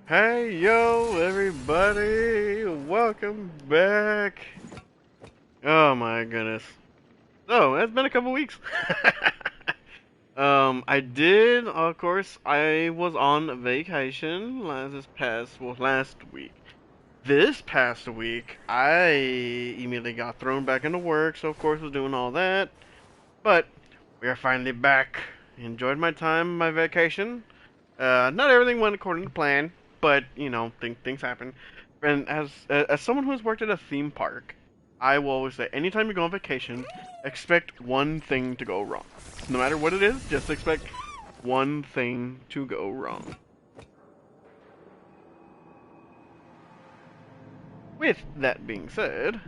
Hey yo, everybody! Welcome back. Oh my goodness. Oh, it's been a couple weeks. Of course, I was on vacation last week. This past week, I immediately got thrown back into work, so of course was doing all that. But we are finally back. Enjoyed my time, my vacation. Not everything went according to plan, but things happen. And as someone who's worked at a theme park, I will always say, anytime you go on vacation, expect one thing to go wrong. No matter what it is, just expect one thing to go wrong. With that being said,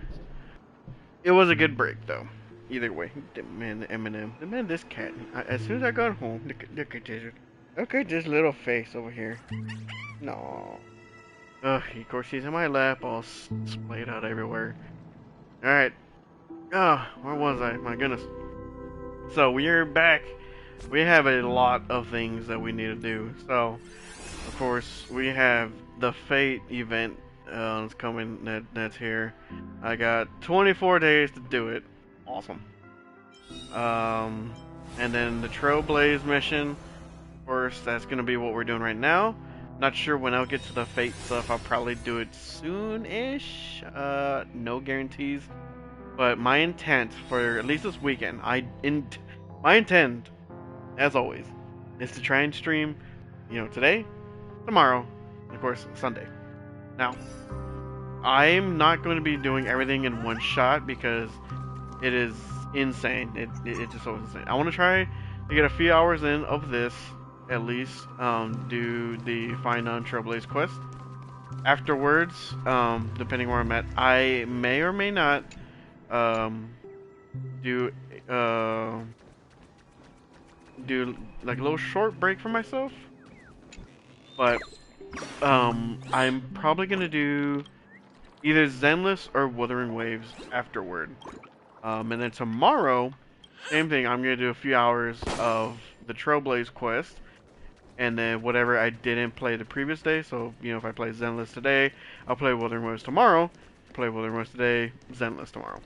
it was a good break though. Either way, man, the Eminem, the man, this cat. As soon as I got home, look at this little face over here. No. Ugh, of course he's in my lap, all splayed out everywhere. Alright. Where was I? My goodness. So, we are back. We have a lot of things that we need to do. So, of course, we have the Fate event that's coming, that's here. I got 24 days to do it. Awesome. And then the Trailblaze mission. Of course, that's going to be what we're doing right now. Not sure when I'll get to the Fate stuff. I'll probably do it soon-ish. No guarantees. But my intent for at least this weekend, my intent, as always, is to try and stream, today, tomorrow, and of course, Sunday. Now, I'm not going to be doing everything in one shot because it is insane. It just so insane. I want to try to get a few hours in of this, at least, do the Find On Trailblaze quest. Afterwards, depending where I'm at, I may or may not do like a little short break for myself. But I'm probably gonna do either Zenless or Wuthering Waves afterward. And then tomorrow, same thing. I'm gonna do a few hours of the Trailblaze quest. And then whatever I didn't play the previous day, so if I play Zenless today, I'll play Wuthering Waves tomorrow. Play Wuthering Waves today, Zenless tomorrow.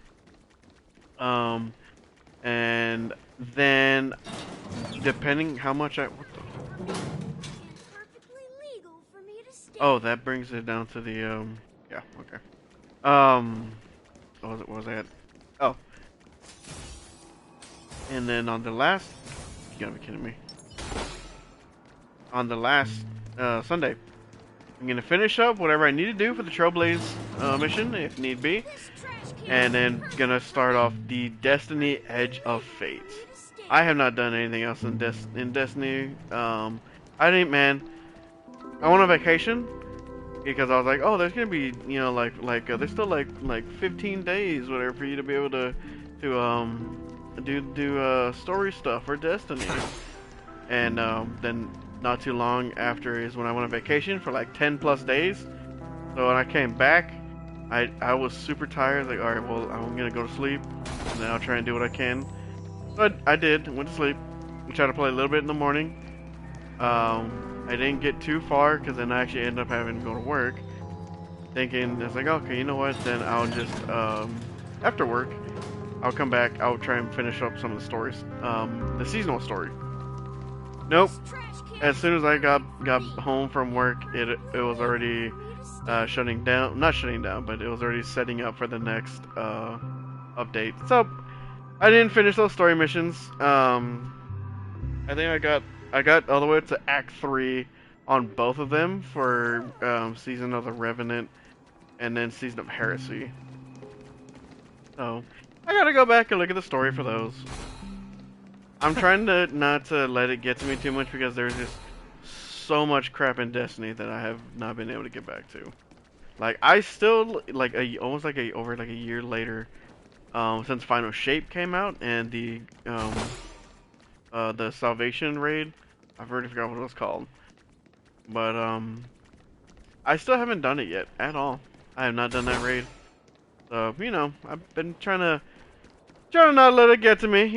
And then depending how much what the? Oh, that brings it down to the yeah, okay. What was that? Oh, and then on the last, you gotta be kidding me. On the last Sunday, I'm gonna finish up whatever I need to do for the Trailblaze mission, if need be, and then gonna start off the Destiny Edge of Fate. I have not done anything else in Destiny. I didn't, man. I went on vacation because I was like, oh, there's gonna be, there's still like 15 days, whatever, for you to be able to do story stuff for Destiny, and then. Not too long after is when I went on vacation for like 10 plus days. So when I came back, I was super tired. Like, alright, well, I'm gonna go to sleep, and then I'll try and do what I can. But I did, went to sleep. I tried to play a little bit in the morning. I didn't get too far, because then I actually ended up having to go to work. Thinking, I was like, okay, you know what, then I'll just, after work, I'll come back, I'll try and finish up some of the stories. The seasonal story. Nope. As soon as I got home from work, it was already shutting down. Not shutting down, but it was already setting up for the next update. So I didn't finish those story missions. I think I got all the way up to Act 3 on both of them for Season of the Revenant and then Season of Heresy. So I gotta go back and look at the story for those. I'm trying to not to let it get to me too much because there's just so much crap in Destiny that I have not been able to get back to. Like, I still, like, almost like over a year later, since Final Shape came out and the Salvation raid, I've already forgot what it was called. But I still haven't done it yet at all. I have not done that raid. So I've been trying to not let it get to me,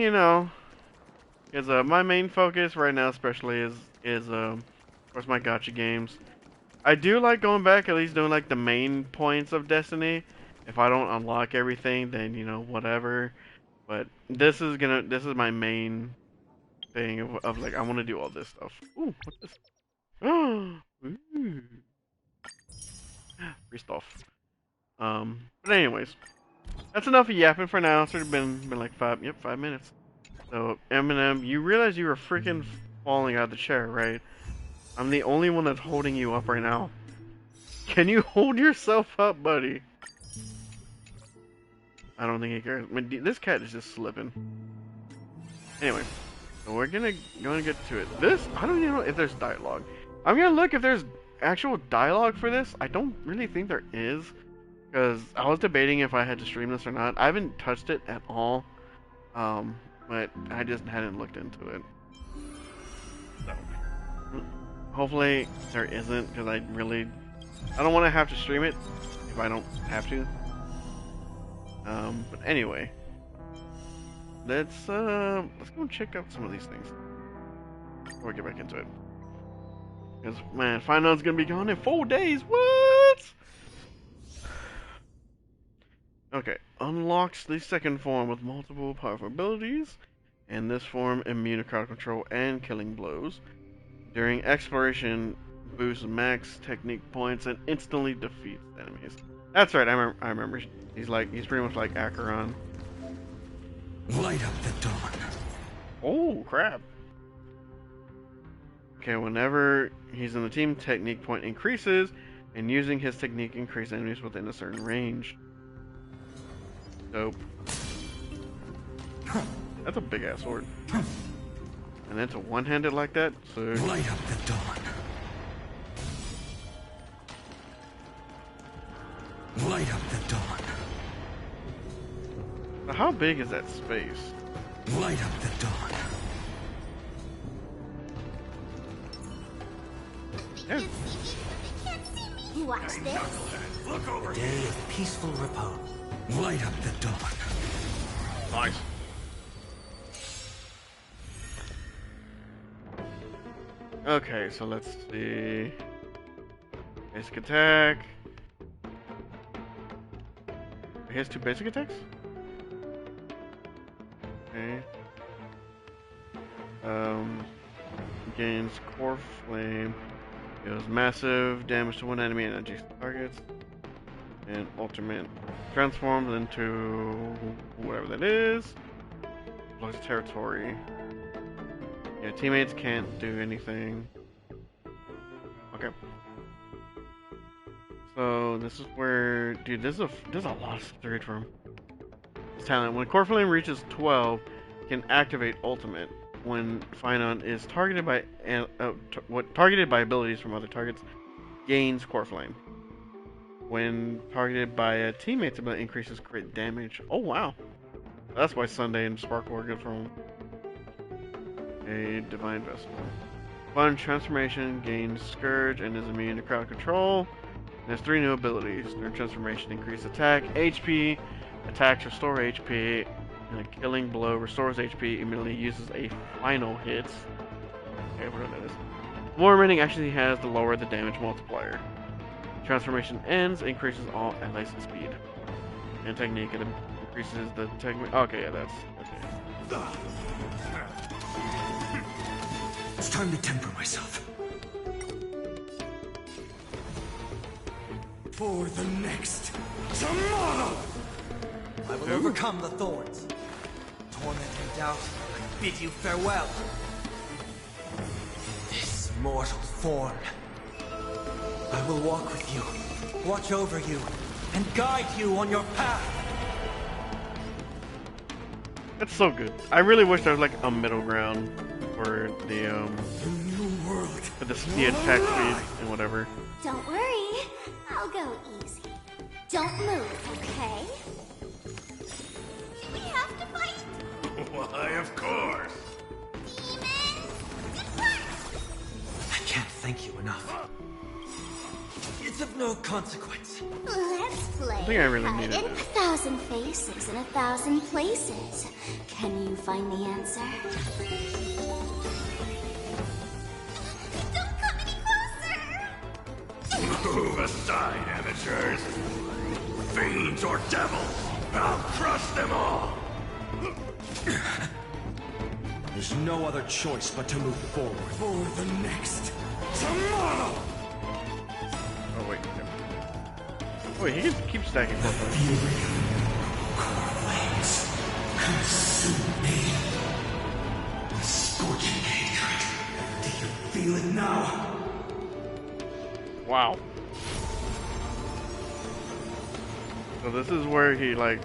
Because my main focus right now, especially, is of course my gacha games. I do like going back, at least doing like the main points of Destiny. If I don't unlock everything, then you know whatever. But this is my main thing of like I want to do all this stuff. Ooh, what's this? Ooh, free stuff. But anyways, that's enough of yapping for now. It's already been like 5 minutes. So Eminem, you realize you were freaking falling out of the chair, right? I'm the only one that's holding you up right now. Can you hold yourself up, buddy? I don't think he cares. I mean, this cat is just slipping. Anyway, so we're gonna get to it. This, I don't even know if there's dialogue. I'm gonna look if there's actual dialogue for this. I don't really think there is, because I was debating if I had to stream this or not. I haven't touched it at all, but I just hadn't looked into it. So, hopefully there isn't, because I don't want to have to stream it if I don't have to. But anyway, let's go and check out some of these things before we get back into it. Because man, Final's gonna be gone in 4 days. What? Okay, unlocks the second form with multiple powerful abilities, and this form immune to crowd control and killing blows. During exploration, boosts max technique points and instantly defeats enemies. That's right, I remember. He's pretty much like Acheron. Light up the dawn. Oh crap. Okay, whenever he's in the team, technique point increases, and using his technique increase enemies within a certain range. Dope. That's a big ass sword. And then to one-handed like that, so light up the dawn. Light up the dawn. How big is that space? Light up the dawn. Yeah. You watch this. Look over. A day of peaceful repose. Light up the dawn. Nice. Okay, so let's see. Basic attack. He has 2 basic attacks? Okay. Gains core flame. Deals massive damage to one enemy and adjacent targets. And ultimate transforms into whatever that is. Blocks territory. Yeah, teammates can't do anything. Okay. So this is where, dude, there's a lot of stuff to read from. This talent. When core flame reaches 12, can activate ultimate. When Finon is targeted by targeted by abilities from other targets, gains core flame. When targeted by a teammate's ability, increases crit damage. Oh wow, that's why Sunday and Sparkle are good from a divine vessel. Fun transformation gains Scourge and is immune to crowd control. And has 3 new abilities. During transformation, increase attack, HP, attacks restore HP, and a killing blow restores HP. Immediately uses a final hit. Okay, whatever that is. The more remaining actions he has, the lower the damage multiplier. Transformation ends, increases all allies' speed. And technique, it increases the technique. Okay, yeah, that's okay. It's time to temper myself. For the next tomorrow! I will overcome the thorns. Torment and doubt, I bid you farewell. This mortal form. I will walk with you, watch over you, and guide you on your path. That's so good. I really wish there was like a middle ground for the new world. For the attack speed and whatever. Don't worry, I'll go easy. Don't move, okay? Do we have to fight? Why, of course. Demons, depart! I can't thank you enough. It's of no consequence. Let's play I think I really hide needed in it. 1,000 faces in 1,000 places. Can you find the answer? Don't come any closer! Move aside, amateurs. Fiends or devils, I'll crush them all. There's no other choice but to move forward. For the next Tomorrow! Oh wait. Oh, wait, he can keep stacking for flames consume me. The scorching hatred. Do you feel it now? Wow. So this is where he like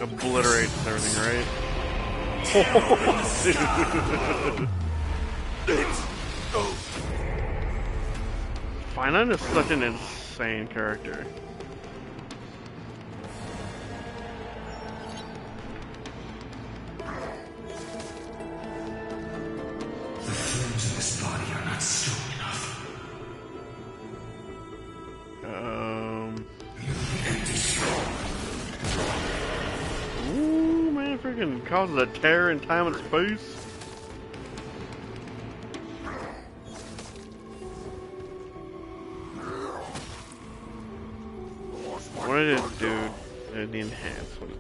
obliterates everything, right? Oh, Finan is such an insane character. The flames in this body are not strong enough. Ooh, man, freaking causes a tear in time and space. What did it do? The enhancement.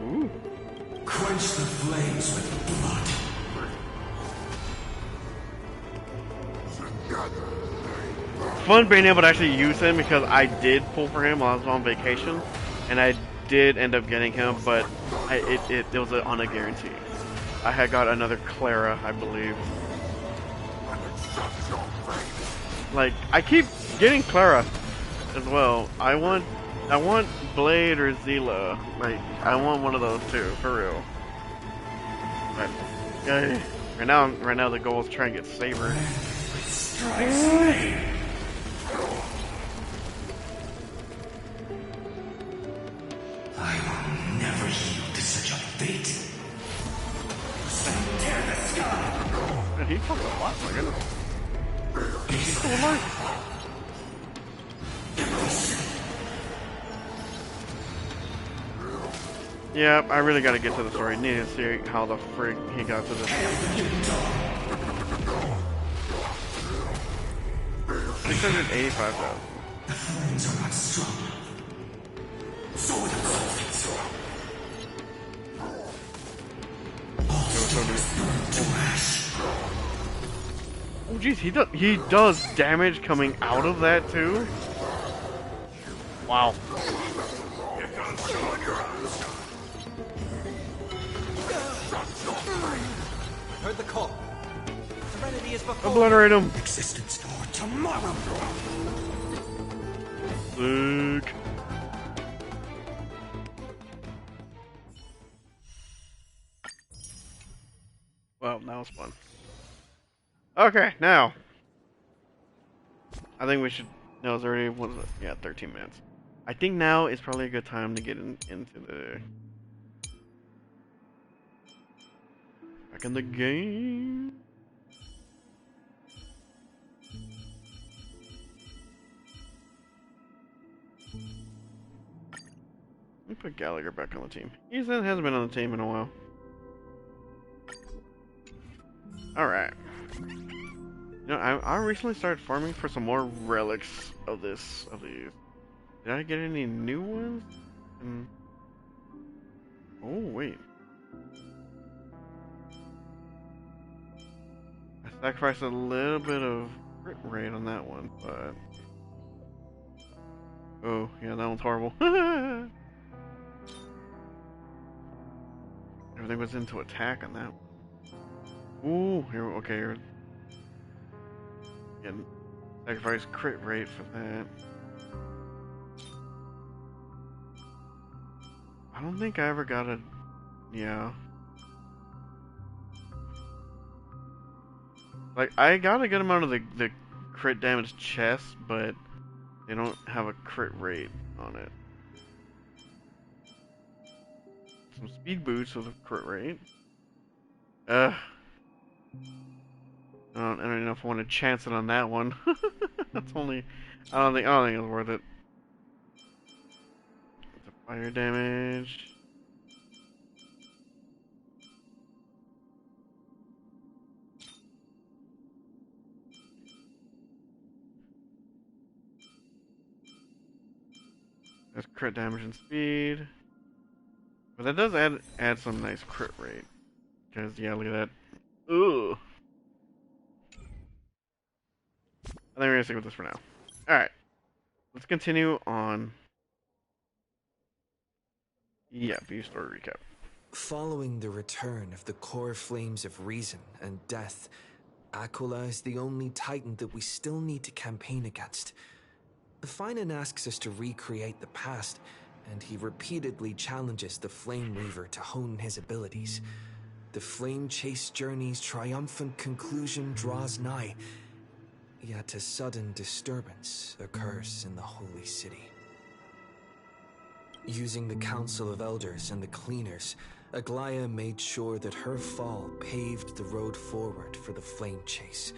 Ooh. Quench the flames with blood. Fun being able to actually use him because I did pull for him while I was on vacation, and I did end up getting him, but it was on a guarantee. I had got another Clara, I believe. Like, I keep getting Clara as well. I want Blade or Zila. Like, I want one of those two, for real. But, right now the goal is trying to get Saber. I will never yield to such a fate. Tear the sky! And he fucking lost, my goodness. He's still alive. Yeah, I really gotta get to the story. Need to see how the frig he got to this. 685,000. The flames are not strong enough. So are the coffins. Oh jeez, he does damage coming out of that too. Wow. Heard the call. Serenity is before Obliterate him. existence for tomorrow. Sick. Well, that was fun. Okay, now. I think we should. No, it's already. What is it? Yeah, 13 minutes. I think now is probably a good time to get into the. Back in the game. Let me put Gallagher back on the team. He hasn't been on the team in a while. Alright. You know, I recently started farming for some more relics of these. Did I get any new ones? Oh, wait. I sacrificed a little bit of crit rate on that one, but... Oh, yeah, that one's horrible. Everything was into attack on that one. Ooh, here, okay, here. Again, sacrifice crit rate for that. I don't think I ever got a... Yeah. Like, I got a good amount of the crit damage chest, but they don't have a crit rate on it. Some speed boosts with a crit rate. I don't know if I want to chance it on that one. That's only... I don't think it's worth it. The fire damage. That's crit damage and speed. But that does add some nice crit rate. Because, yeah, look at that. Ooh. I think we're gonna stick with this for now. Alright. Let's continue on. Yeah, view story recap. Following the return of the core flames of reason and death, Aquila is the only Titan that we still need to campaign against. Finan asks us to recreate the past, and he repeatedly challenges the Flame Reaver to hone his abilities. The Flame Chase journey's triumphant conclusion draws nigh, yet a sudden disturbance occurs in the Holy City. Using the Council of Elders and the Cleaners, Aglaia made sure that her fall paved the road forward for the Flame Chase.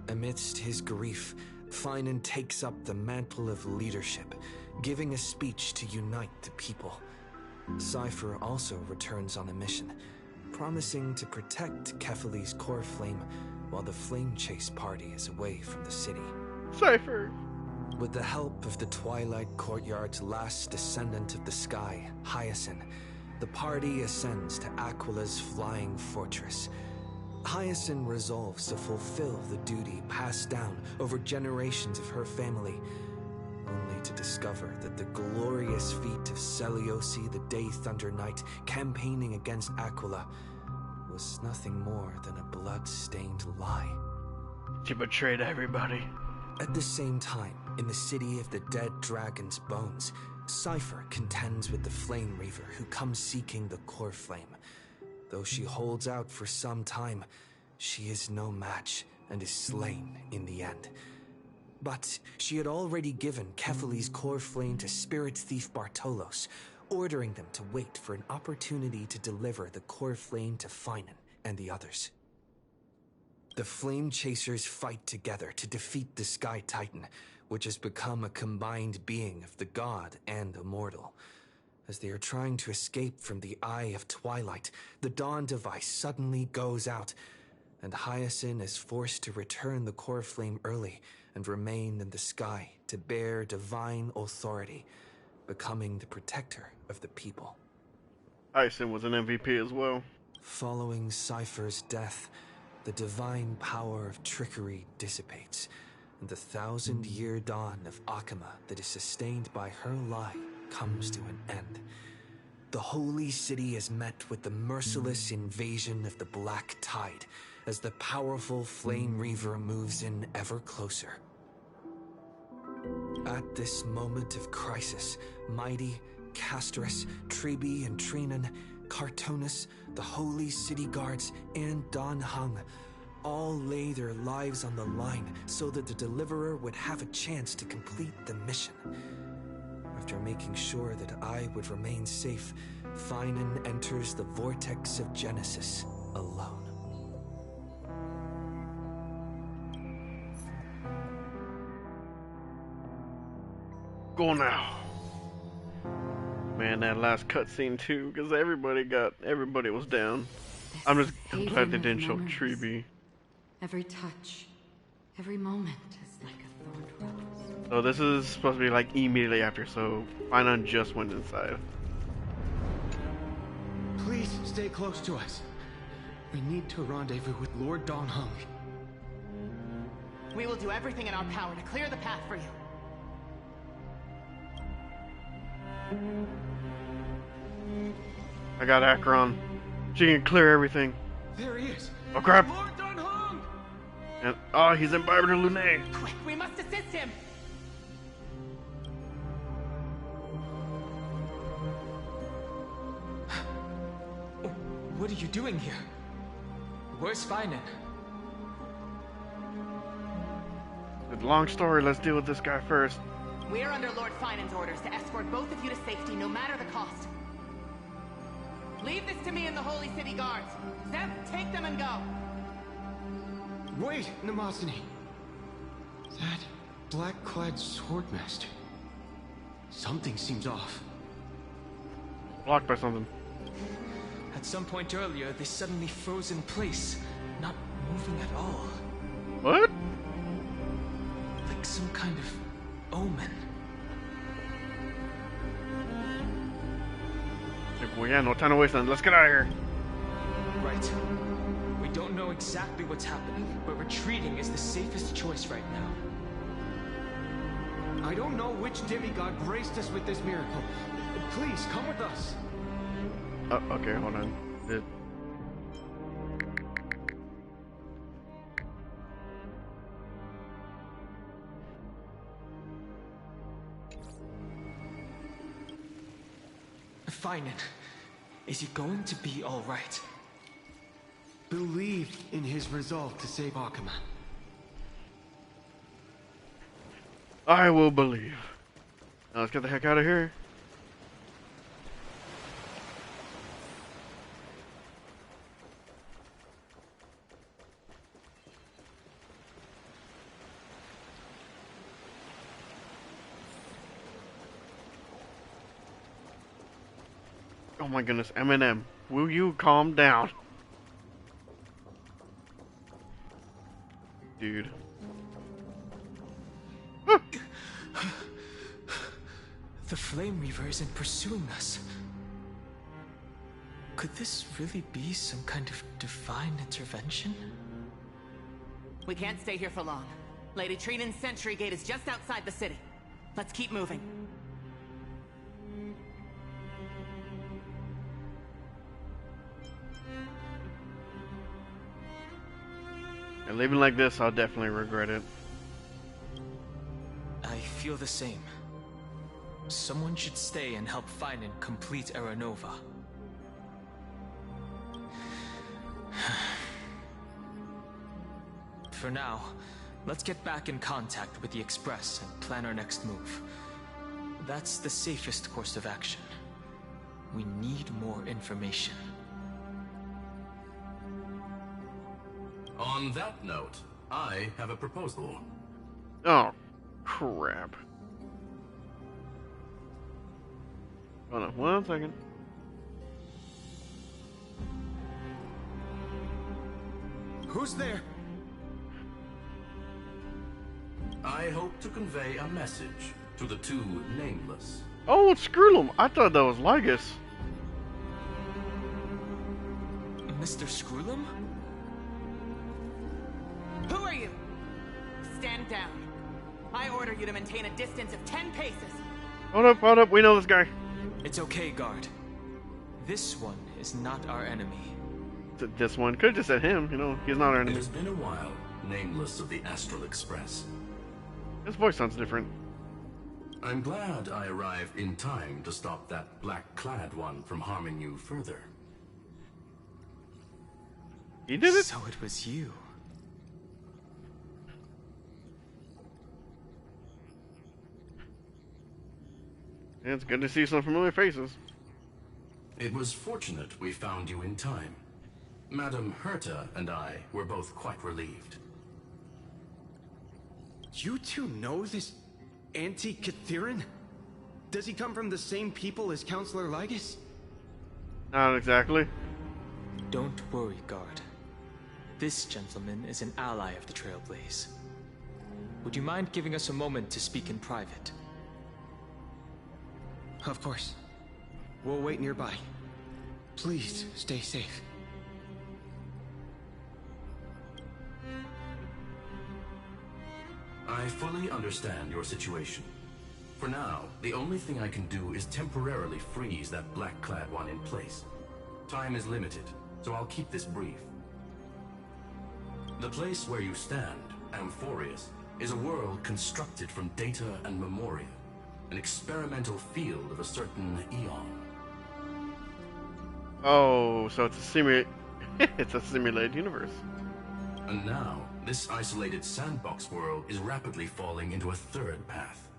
Amidst his grief, Finan takes up the mantle of leadership, giving a speech to unite the people. Cypher also returns on a mission, promising to protect Kefali's core flame while the Flame Chase party is away from the city. Cypher! With the help of the Twilight Courtyard's last descendant of the sky, Hyacinth, the party ascends to Aquila's flying fortress. Hyacinth resolves to fulfill the duty passed down over generations of her family, only to discover that the glorious feat of Seliosi the Day Thunder Knight campaigning against Aquila was nothing more than a blood-stained lie. She betrayed everybody. At the same time, in the city of the dead dragon's bones, Cypher contends with the Flame Reaver who comes seeking the core flame. Though she holds out for some time, she is no match and is slain in the end. But she had already given Kefali's core flame to spirit thief Bartolos, ordering them to wait for an opportunity to deliver the core flame to Finan and the others. The Flame Chasers fight together to defeat the Sky Titan, which has become a combined being of the god and immortal. As they are trying to escape from the Eye of Twilight, the Dawn device suddenly goes out, and Hyacinth is forced to return the core flame early and remain in the sky to bear divine authority, becoming the protector of the people. Hyacinth was an MVP as well. Following Cypher's death, the divine power of trickery dissipates, and the 1,000-year dawn of Akama that is sustained by her lie comes to an end. The Holy City is met with the merciless invasion of the Black Tide as the powerful Flame Reaver moves in ever closer. At this moment of crisis, mighty Castris, Tribi, and Trinan, Cartonus, the Holy City Guards, and Don Hung all lay their lives on the line so that the Deliverer would have a chance to complete the mission. After making sure that I would remain safe, Finan enters the vortex of Genesis alone. Go now. Man, that last cutscene too, because everybody was down. I'm just glad they didn't show Tribi. Every touch, every moment is like a thorned rose. So this is supposed to be like immediately after, so Finan just went inside. Please stay close to us. We need to rendezvous with Lord Don Hung. We will do everything in our power to clear the path for you. I got Akron. She can clear everything. There he is. Oh crap! Lord Don Hung! And he's in Barber Lune. Quick, we must assist him. What are you doing here? Where's Finan? Long story, let's deal with this guy first. We are under Lord Finan's orders to escort both of you to safety, no matter the cost. Leave this to me and the Holy City Guards. Zeb, take them and go. Wait, Namazani. That black-clad swordmaster. Something seems off. Blocked by something. At some point earlier, they suddenly froze in place, not moving at all. What? Like some kind of omen. Well, yeah, no time to waste then. Let's get out of here. Right. We don't know exactly what's happening, but retreating is the safest choice right now. I don't know which demigod graced us with this miracle. Please, come with us. Okay, hold on. Finan, is he going to be all right? Believe in his resolve to save Akuma. I will believe. Now let's get the heck out of here. Oh my goodness, Eminem, will you calm down? Dude. The Flame Reaver isn't pursuing us. Could this really be some kind of divine intervention? We can't stay here for long. Lady Trinan's sentry gate is just outside the city. Let's keep moving. And leaving like this, I'll definitely regret it. I feel the same. Someone should stay and help Finan complete Aranova. For now, let's get back in contact with the Express and plan our next move. That's the safest course of action. We need more information. On that note, I have a proposal. Oh, crap. Hold on 1 second. Who's there? I hope to convey a message to the two nameless. Oh, it's Skrullum. I thought that was Lygus. Mr. Skrullum? Who are you? Stand down. I order you to maintain a distance of 10 paces. Hold up. We know this guy. It's okay, guard. This one is not our enemy. This one could just said him. You know, he's not our It enemy. has been a while, nameless of the Astral Express. His voice sounds different. I'm glad I arrived in time to stop that black-clad one from harming you further. He did it? So it was you. It's good to see some familiar faces. It was fortunate we found you in time. Madam Herta and I were both quite relieved. You two know this anti-Cathiran? Does he come from the same people as Counselor Lygus? Not exactly. Don't worry, guard. This gentleman is an ally of the Trailblaze. Would you mind giving us a moment to speak in private? Of course. We'll wait nearby. Please, stay safe. I fully understand your situation. For now, the only thing I can do is temporarily freeze that black-clad one in place. Time is limited, so I'll keep this brief. The place where you stand, Amphorius, is a world constructed from data and memoria, an experimental field of a certain eon. Oh, so it's a it's a simulated universe. And now, this isolated sandbox world is rapidly falling into a third path.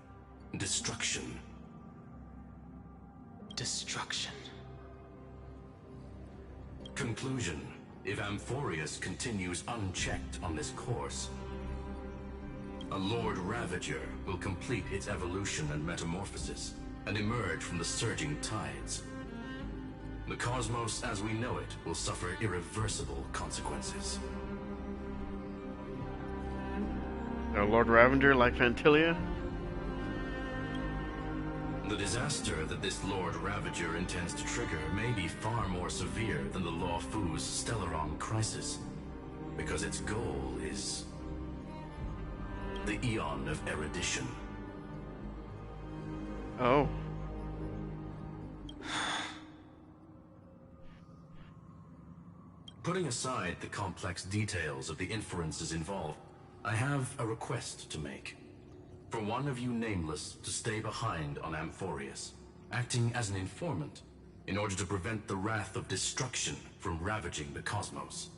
Destruction. Destruction. Conclusion. If Amphorius continues unchecked on this course, a Lord Ravager will complete its evolution and metamorphosis, and emerge from the surging tides. The cosmos as we know it will suffer irreversible consequences. Lord Ravager like Fantilia? The disaster that this Lord Ravager intends to trigger may be far more severe than the Law Fu's Stellaron crisis, because its goal is the Eon of Erudition. Oh. Putting aside the complex details of the inferences involved, I have a request to make. For one of you nameless to stay behind on Amphorius, acting as an informant, in order to prevent the wrath of destruction from ravaging the cosmos.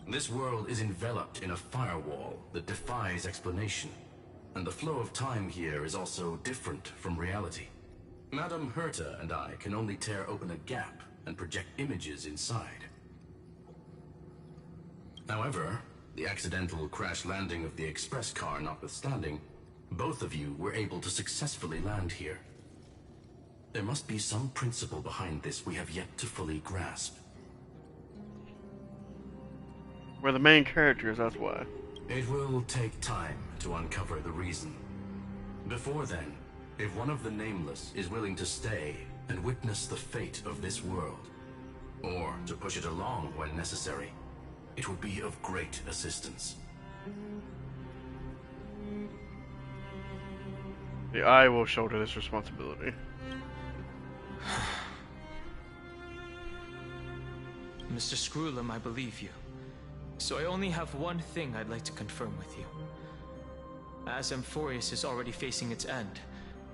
This world is enveloped in a firewall that defies explanation, and the flow of time here is also different from reality. Madame Herta and I can only tear open a gap and project images inside. However, the accidental crash landing of the express car notwithstanding, both of you were able to successfully land here. There must be some principle behind this we have yet to fully grasp. We're the main characters, that's why. It will take time to uncover the reason. Before then, if one of the Nameless is willing to stay and witness the fate of this world, or to push it along when necessary, it would be of great assistance. I will shoulder this responsibility. Mr. Screwlum, I believe you. So I only have one thing I'd like to confirm with you. As Amphorius is already facing its end,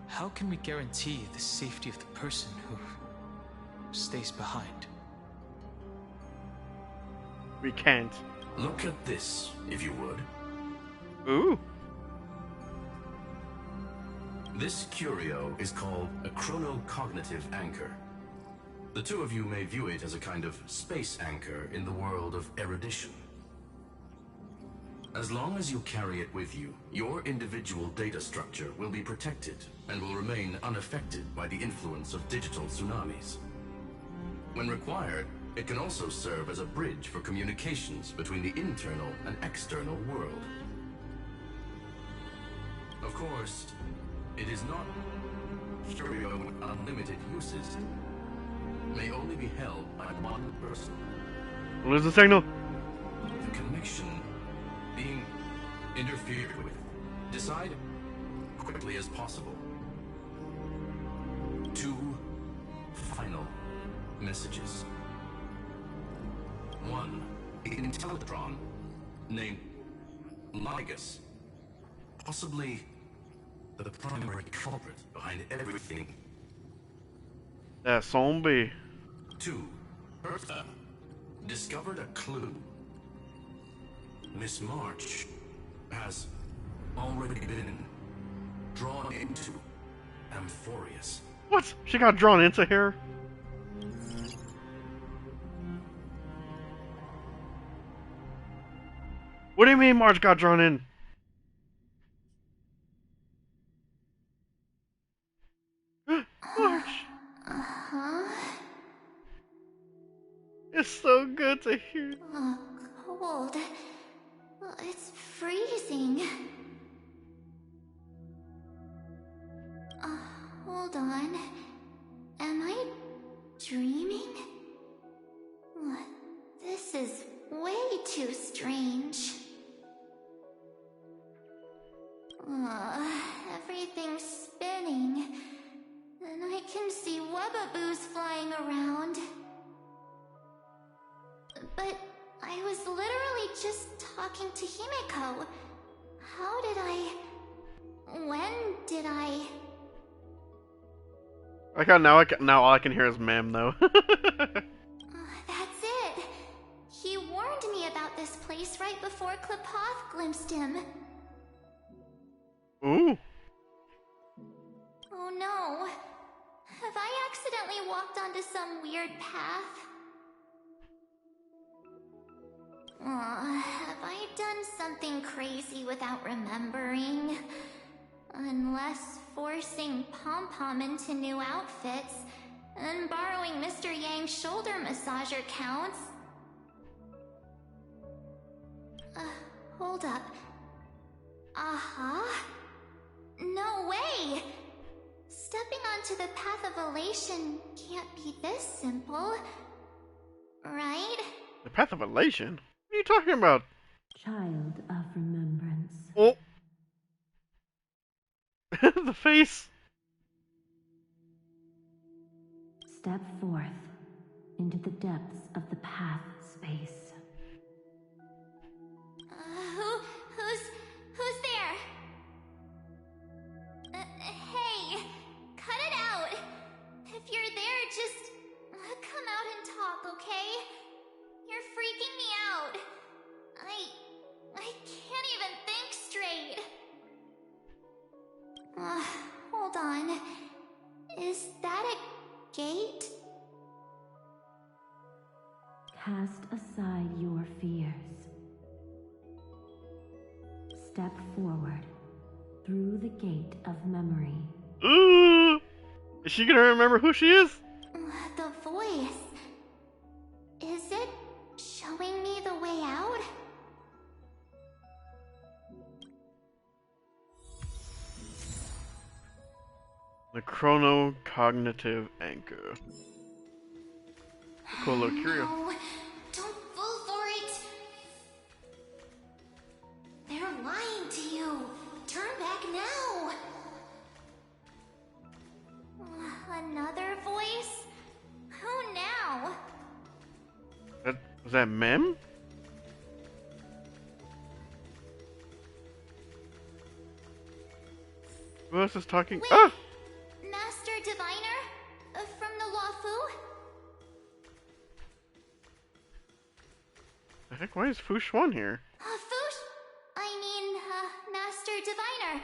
how can we guarantee the safety of the person who stays behind? We can't. Look at this, if you would. Ooh. This curio is called a chronocognitive anchor. The two of you may view it as a kind of space anchor in the world of erudition. As long as you carry it with you, your individual data structure will be protected and will remain unaffected by the influence of digital tsunamis. When required, it can also serve as a bridge for communications between the internal and external world. Of course, it is not curio with unlimited uses. May only be held by one person. Lose the signal. The connection being interfered with. Decide quickly as possible. 2 final messages. 1, an Intellitron named Ligus, possibly the primary culprit behind everything. That zombie. 2, Hertha discovered a clue. Miss March has already been drawn into Amphorius. What? She got drawn into here? What do you mean Marge got drawn in? Marge! It's so good to hear. Oh, cold. It's freezing. Hold on. Am I dreaming? This is way too strange. Everything's spinning, and I can see webbaboos flying around. But I was literally just talking to Himeko. How did I... When did I... I got now all I can hear is ma'am though. That's it. He warned me about this place right before Klepoth glimpsed him. Ooh. Oh no. Have I accidentally walked onto some weird path? Have I done something crazy without remembering? Unless forcing Pom-Pom into new outfits and borrowing Mr. Yang's shoulder massager counts. Hold up. No way! to the path of elation can't be this simple, right? The path of elation? What are you talking about? Child of remembrance. Oh. The face. Step forth into the depths of the path space. Who's there? Hey, cut it out. If you're there, just come out and talk, okay? You're freaking me out. I can't even think straight. Hold on. Is that a gate? Cast aside your fears. Step forward through the gate of memory. Ooh! Is she gonna remember who she is? The voice. Is it showing me the way out? The chronocognitive anchor. Cool little curio. No, don't fall for it. They're lying to you. Turn back now. Another voice? Who now? Was that Mem? Who else is talking? Wait. Ah! Master Diviner? From the Luofu? The heck, why is Fu Xuan here? Master Diviner,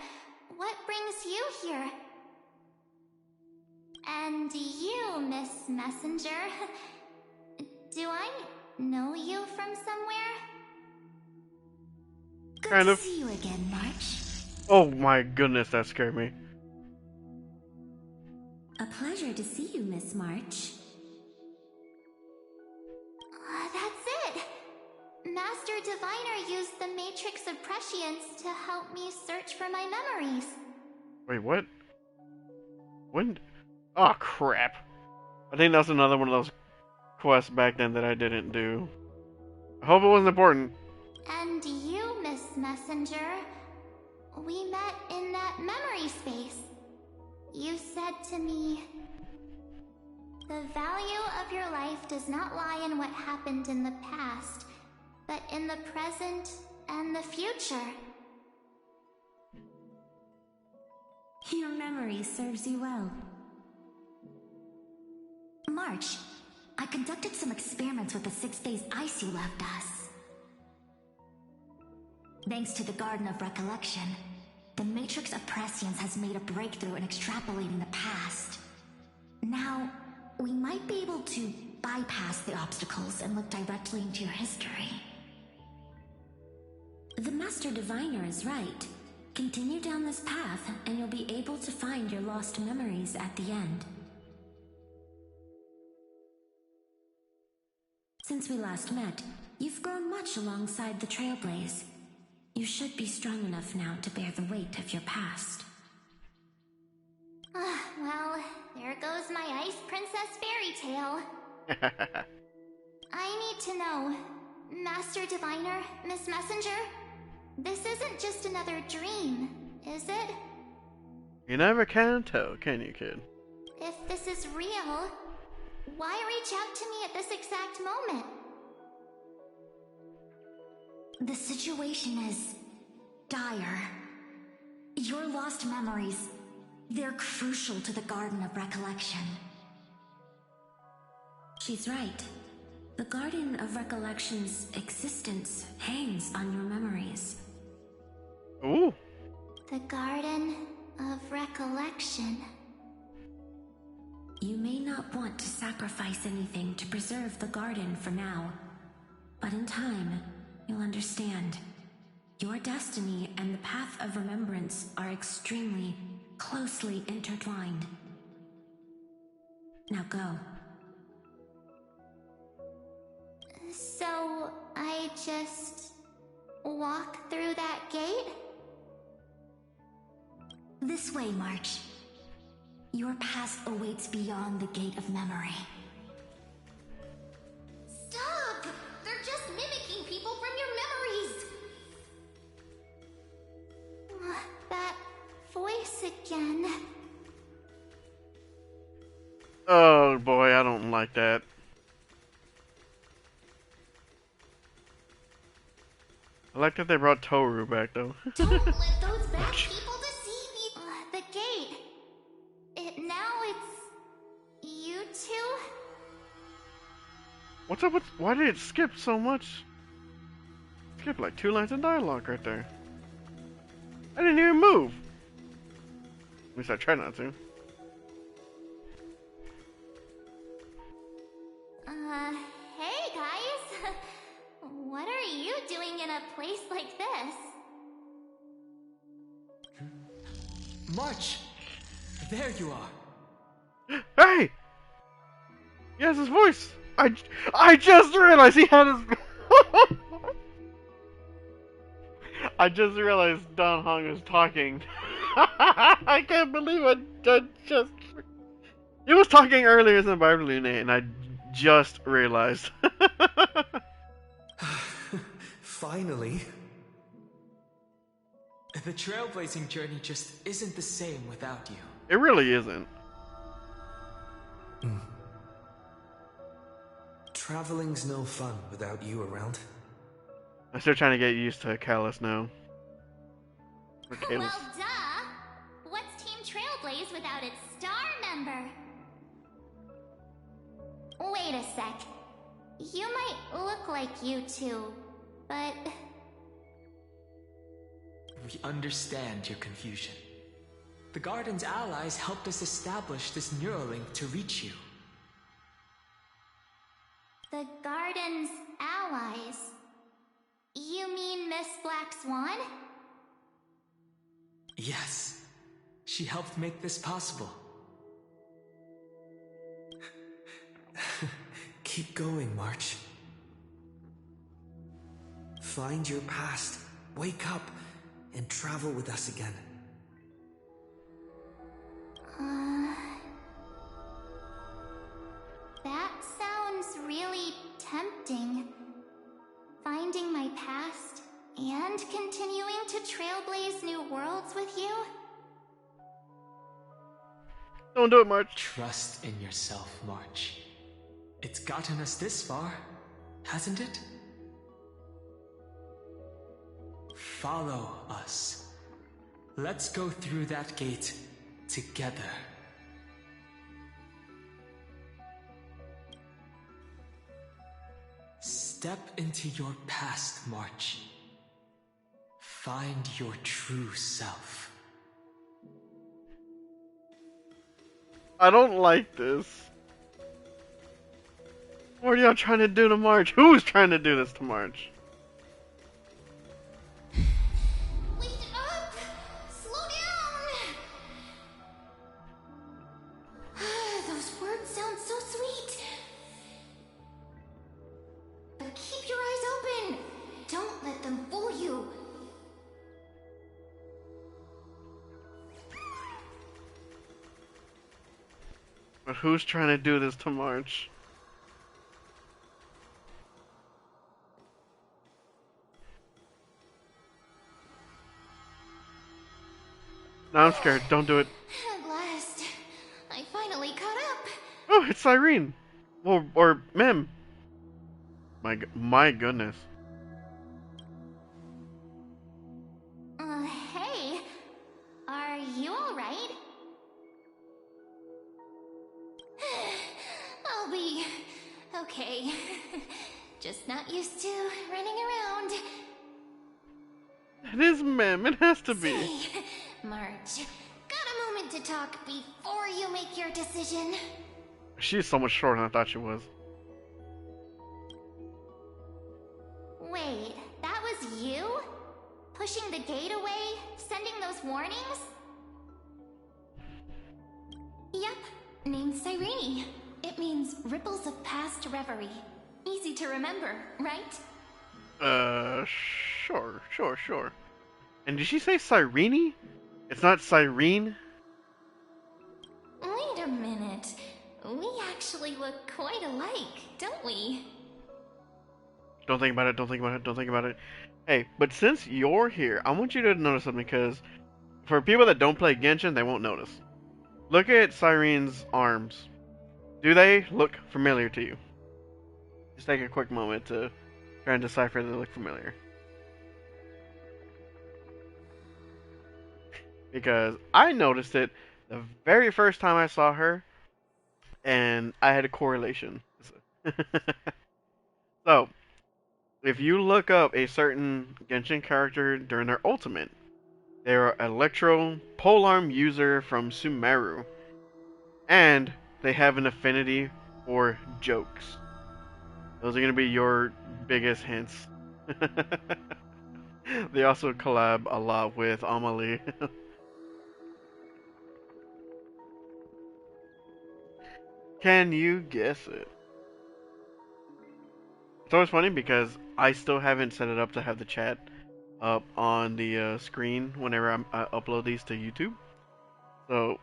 what brings you here? And you, Miss Messenger, do I know you from somewhere? Good Kind to of. see you again, March. Oh my goodness, that scared me. A pleasure to see you, Miss March. That's it. Master Diviner used the Matrix of Prescience to help me search for my memories. Wait, what? When? Oh crap. I think that's another one of those quests back then that I didn't do. I hope it wasn't important. And you, Miss Messenger, we met in that memory space. You said to me, the value of your life does not lie in what happened in the past, but in the present and the future. Your memory serves you well. March, I conducted some experiments with the 6-phase ice you left us. Thanks to the Garden of Recollection, the Matrix of Prescience has made a breakthrough in extrapolating the past. Now, we might be able to bypass the obstacles and look directly into your history. The Master Diviner is right. Continue down this path, and you'll be able to find your lost memories at the end. Since we last met, you've grown much alongside the Trailblaze. You should be strong enough now to bear the weight of your past. Well, there goes my Ice Princess fairy tale. I need to know, Master Diviner, Miss Messenger, this isn't just another dream, is it? You never can tell, can you, kid? If this is real, why reach out to me at this exact moment? The situation is dire. Your lost memories, they're crucial to the Garden of Recollection. She's right. The Garden of Recollection's existence hangs on your memories. Ooh. The Garden of Recollection. You may not want to sacrifice anything to preserve the garden for now, but in time, you'll understand. Your destiny and the path of remembrance are extremely, closely intertwined. Now go. So, I just walk through that gate? This way, March. Your past awaits beyond the gate of memory. Stop! They're just mimicking people from your memories! That voice again. Oh boy, I don't like that. I like that they brought Toru back though. Don't let those bad people deceive you. The gate. Now it's you two? What's up with, why did it skip so much? Skip like 2 lines of dialogue right there. I didn't even move. At least I tried not to. Hey guys. What are you doing in a place like this? March! There you are. Hey! He has his voice. I just realized he had his. I just realized Don Hong was talking. I can't believe I just. He was talking earlier in Bible Lune, and I just realized. Finally. The trailblazing journey just isn't the same without you. It really isn't. Traveling's no fun without you around. I'm still trying to get used to Callus now. Or Well, Calus. duh! What's Team Trailblaze without its star member? Wait a sec. You might look like you two, but... We understand your confusion. The Garden's allies helped us establish this Neuralink to reach you. The Garden's allies? You mean Miss Black Swan? Yes. She helped make this possible. Keep going, March. Find your past, wake up, and travel with us again. That sounds really tempting. Finding my past and continuing to trailblaze new worlds with you? Don't do it, March. Trust in yourself, March. It's gotten us this far, hasn't it? Follow us. Let's go through that gate together. Step into your past, March. Find your true self. I don't like this. What are y'all trying to do to March? Who's trying to do this to March? Wake up! Slow down! Those words sound so sweet. But keep your eyes open. Don't let them fool you. But who's trying to do this to March? No, I'm scared. Don't do it. At last, I finally caught up. Oh, it's Irene. Or Mem. My goodness. Hey. Are you alright? I'll be okay. Just not used to running around. It is Mem. It has to be. Say, March, got a moment to talk before you make your decision? She's so much shorter than I thought she was. Wait, that was you? Pushing the gate away? Sending those warnings? Yep, name's Cyrene. It means ripples of past reverie. Easy to remember, right? Sure. And did she say Cyrene? It's not Cyrene? a minute. We actually look quite alike, don't we? Don't think about it, don't think about it, don't think about it. Hey, but since you're here, I want you to notice something, because for people that don't play Genshin, they won't notice. Look at Cyrene's arms. Do they look familiar to you? Just take a quick moment to try and decipher if they look familiar. Because I noticed it the very first time I saw her, and I had a correlation. So, if you look up a certain Genshin character during their ultimate, they're an Electro Polearm user from Sumeru, and they have an affinity for jokes. Those are going to be your biggest hints. They also collab a lot with Amelie. Can you guess it? It's always funny because I still haven't set it up to have the chat up on the screen whenever I upload these to YouTube. So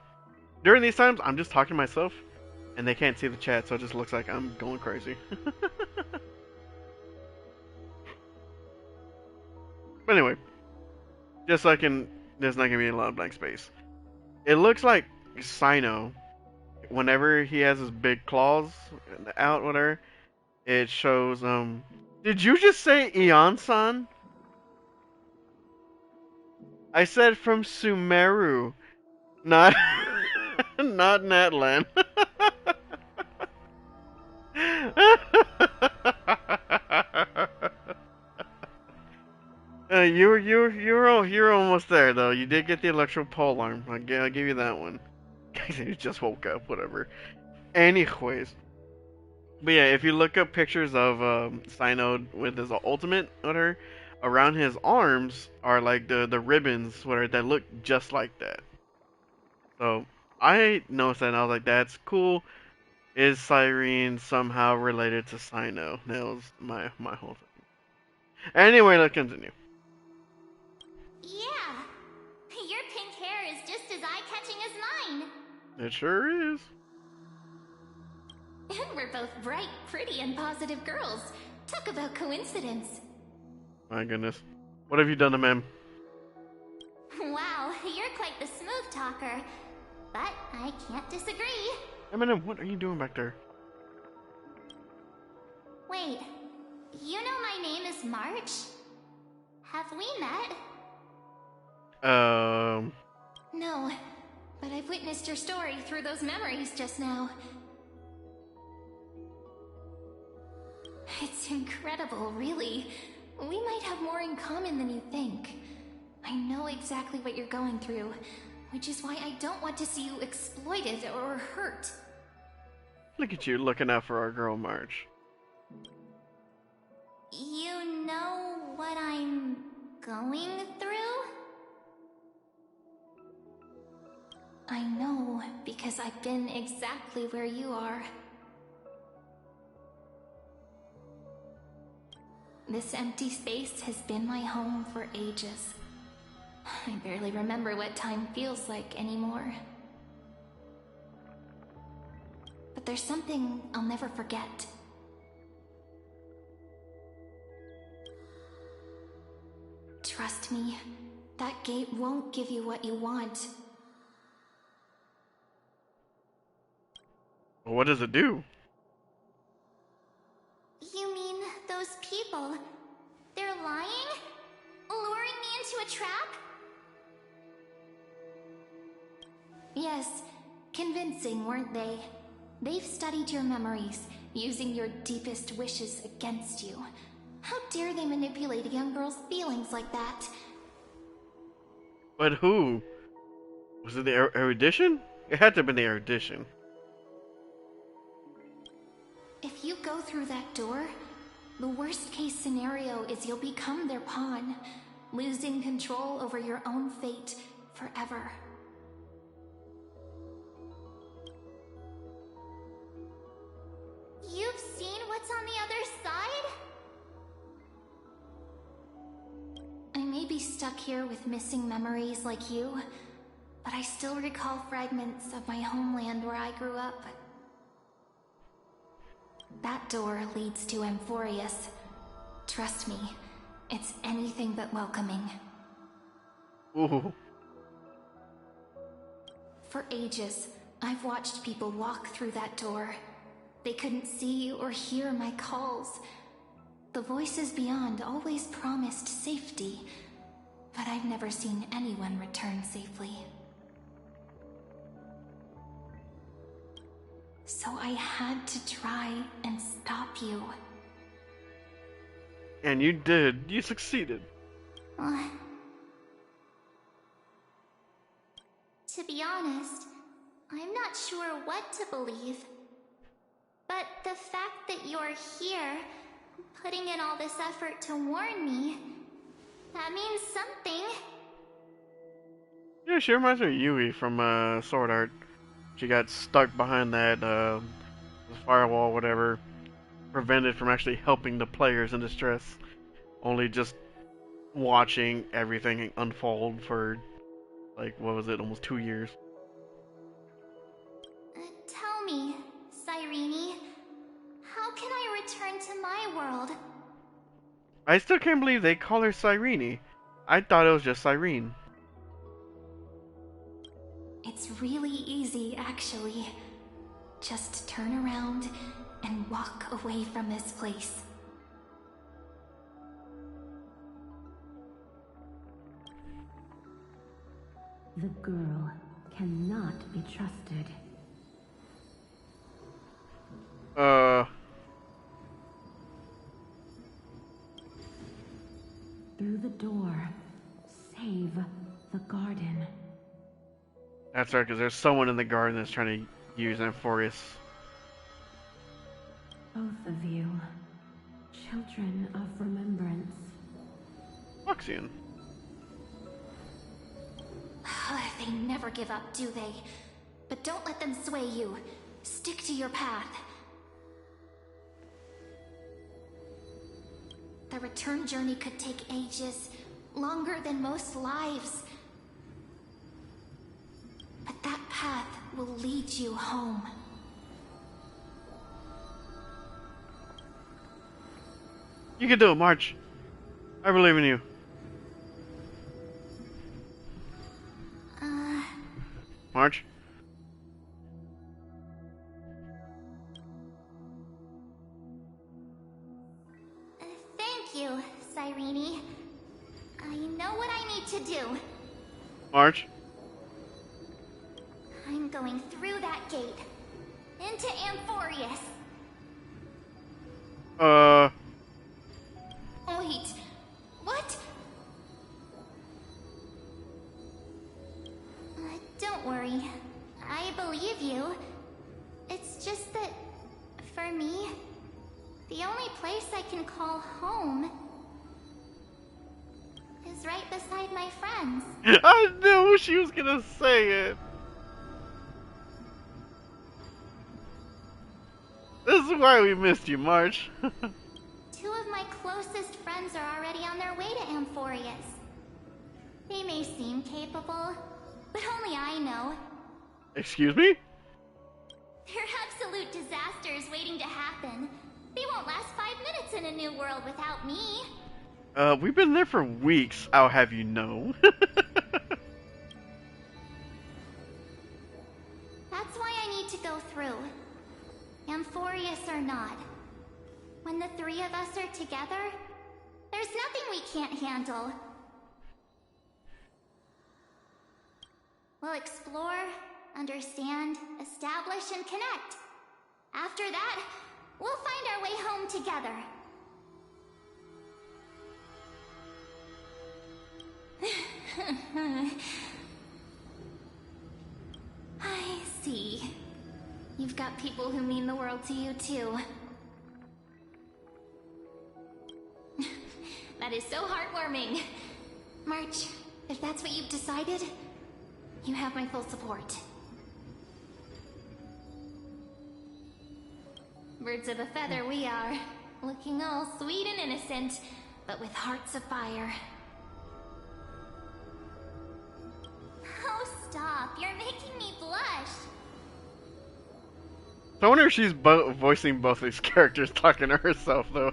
during these times, I'm just talking to myself, and they can't see the chat, so it just looks like I'm going crazy. But anyway, just so I can, there's not gonna be a lot of blank space. It looks like Sino, whenever he has his big claws out, whatever, it shows. Did you just say Eon-san? I said from Sumeru, not not Natlan. You're almost there though. You did get the electro pole arm. I'll give you that one. You just woke up, whatever. Anyways, but yeah, if you look up pictures of Synode with his ultimate, whatever, around his arms are like the ribbons, whatever, that look just like that. So I noticed that, and I was like, that's cool. Is Cyrene somehow related to Cyno? That was my whole thing. Anyway, let's continue. Yeah. Your pink hair is just as eye-catching as mine. It sure is. And we're both bright, pretty, and positive girls. Talk about coincidence. My goodness. What have you done to Mem? Wow, you're quite the smooth talker. But I can't disagree. Eminem, what are you doing back there? Wait, you know my name is March? Have we met? No, but I've witnessed your story through those memories just now. It's incredible, really. We might have more in common than you think. I know exactly what you're going through, which is why I don't want to see you exploited or hurt. Look at you looking out for our girl March. You know what I'm going through? I know, because I've been exactly where you are. This empty space has been my home for ages. I barely remember what time feels like anymore. But there's something I'll never forget. Trust me, that gate won't give you what you want. Well, what does it do? You mean those people? They're lying? Luring me into a trap? Yes, convincing, weren't they? They've studied your memories, using your deepest wishes against you. How dare they manipulate a young girl's feelings like that? But who? Was it the erudition? It had to have been the erudition. If you go through that door, the worst case scenario is you'll become their pawn, losing control over your own fate forever. You've seen what's on the other side? I may be stuck here with missing memories like you, but I still recall fragments of my homeland where I grew up. That door leads to Amphorius. Trust me, it's anything but welcoming. Ooh. For ages, I've watched people walk through that door. They couldn't see or hear my calls. The voices beyond always promised safety, but I've never seen anyone return safely. So I had to try and stop you. And you did. You succeeded. To be honest, I'm not sure what to believe. But the fact that you're here, putting in all this effort to warn me, that means something. Yeah, she reminds me of Yui from Sword Art. She got stuck behind that firewall, whatever, prevented from actually helping the players in distress. Only just watching everything unfold for, like, what was it, almost 2 years. Tell me, Cyrene, how can I return to my world? I still can't believe they call her Cyrene. I thought it was just Cyrene. It's really easy, actually. Just turn around and walk away from this place. The girl cannot be trusted. Through the door, save the garden. That's right, because there's someone in the garden that's trying to use Amphorius. Both of you, children of remembrance. Luxian. They never give up, do they? But don't let them sway you. Stick to your path. The return journey could take ages, longer than most lives. But that path will lead you home. You can do it, March. I believe in you. March? Thank you, Cyrene. I know what I need to do. March? I'm going through that gate. Into Amphorius. Wait. What? Don't worry. I believe you. It's just that, for me, the only place I can call home is right beside my friends. I knew she was gonna say it. This is why we missed you, March. Two of my closest friends are already on their way to Amphorius. They may seem capable, but only I know. Excuse me? They're absolute disasters waiting to happen. They won't last 5 minutes in a new world without me. We've been there for weeks, I'll have you know. That's why I need to go through. Amphorius or not. When the three of us are together, there's nothing we can't handle. We'll explore, understand, establish, and connect. After that, we'll find our way home together. I see. You've got people who mean the world to you, too. That is so heartwarming. March, if that's what you've decided, you have my full support. Birds of a feather we are, looking all sweet and innocent, but with hearts of fire. How stop. You're making me blush. So I wonder if she's voicing both these characters talking to herself, though.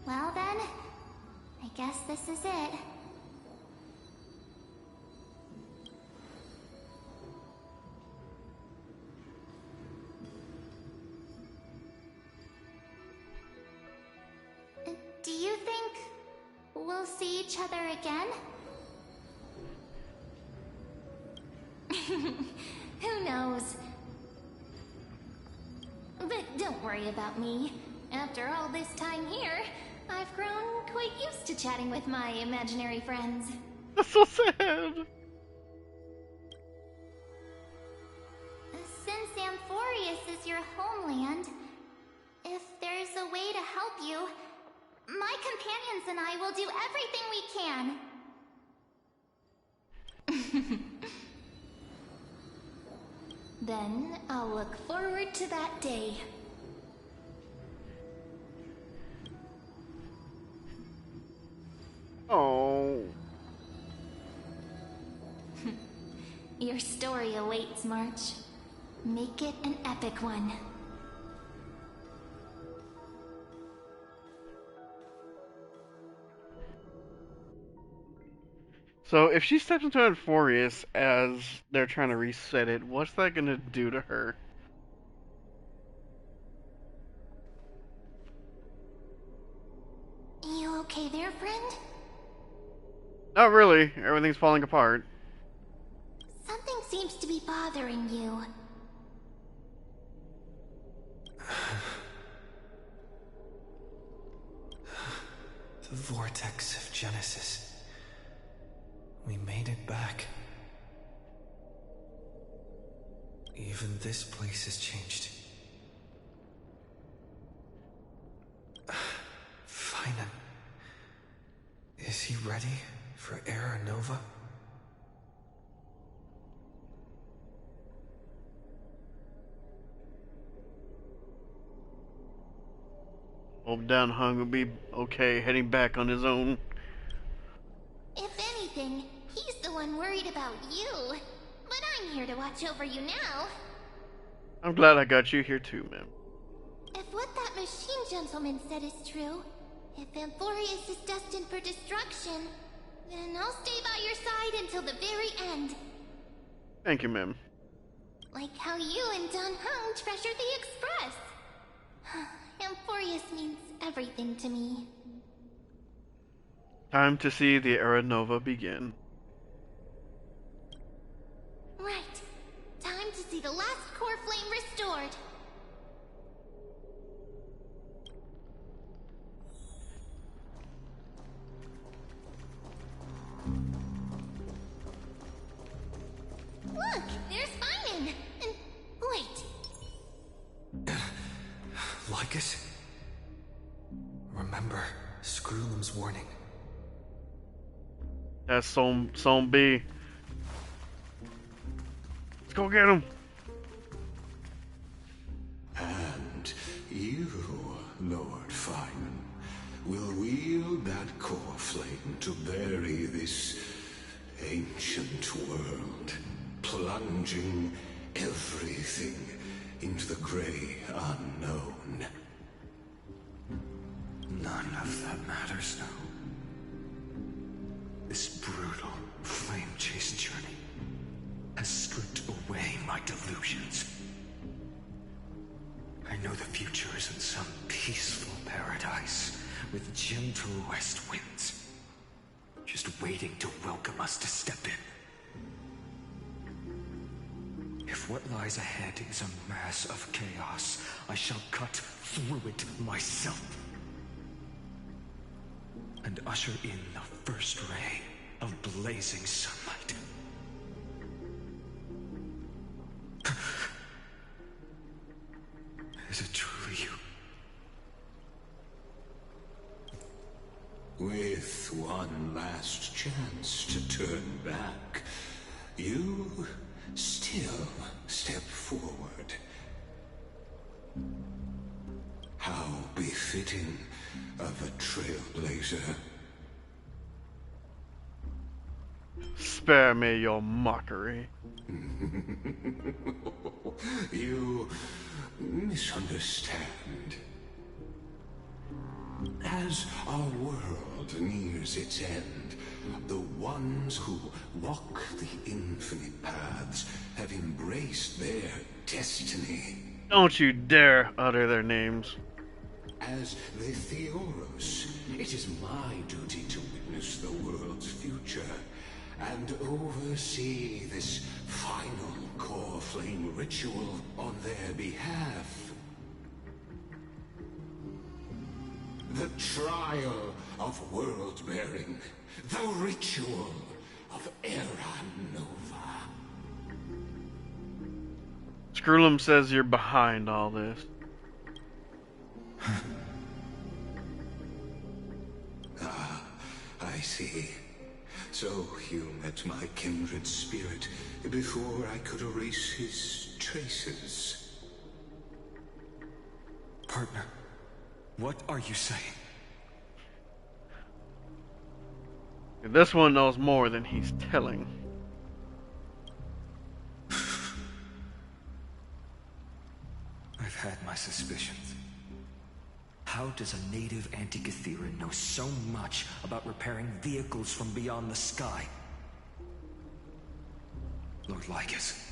Well then, I guess this is it. Do you think we'll see each other again? Who knows? But don't worry about me. After all this time here, I've grown quite used to chatting with my imaginary friends. That's so sad. Since Amphorius is your homeland, if there's a way to help you, my companions and I will do everything we can. Then I'll look forward to that day. Oh. Your story awaits, March. Make it an epic one. So if she steps into Amphorius as they're trying to reset it, what's that gonna do to her? You okay there, friend? Not really. Everything's falling apart. Something seems to be bothering you. The vortex of Genesis. We made it back. Even this place has changed. Finan. Is he ready for Era Nova? Hope Down Hung will be okay heading back on his own. If anything, he's the one worried about you. But I'm here to watch over you now. I'm glad I got you here too, man. If what that machine gentleman said is true, if Amphorius is destined for destruction, then I'll stay by your side until the very end. Thank you, ma'am. Like how you and Don Hung treasured the Express. Amphorius means everything to me. Time to see the Era Nova begin. Right. Time to see the last core flame restored. Look, there's Finan. And wait. Lycus? Remember Screwlum's warning. That's Zone B. Let's go get him. And you, Lord Finan, will wield that core flame to bury this ancient world, plunging everything into the gray unknown. None of that matters now. This brutal, flame-chased journey has stripped away my delusions. I know the future is in some peaceful paradise with gentle west winds, just waiting to welcome us to step in. If what lies ahead is a mass of chaos, I shall cut through it myself and usher in the first ray of blazing sunlight. Is it truly you? With one last chance to turn back, you still step forward. How befitting of a trailblazer. Spare me your mockery. You misunderstand. As our world nears its end, the ones who walk the infinite paths have embraced their destiny. Don't you dare utter their names. As the Theoros, it is my duty to witness the world's future and oversee this final core flame ritual on their behalf. The trial of world-bearing, the ritual of Era Nova. Skrullum says you're behind all this. I see. So you met my kindred spirit before I could erase his traces. Partner, what are you saying? This one knows more than he's telling. I've had my suspicions. How does a native Antikytheran know so much about repairing vehicles from beyond the sky? Lord Lycus,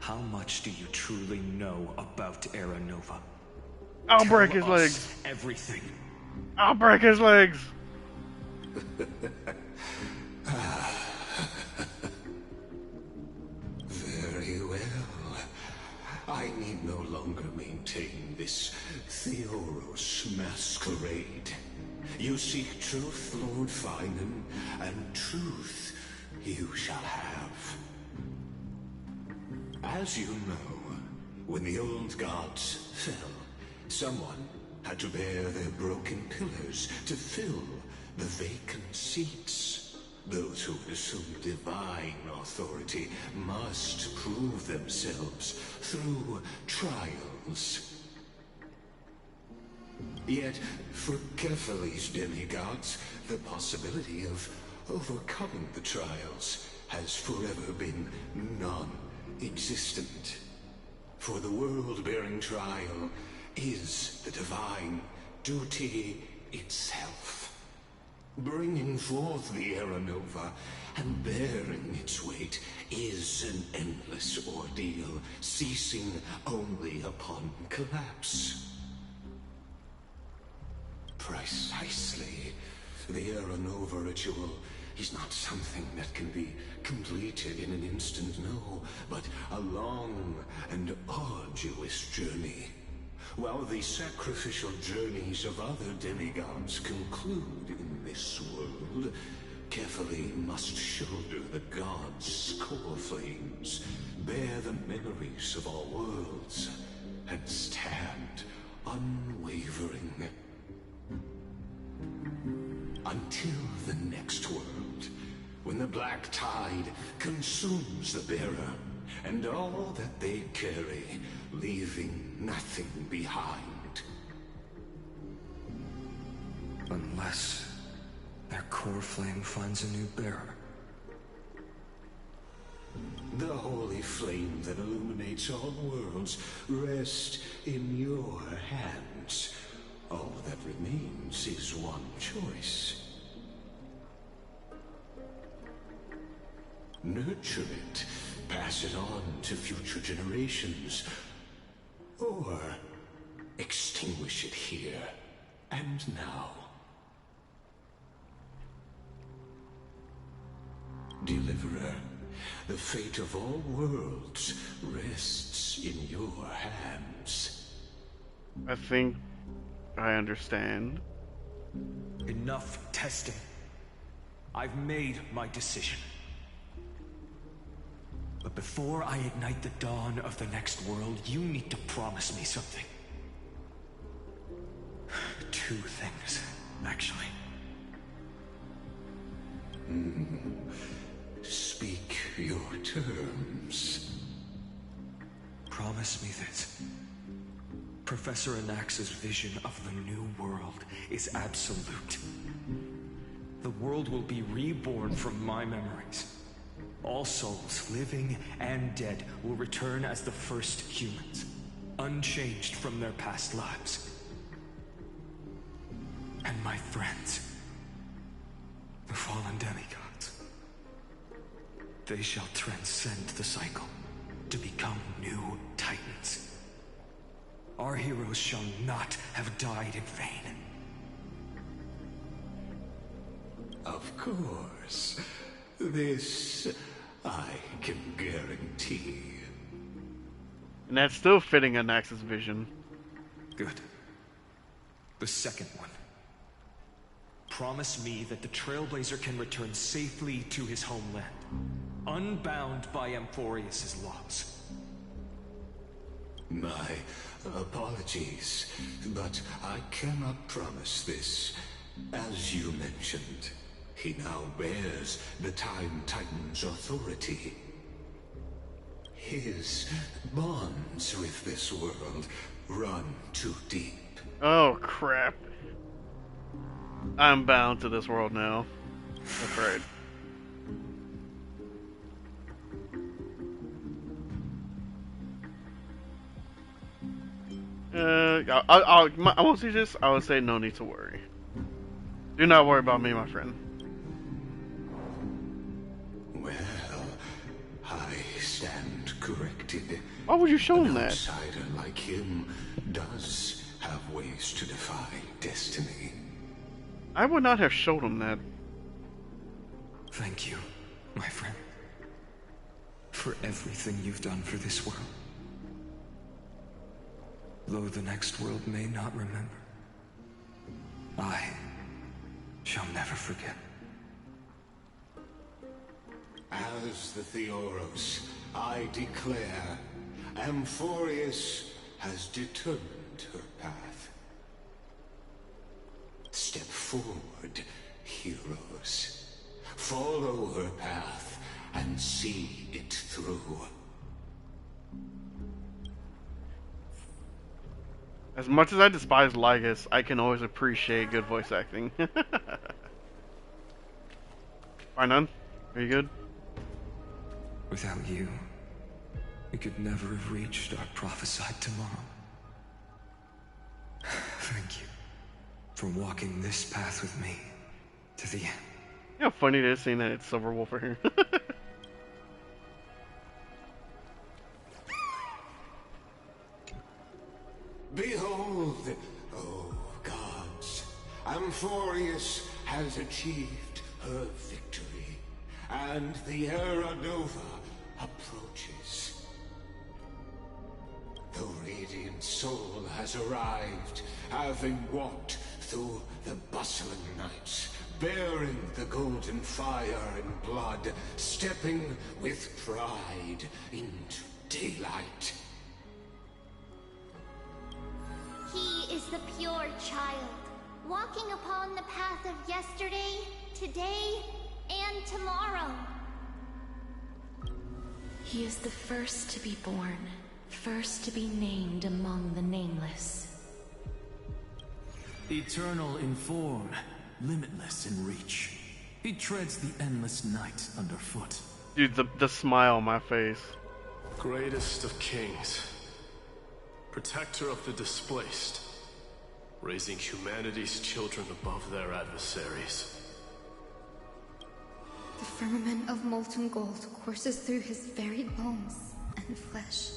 how much do you truly know about Era Nova? I'll break his legs. Everything. I'll break his legs. Very well. I need no longer maintain this Theoros masquerade. You seek truth, Lord Finan, and truth you shall have. As you know, when the old gods fell, someone had to bear their broken pillars to fill the vacant seats. Those who assume divine authority must prove themselves through trials. Yet, for Kefali's demigods, the possibility of overcoming the trials has forever been non-existent. For the world-bearing trial is the divine duty itself. Bringing forth the Era Nova and bearing its weight is an endless ordeal, ceasing only upon collapse. Precisely. The Era Nova ritual is not something that can be completed in an instant, no, but a long and arduous journey. While the sacrificial journeys of other demigods conclude in this world, Kefali must shoulder the gods' core flames, bear the memories of all worlds, and stand unwavering. Until the next world, when the black tide consumes the bearer, and all that they carry, leaving nothing behind. Unless their core flame finds a new bearer. The holy flame that illuminates all worlds rests in your hands. All that remains is one choice. Nurture it, pass it on to future generations, or extinguish it here and now. Deliverer, the fate of all worlds rests in your hands. I think I understand. Enough testing. I've made my decision. But before I ignite the dawn of the next world, you need to promise me something. Two things, actually. Speak your terms. Promise me this. Professor Anax's vision of the new world is absolute. The world will be reborn from my memories, All souls, living and dead, will return as the first humans, unchanged from their past lives. And my friends, the fallen demigods, they shall transcend the cycle to become new titans. Our heroes shall not have died in vain. Of course. This I can guarantee. And that's still fitting a Naxx's vision. Good. The second one. Promise me that the Trailblazer can return safely to his homeland, unbound by Amphorius' laws. My apologies, but I cannot promise this. As you mentioned, he now bears the Time Titan's authority. His bonds with this world run too deep. Oh, crap. I'm bound to this world now. That's right. I won't say this. I would say no need to worry. Do not worry about me, my friend. Well, I stand corrected. Why would you show him An that? outsider like him does have ways to defy destiny. I would not have showed him that. Thank you, my friend, for everything you've done for this world. Though the next world may not remember, I shall never forget. As the Theoros, I declare, Amphorius has determined her path. Step forward, heroes. Follow her path and see it through. As much as I despise Lygus, I can always appreciate good voice acting. Fine, none? Are you good? Without you, we could never have reached our prophesied tomorrow. Thank you for walking this path with me to the end. You know how funny it is seeing that it's Silver Wolf right here. Behold, oh gods, Amphorius has achieved her victory, and the Era Nova approaches. The Radiant Soul has arrived, having walked through the bustling nights, bearing the golden fire and blood, stepping with pride into daylight. He is the pure child, walking upon the path of yesterday, today, and tomorrow. He is the first to be born, first to be named among the nameless. Eternal in form, limitless in reach. He treads the endless night underfoot. Dude, the smile on my face. Greatest of kings. Protector of the displaced. Raising humanity's children above their adversaries. The firmament of molten gold courses through his very bones and flesh.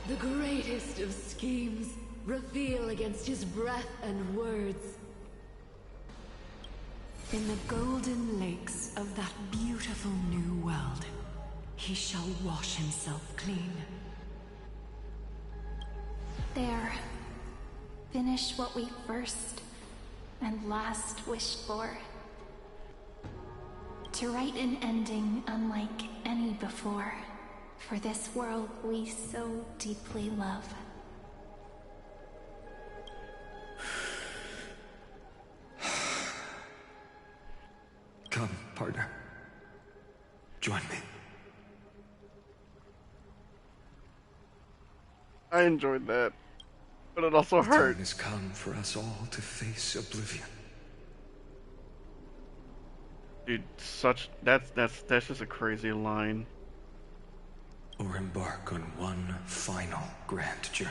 The greatest of schemes reveal against his breath and words. In the golden lakes of that beautiful new world, he shall wash himself clean. There. Finish what we first and last wished for. To write an ending unlike any before, for this world we so deeply love. Come, partner. Join me. I enjoyed that, but it also The hurt. time has come for us all to face oblivion. Dude, that's just a crazy line. Or embark on one final grand journey.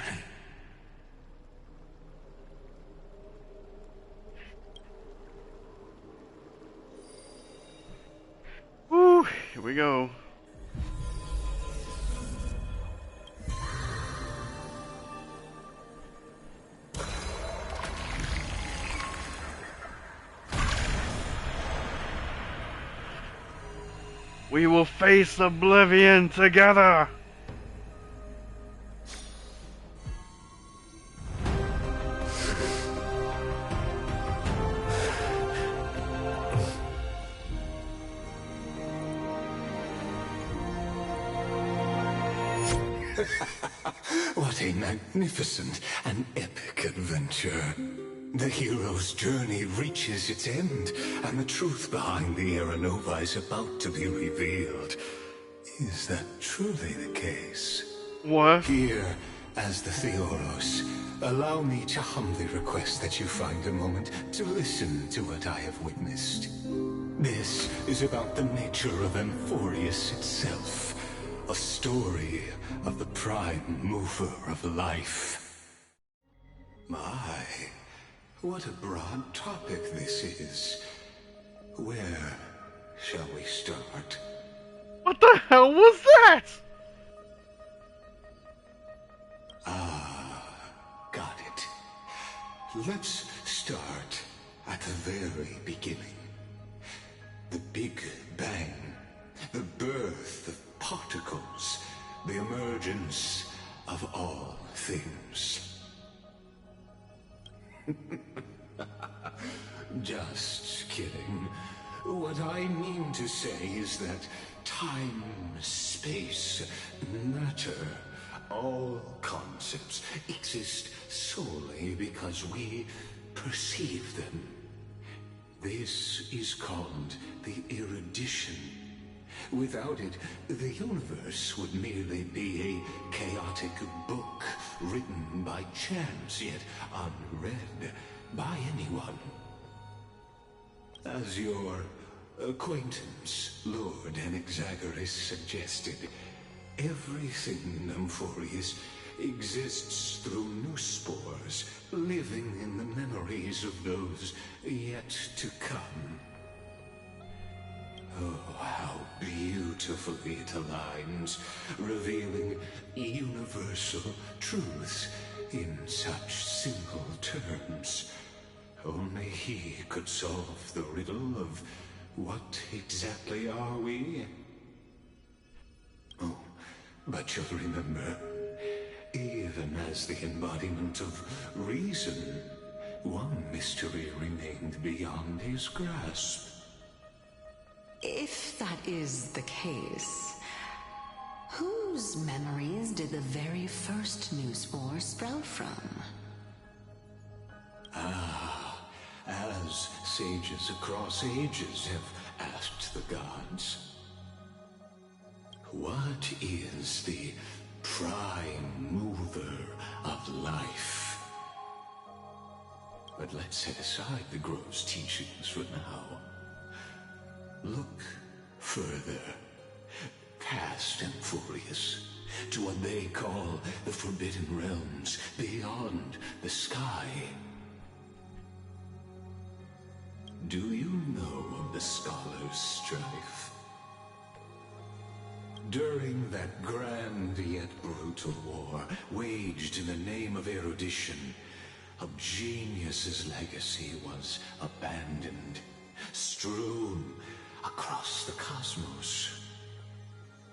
Woo, here we go. We will face oblivion together! What a magnificent and epic adventure. The hero's journey reaches its end, and the truth behind the Era Nova is about to be revealed. Is that truly the case? What? Here, as the Theoros, allow me to humbly request that you find a moment to listen to what I have witnessed. This is about the nature of Amphorius itself. A story of the prime mover of life. My, what a broad topic this is. Where shall we start? What the hell was that? Ah, got it. Let's start at the very beginning. The Big Bang. The birth of particles, the emergence of all things. Just kidding. What I mean to say is that time, space, matter, all concepts exist solely because we perceive them. This is called the erudition. Without it, the universe would merely be a chaotic book written by chance, yet unread by anyone. As your acquaintance, Lord Anaxagoras, suggested, everything in Amphorius exists through new spores, living in the memories of those yet to come. Oh, how beautifully it aligns, revealing universal truths in such simple terms. Only he could solve the riddle of what exactly are we? Oh, but you'll remember, even as the embodiment of reason, one mystery remained beyond his grasp. If that is the case, whose memories did the very first new spore sprout from? Ah, as sages across ages have asked the gods, what is the prime mover of life? But let's set aside the Grove's teachings for now. Look further, past Amphorius, to what they call the Forbidden Realms beyond the sky. Do you know of the Scholars' Strife? During that grand yet brutal war, waged in the name of erudition, a genius's legacy was abandoned, strewn across the cosmos.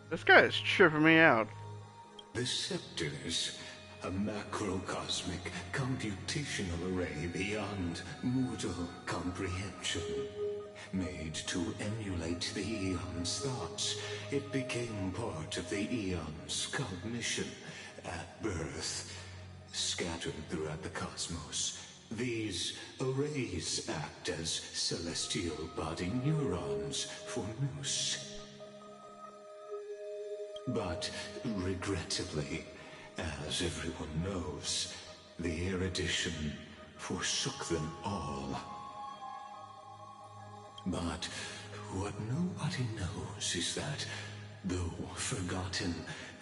This guy is tripping me out. The Scepters, a macrocosmic computational array beyond mortal comprehension. Made to emulate the Eon's thoughts, it became part of the Eon's cognition at birth. Scattered throughout the cosmos, these arrays act as celestial body neurons for Nous. But regrettably, as everyone knows, the erudition forsook them all. But What nobody knows is that, though forgotten,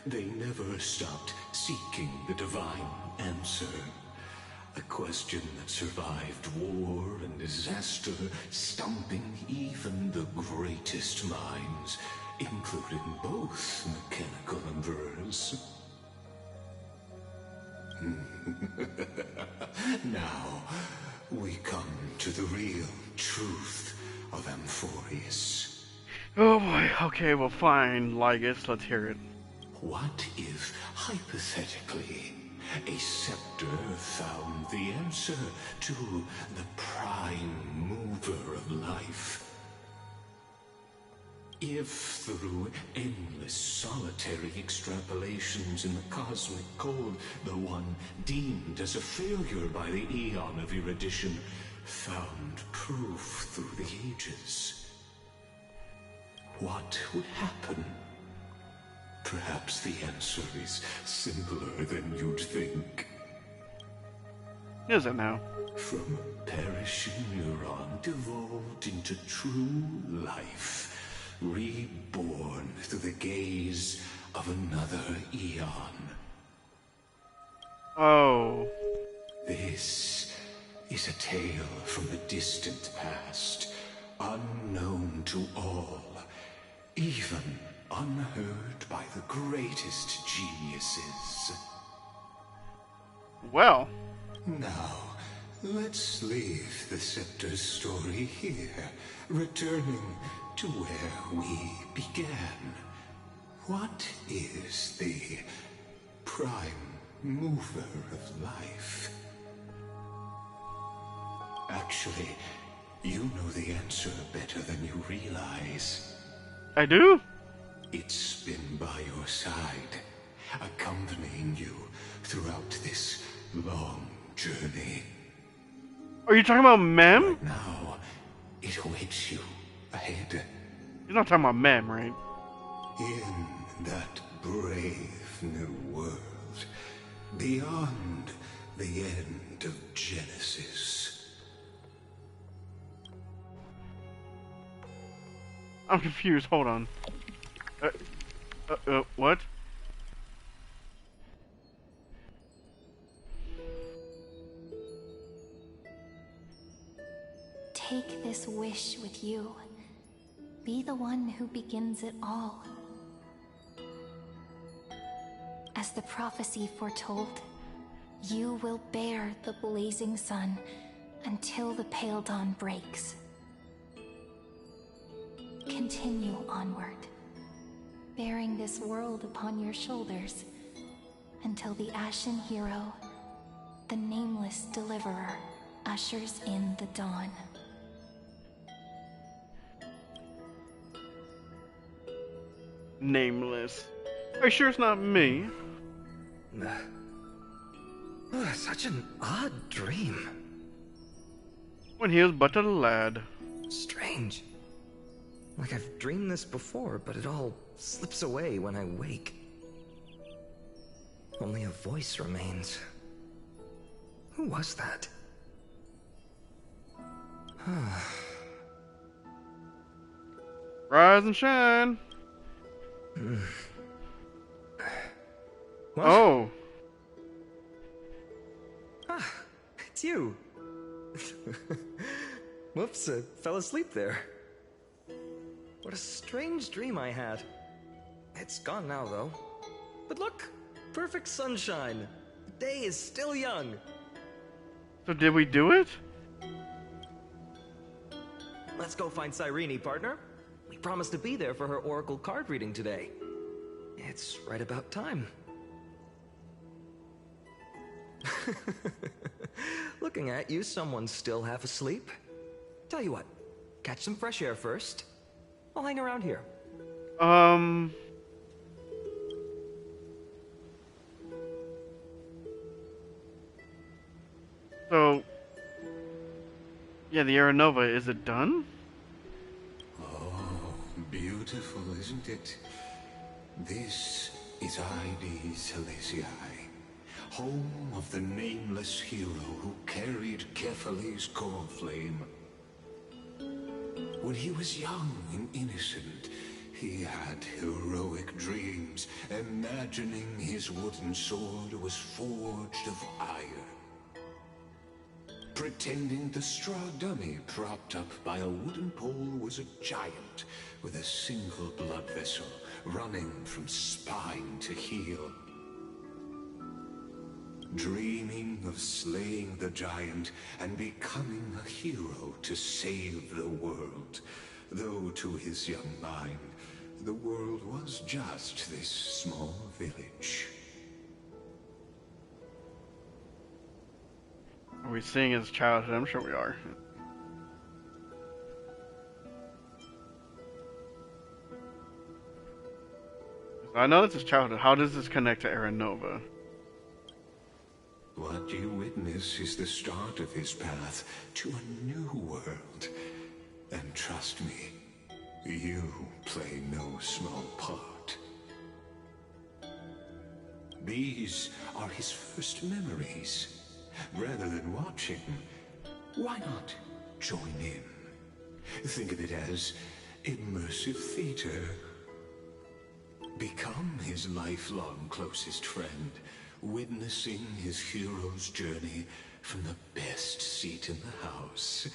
they never stopped seeking the divine answer. A question that survived war and disaster, stumping even the greatest minds, including both mechanical emperors. Now, we come to the real truth of Amphorius. Oh boy, okay, well fine, Lygus, let's hear it. What if, hypothetically, a scepter found the answer to the prime mover of life? If, through endless solitary extrapolations in the cosmic code, the one deemed as a failure by the Eon of Erudition found proof through the ages, what would happen? Perhaps the answer is simpler than you'd think. Is it now? From a perishing neuron devolved into true life, reborn through the gaze of another eon. Oh. This is a tale from the distant past, unknown to all, even unheard by the greatest geniuses. Well. Now, let's leave the Scepter's story here, returning to where we began. What is the prime mover of life? Actually, you know the answer better than you realize. I do? It's been by your side, accompanying you throughout this long journey. Are you talking about Mem? Right now, it awaits you ahead. You're not talking about Mem, right? In that brave new world, beyond the end of Genesis. I'm confused, hold on. What? Take this wish with you. Be the one who begins it all. As the prophecy foretold, you will bear the blazing sun until the pale dawn breaks. Continue onward, bearing this world upon your shoulders until the Ashen Hero, the nameless deliverer, ushers in the dawn. Nameless. Are you sure it's not me? Such an odd dream. When he was but a lad. Strange. Like I've dreamed this before, but it all slips away when I wake. Only a voice remains. Who was that? Rise and shine. What? Oh. Ah, it's you. Whoops, I fell asleep there. What a strange dream I had. It's gone now, though. But look, perfect sunshine. The day is still young. So did we do it? Let's go find Cyrene, partner. We promised to be there for her oracle card reading today. It's right about time. Looking at you, someone's still half asleep. Tell you what, catch some fresh air first. I'll hang around here. So, yeah, the Aeronova, is it done? Oh, beautiful, isn't it? This is ID Silesii, home of the nameless hero who carried Kephale's core flame. when he was young and innocent, he had heroic dreams, imagining his wooden sword was forged of iron. Pretending the straw dummy propped up by a wooden pole was a giant with a single blood vessel running from spine to heel. Dreaming of slaying the giant and becoming a hero to save the world, though to his young mind, the world was just this small village. Are we seeing his childhood? I'm sure we are. I know it's his childhood. How does this connect to Aranova? What you witness is the start of his path to a new world. And trust me, you play no small part. These are his first memories. Rather than watching, why not join in? Think of it as immersive theater. Become his lifelong closest friend, witnessing his hero's journey from the best seat in the house,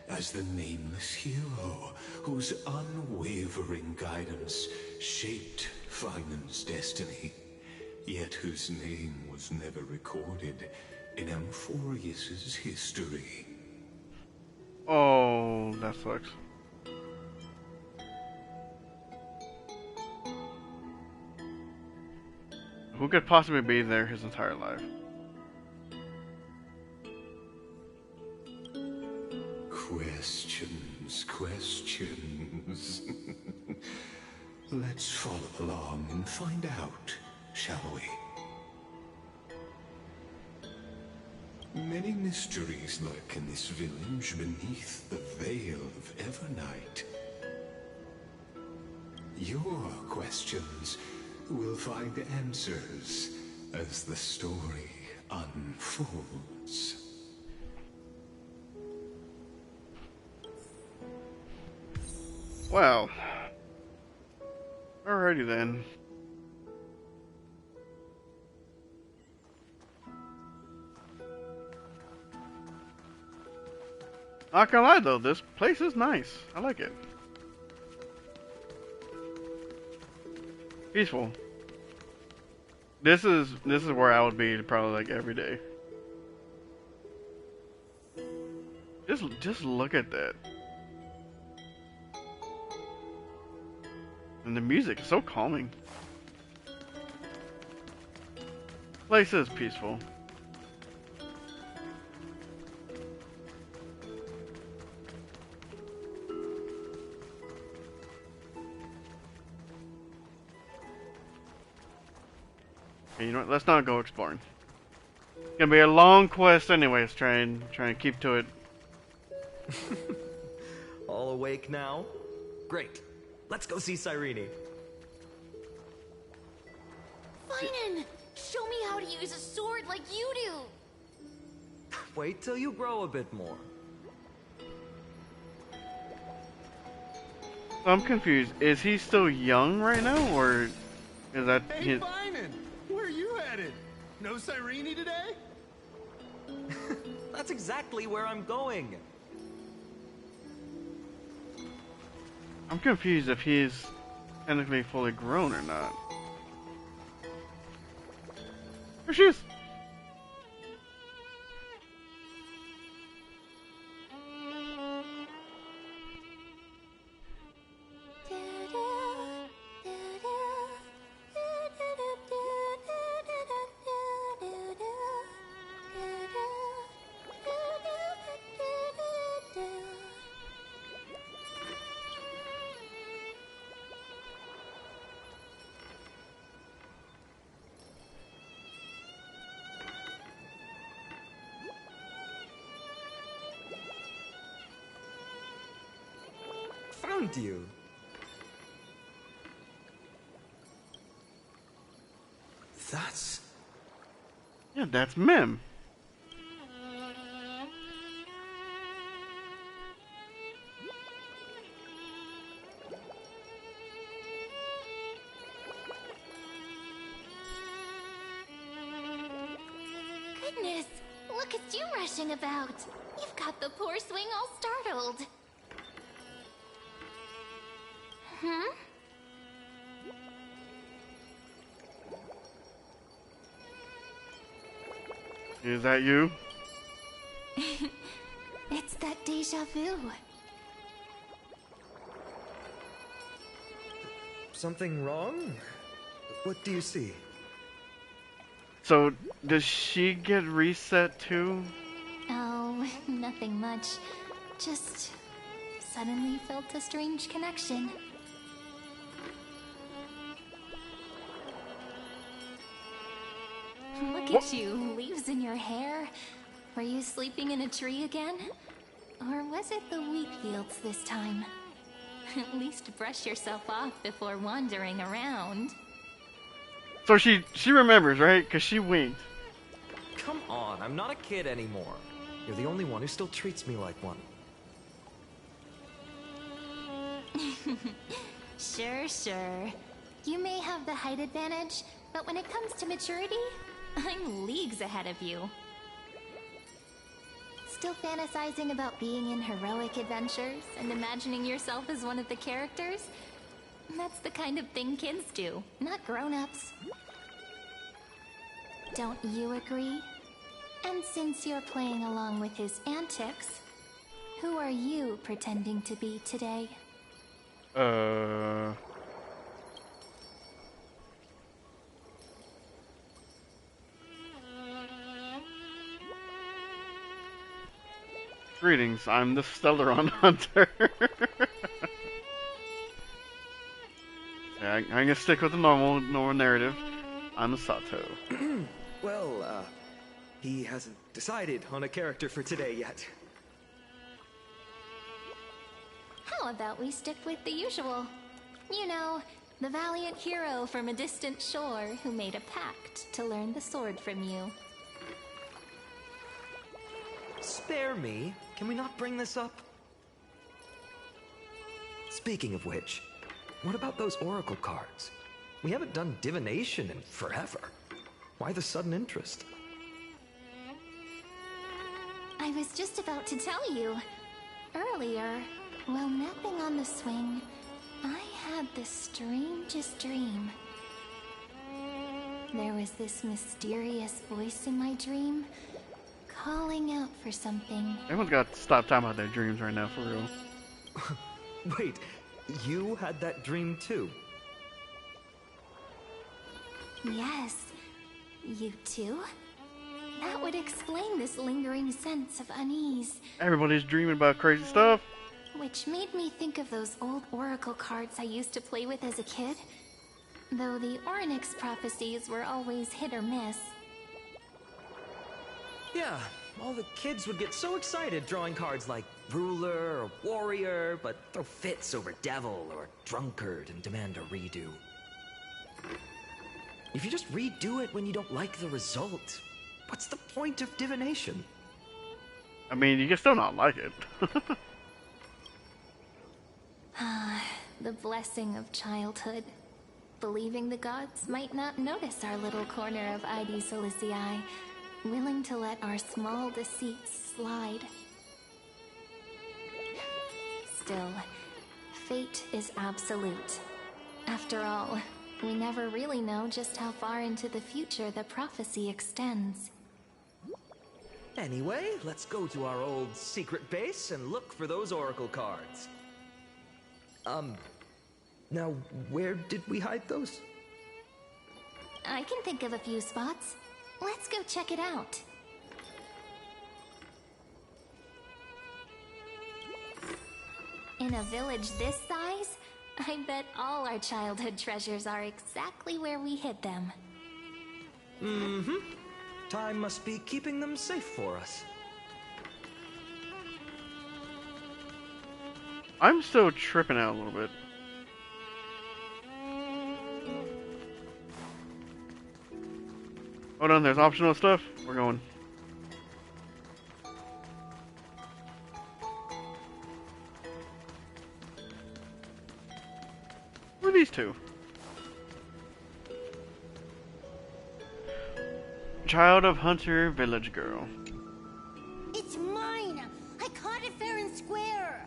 as the nameless hero whose unwavering guidance shaped Finon's destiny, yet whose name was never recorded in Amphorius's history. Oh, that sucks. Who could possibly be there his entire life? Questions, questions. Let's follow along and find out, shall we? Many mysteries lurk in this village beneath the veil of Evernight. Your questions will find answers as the story unfolds. Well, alrighty then. Not gonna lie though, this place is nice. I like it. Peaceful. This is where I would be probably like every day. Just look at that. And the music is so calming. Place is peaceful. Okay, you know what? Let's not go exploring. It's gonna be a long quest anyways, trying to keep to it. All awake now? Great. Let's go see Cyrene. Finan! Show me how to use a sword like you do! Wait till you grow a bit more. I'm confused. Is he still young right now, or is that Hey, Finan! Where are you headed? No Cyrene today? That's exactly where I'm going. I'm confused if he's technically fully grown or not. There she is! Found you. That's... Yeah, that's Mim. heck is you rushing about? You've got the poor swing all startled. Hmm? Is that you? It's that deja vu. Something wrong? What do you see? So, does she get reset too? Oh, nothing much. Just suddenly felt a strange connection. Look at you, leaves in your hair. Were you sleeping in a tree again? Or was it the wheat fields this time? At least brush yourself off before wandering around. So she remembers, right? Because she winked. Come on, I'm not a kid anymore. You're the only one who still treats me like one. Sure. You may have the height advantage, but when it comes to maturity, I'm leagues ahead of you. Still fantasizing about being in heroic adventures and imagining yourself as one of the characters? That's the kind of thing kids do, not grown-ups. Don't you agree? And since you're playing along with his antics, who are you pretending to be today? Greetings, I'm the Stellaron Hunter. Yeah, I'm gonna stick with the normal narrative. I'm a Sato. Well, he hasn't decided on a character for today yet. How about we stick with the usual? You know, the valiant hero from a distant shore who made a pact to learn the sword from you. Spare me. Can we not bring this up? Speaking of which, what about those oracle cards? We haven't done divination in forever. Why the sudden interest? I was just about to tell you. Earlier, while napping on the swing, I had the strangest dream. There was this mysterious voice in my dream, calling out for something. Everyone's got to stop talking about their dreams right now, for real. Wait, you had that dream too? Yes, you too? That would explain this lingering sense of unease. Everybody's dreaming about crazy stuff. Which made me think of those old oracle cards I used to play with as a kid. Though the Ornyx prophecies were always hit or miss. Yeah, all the kids would get so excited drawing cards like ruler or warrior, but throw fits over devil or drunkard and demand a redo. If you just redo it when you don't like the result, what's the point of divination? I mean, you can still not like it. The blessing of childhood. Believing the gods might not notice our little corner of ID Solicii, willing to let our small deceits slide. Still, fate is absolute. After all, we never really know just how far into the future the prophecy extends. Anyway, let's go to our old secret base and look for those oracle cards. Now, where did we hide those? I can think of a few spots. Let's go check it out. In a village this size, I bet all our childhood treasures are exactly where we hid them. Mm-hmm. Time must be keeping them safe for us. I'm still tripping out a little bit. Hold on, there's optional stuff. We're going. Who are these two? Child of Hunter, village girl. I caught it fair and square.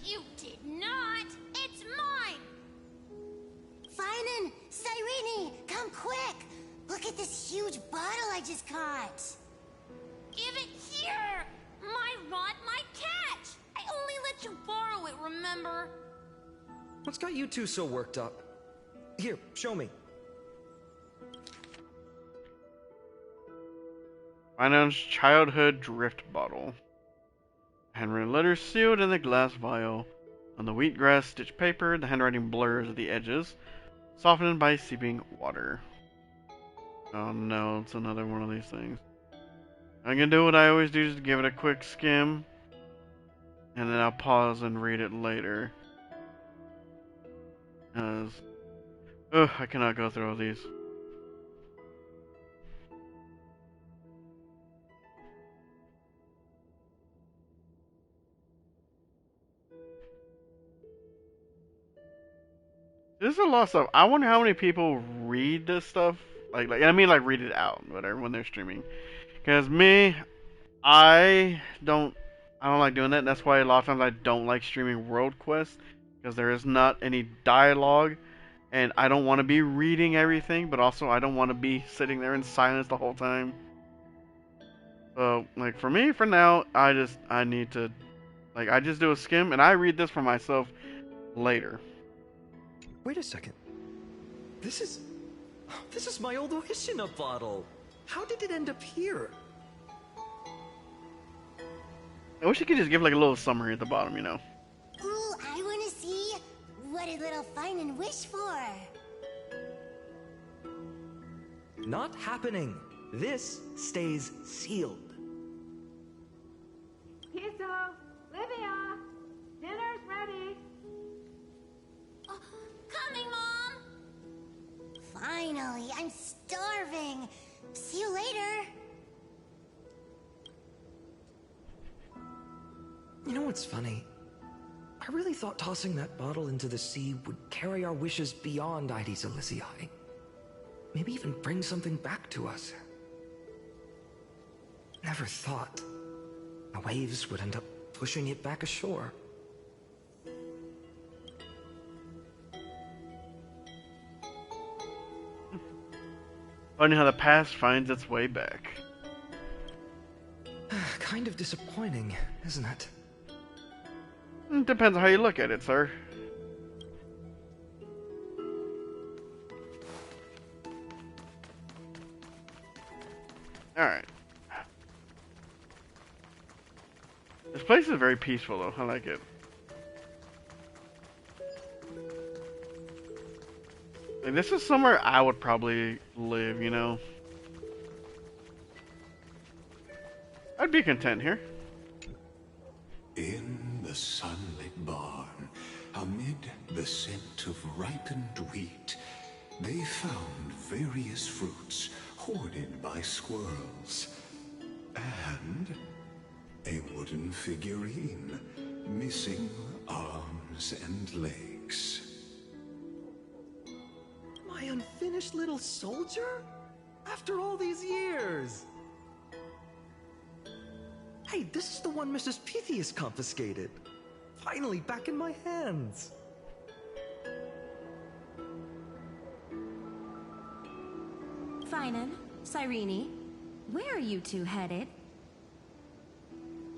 You did not! It's mine! Finan, Cyrene, come quick! Look at this huge bottle I just caught. Give it here! My rod, my catch! I only let you borrow it, remember? What's got you two so worked up? Here, show me. Finan's childhood drift bottle. Handwritten letters sealed in the glass vial. On the wheatgrass stitched paper, the handwriting blurs at the edges, softened by seeping water. Oh no, it's another one of these things. I'm gonna do what I always do, just give it a quick skim, and then I'll pause and read it later. I cannot go through all these. This is a lot of stuff. I wonder how many people read this stuff. Like read it out, whatever, when they're streaming. Because me, I don't like doing that. That's why a lot of times I don't like streaming World Quest, because there is not any dialogue, and I don't want to be reading everything, but also I don't want to be sitting there in silence the whole time. So, like, for me, for now, I just do a skim, and I read this for myself later. Wait a second. This is my old Wishina bottle. How did it end up here? I wish you could just give like a little summary at the bottom, you know. Ooh, I want to see. What did little Finan wish for? Not happening. This stays sealed. Kiso, Livia, dinner's ready. Coming, Mom! Finally, I'm starving. See you later. You know what's funny? I really thought tossing that bottle into the sea would carry our wishes beyond Ides Elysiae. Maybe even bring something back to us. Never thought the waves would end up pushing it back ashore. Funny how the past finds its way back. Kind of disappointing, isn't it? It depends on how you look at it, sir. Alright. This place is very peaceful, though. I like it. Like, this is somewhere I would probably live, you know? I'd be content here. In the sunlit barn, amid the scent of ripened wheat, they found various fruits hoarded by squirrels. And a wooden figurine, missing arms and legs. My unfinished little soldier? After all these years! Hey, this is the one Mrs. Pythias confiscated. Finally back in my hands. Finan, Cyrene, where are you two headed?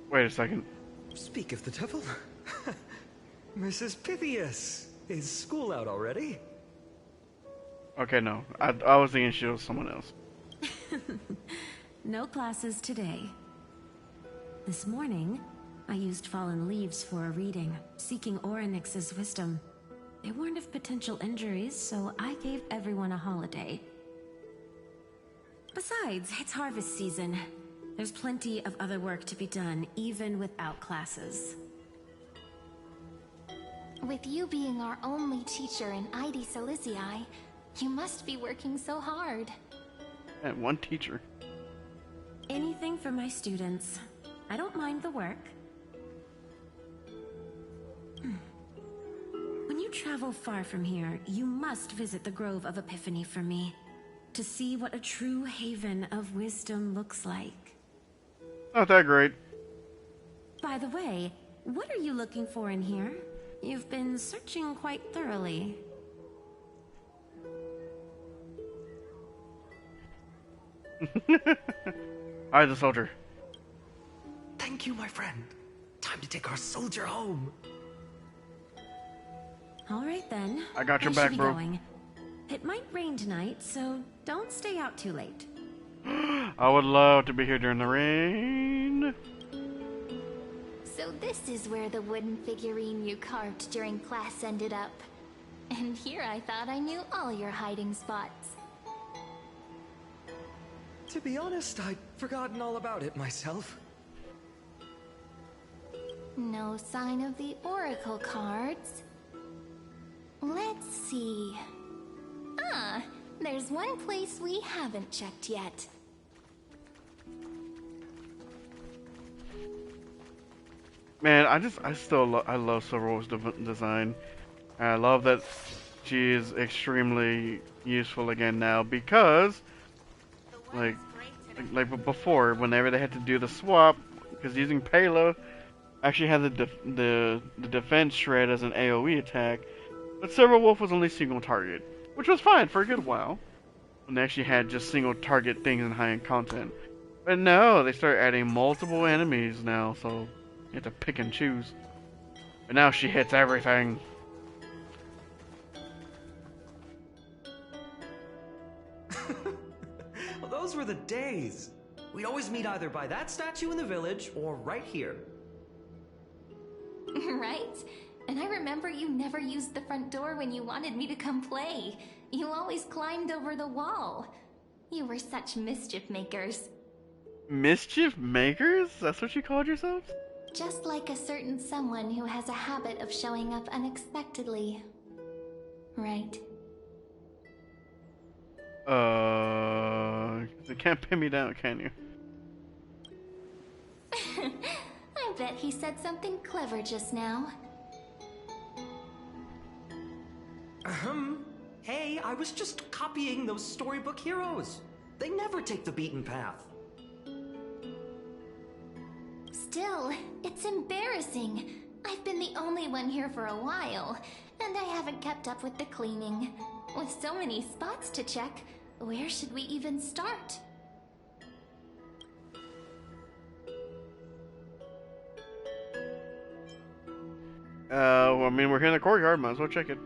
Wait a second. Speak of the devil. Mrs. Pythias, is school out already? Okay, no. I was thinking she was someone else. No classes today. This morning, I used fallen leaves for a reading, seeking Orynyx's wisdom. They warned of potential injuries, so I gave everyone a holiday. Besides, it's harvest season. There's plenty of other work to be done, even without classes. With you being our only teacher in Ides Elysiae, you must be working so hard. And one teacher. Anything for my students. I don't mind the work. When you travel far from here, you must visit the Grove of Epiphany for me, to see what a true haven of wisdom looks like. Not that great. By the way, what are you looking for in here? You've been searching quite thoroughly. I, the soldier. Thank you, my friend. Time to take our soldier home. All right then. I got your I back, should be bro. going. It might rain tonight, so don't stay out too late. I would love to be here during the rain. So this is where the wooden figurine you carved during class ended up. And here I thought I knew all your hiding spots. To be honest, I'd forgotten all about it myself. No sign of the oracle cards. Let's see. Ah, there's one place we haven't checked yet. Man, I love Silverwolf's design. I love that she is extremely useful again now because, like before, whenever they had to do the swap, because using Pela actually had the defense shred as an AoE attack, but Silverwolf was only single target, which was fine for a good while. When they actually had just single target things in high-end content. But no, they start adding multiple enemies now, so you have to pick and choose. But now she hits everything. Well, those were the days. We'd always meet either by that statue in the village or right here. Right? And I remember you never used the front door when you wanted me to come play. You always climbed over the wall. You were such mischief makers. Mischief makers? That's what you called yourselves? Just like a certain someone who has a habit of showing up unexpectedly. Right. You can't pin me down, can you? I bet he said something clever just now. Hey, I was just copying those storybook heroes. They never take the beaten path. Still, it's embarrassing. I've been the only one here for a while, and I haven't kept up with the cleaning. With so many spots to check, where should we even start? Well, I mean, we're here in the courtyard, might as well check it.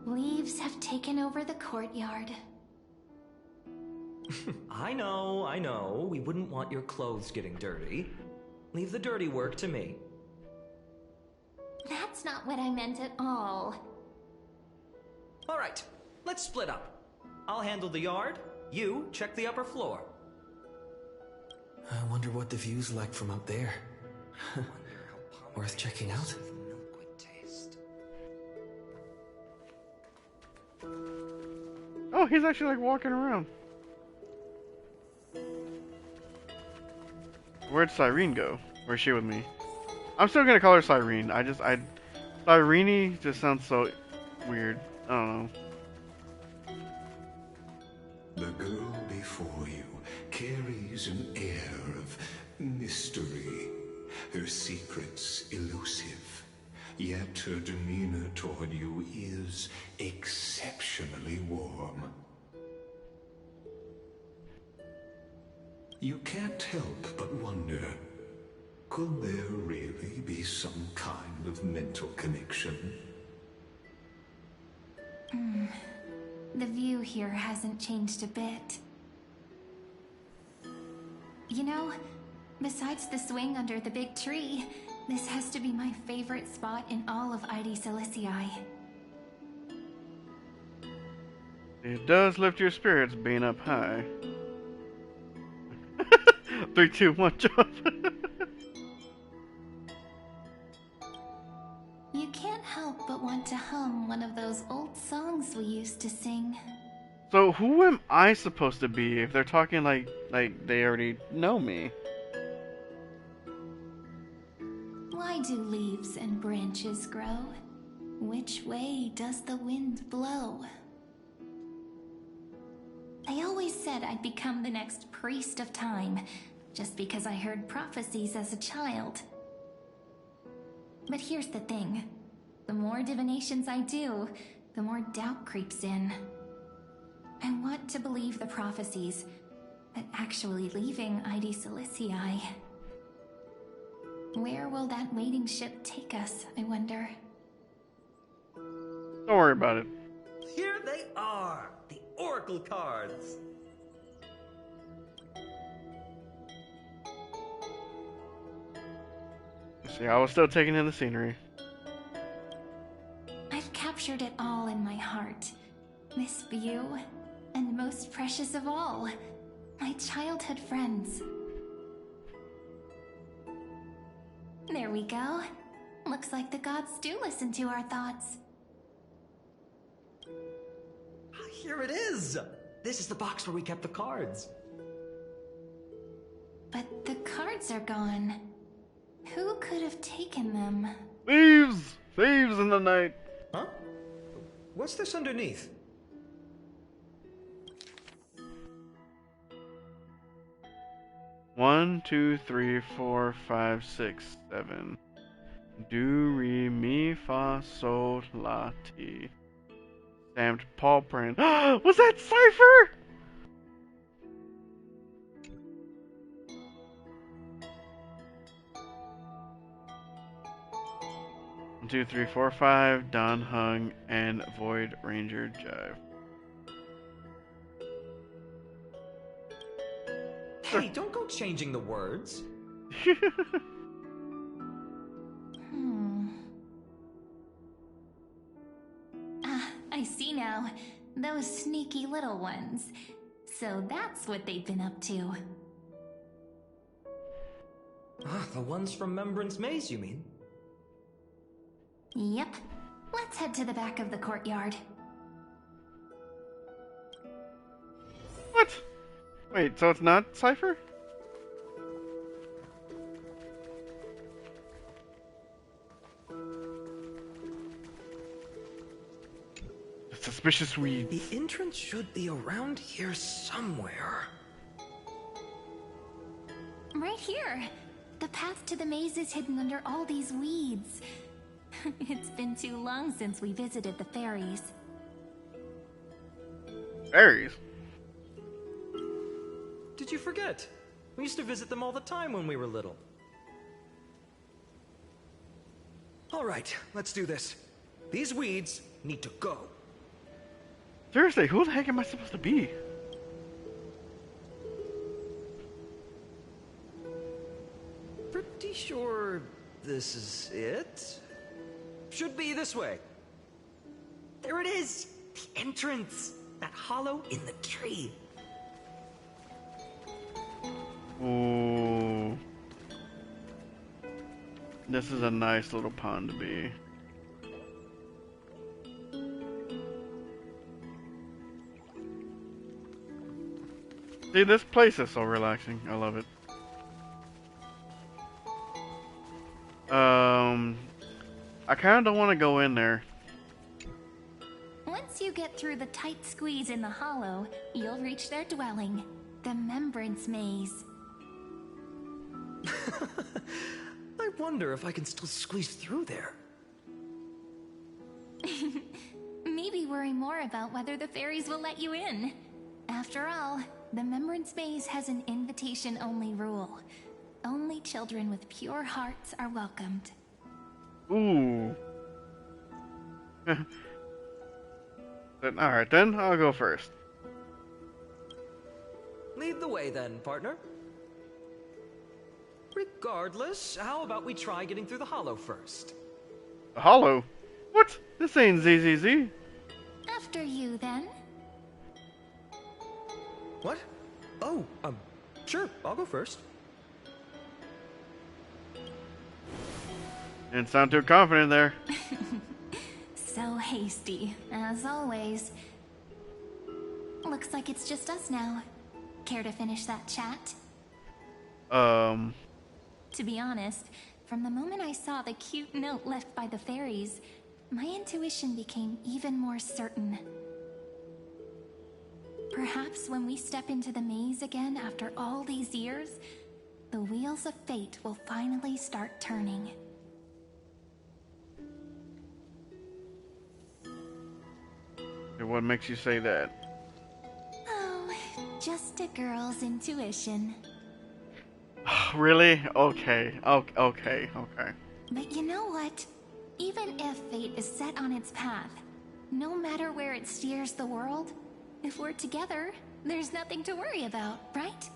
Leaves have taken over the courtyard. I know. We wouldn't want your clothes getting dirty. Leave the dirty work to me. That's not what I meant at all. All right, let's split up. I'll handle the yard. You check the upper floor. I wonder what the view's like from up there. Worth checking out. Oh, he's actually like walking around. Where'd Cyrene go? Where's she with me? I'm still gonna call her Cyrene. Cyrene just sounds so weird. I don't know. The girl before you carries an air of mystery. Her secrets elusive. Yet her demeanor toward you is exceptionally warm. You can't help but wonder, could there really be some kind of mental connection? The view here hasn't changed a bit. You know, besides the swing under the big tree, this has to be my favorite spot in all of ID Silicii. It does lift your spirits being up high. 3, 2, 1, jump. You can't help but want to hum one of those old songs we used to sing. So who am I supposed to be if they're talking like they already know me? Why do leaves and branches grow? Which way does the wind blow? I always said I'd become the next priest of time, just because I heard prophecies as a child. But here's the thing. The more divinations I do, the more doubt creeps in. I want to believe the prophecies, but actually leaving ID Silicii. Where will that waiting ship take us, I wonder? Don't worry about it. Here they are, the Oracle cards. See, I was still taking in the scenery. I've captured it all in my heart. This view, and most precious of all, my childhood friends. There we go. Looks like the gods do listen to our thoughts. Here it is! This is the box where we kept the cards. But the cards are gone. Who could have taken them? Thieves! Thieves in the night! Huh? What's this underneath? One, two, three, four, five, six, seven. Do, re, mi, fa, sol, la, ti. Stamped paw print. Was that Cypher? One, two, three, four, five. Don Hung and Void Ranger Jive. Hey, don't go changing the words. I see now. Those sneaky little ones. So that's what they've been up to. The ones from Remembrance Maze, you mean? Yep. Let's head to the back of the courtyard. What? Wait, so it's not Cypher? Suspicious weeds. The entrance should be around here somewhere. Right here. The path to the maze is hidden under all these weeds. It's been too long since we visited the fairies. Fairies? Did you forget? We used to visit them all the time when we were little. All right, let's do this. These weeds need to go. Seriously, who the heck am I supposed to be? Pretty sure this is it. Should be this way. There it is! The entrance! That hollow in the tree. Ooh. This is a nice little pond to be. See, this place is so relaxing. I love it. I kind of don't want to go in there. Once you get through the tight squeeze in the hollow, you'll reach their dwelling, the Remembrance Maze. I wonder if I can still squeeze through there. Maybe worry more about whether the fairies will let you in. After all, the Remembrance Maze has an invitation-only rule. Only children with pure hearts are welcomed. Ooh. Alright then, I'll go first. Lead the way then, partner. Regardless, how about we try getting through the hollow first? The hollow? What? This ain't ZZZ. After you, then. What? Oh, sure, I'll go first. Didn't sound too confident there. So hasty, as always. Looks like it's just us now. Care to finish that chat? To be honest, from the moment I saw the cute note left by the fairies, my intuition became even more certain. Perhaps when we step into the maze again after all these years, the wheels of fate will finally start turning. And what makes you say that? Oh, just a girl's intuition. Really? Okay. Okay. But you know what? Even if fate is set on its path, no matter where it steers the world, if we're together, there's nothing to worry about, right?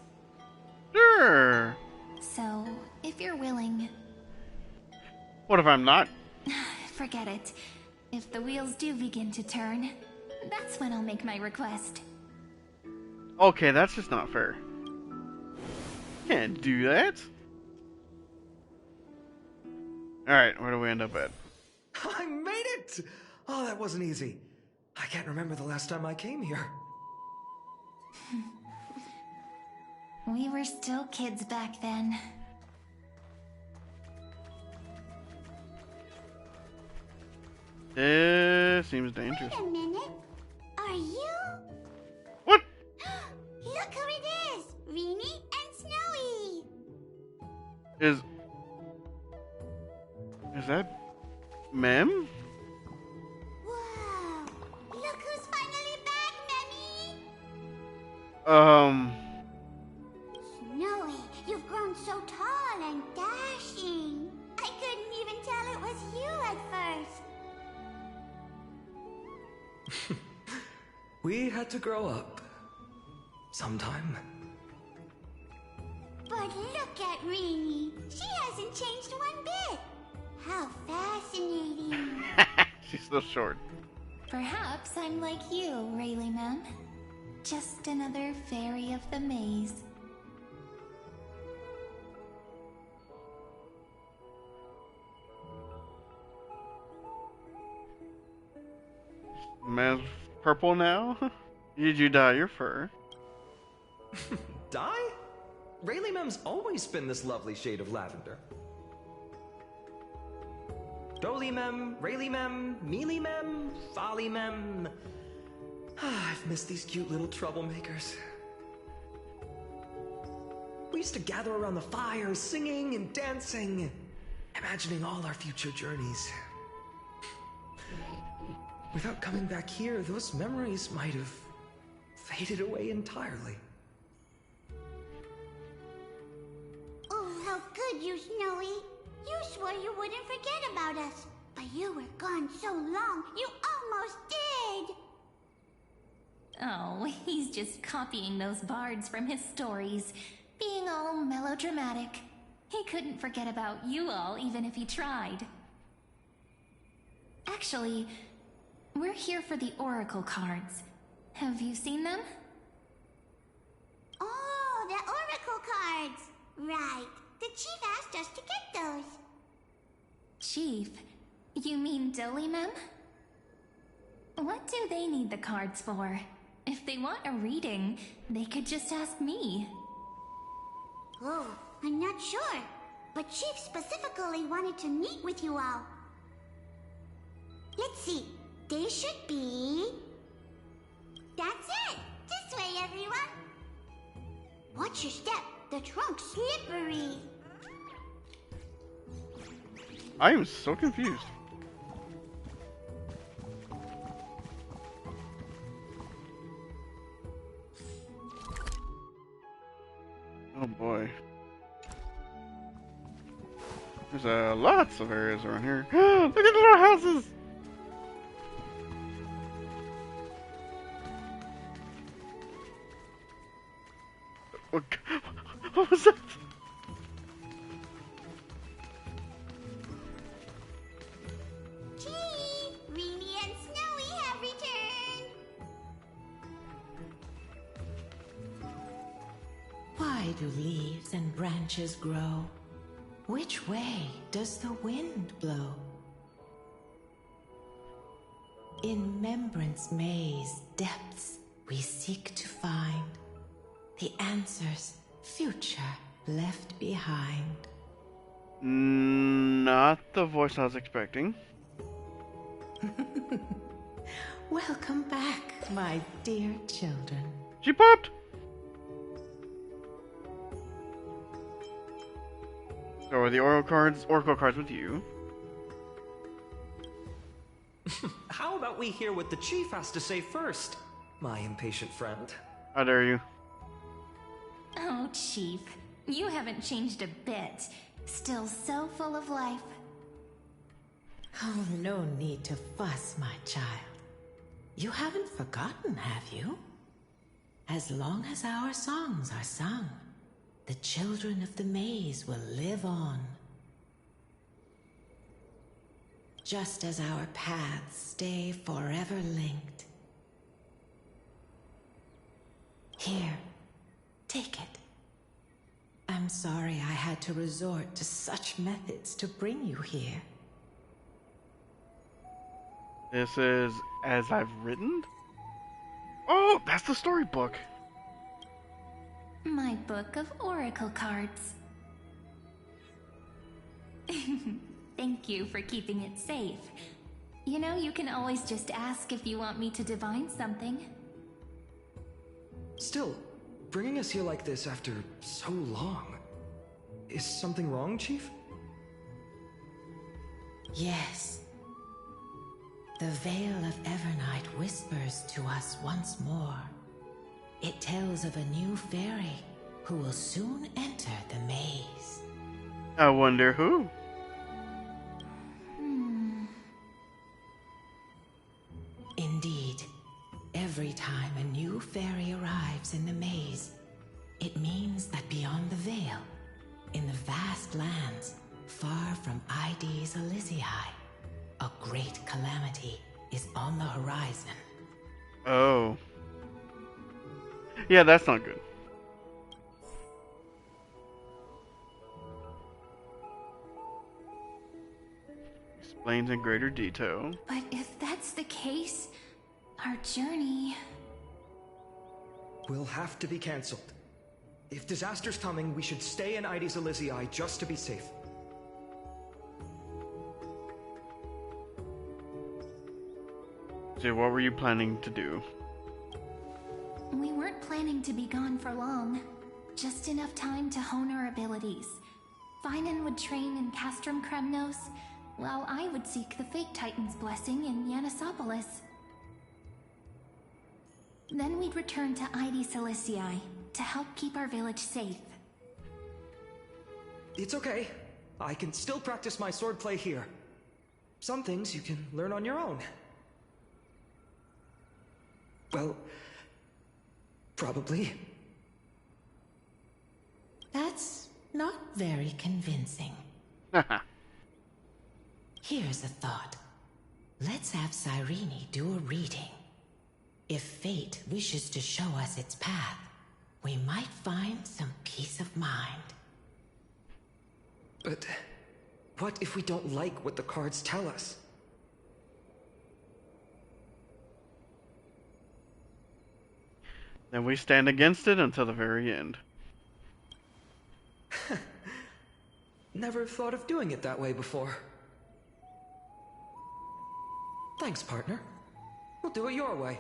Sure. So, if you're willing... What if I'm not? Forget it. If the wheels do begin to turn, that's when I'll make my request. Okay, that's just not fair. Can't do that. Alright, where do we end up at? I made it! Oh, that wasn't easy. I can't remember the last time I came here. We were still kids back then. This seems dangerous. Wait a minute. Are you? What? Look who it is! Rini and Snowy! Is that Mem? Whoa! Look who's finally back, Memmy! Snowy, you've grown so tall and dashing. I couldn't even tell it was you at first. We had to grow up. Sometime. But look at Rini. She hasn't changed one bit. How fascinating. She's still short. Perhaps I'm like you, Rayleigh Mem. Just another fairy of the maze. Mem's purple now? Did you dye your fur? Dye? Rayleigh Mem's always been this lovely shade of lavender. Dolly Mem, Rayleigh Mem, Mealy Mem, Folly Mem. I've missed these cute little troublemakers. We used to gather around the fire, singing and dancing, imagining all our future journeys. Without coming back here, those memories might have faded away entirely. Oh, how could you, Snowy? You swore you wouldn't forget about us. But you were gone so long, you almost did. Oh, he's just copying those bards from his stories, being all melodramatic. He couldn't forget about you all, even if he tried. Actually, we're here for the Oracle cards. Have you seen them? Oh, the Oracle cards. Right. The chief asked us to get those. Chief? You mean Dolly Mem? What do they need the cards for? If they want a reading, they could just ask me. Oh, I'm not sure. But Chief specifically wanted to meet with you all. Let's see. They should be... That's it! This way, everyone! Watch your step. The trunk's slippery. I am so confused. Oh boy. There's lots of areas around here. Look at the little houses! What was that? Chief, Rini and Snowy have returned. Why do leaves and branches grow? Which way does the wind blow? In Remembrance Maze depths we seek to find the answers future left behind. Not the voice I was expecting. Welcome back, my dear children. She popped! So are the oracle cards with you? How about we hear what the chief has to say first, my impatient friend? How dare you? Oh, Chief, you haven't changed a bit. Still so full of life. Oh, no need to fuss, my child. You haven't forgotten, have you? As long as our songs are sung, the children of the maze will live on. Just as our paths stay forever linked. Here, take it. I'm sorry I had to resort to such methods to bring you here. This is As I've Written? Oh, that's the storybook. My book of oracle cards. Thank you for keeping it safe. You know, you can always just ask if you want me to divine something. Still, bringing us here like this after so long. Is something wrong, Chief? Yes. The Veil of Evernight whispers to us once more. It tells of a new fairy who will soon enter the maze. I wonder who? Indeed, every time a new fairy arrives in the maze, it means that beyond the veil, in the vast lands, far from Ides Elysiae, a great calamity is on the horizon. Oh. Yeah, that's not good. Explains in greater detail. But if that's the case, our journey... Will have to be cancelled. If disaster's coming, we should stay in Ides Elysiae just to be safe. So what were you planning to do? We weren't planning to be gone for long. Just enough time to hone our abilities. Finan would train in Castrum Kremnos, while I would seek the Fate Titan's blessing in Yanisopolis. Then we'd return to Ides Elysiae to help keep our village safe. It's okay. I can still practice my swordplay here. Some things you can learn on your own. Well, probably. That's not very convincing. Here's a thought. Let's have Cyrene do a reading. If fate wishes to show us its path, we might find some peace of mind. But what if we don't like what the cards tell us? Then we stand against it until the very end. Never thought of doing it that way before. Thanks, partner. We'll do it your way.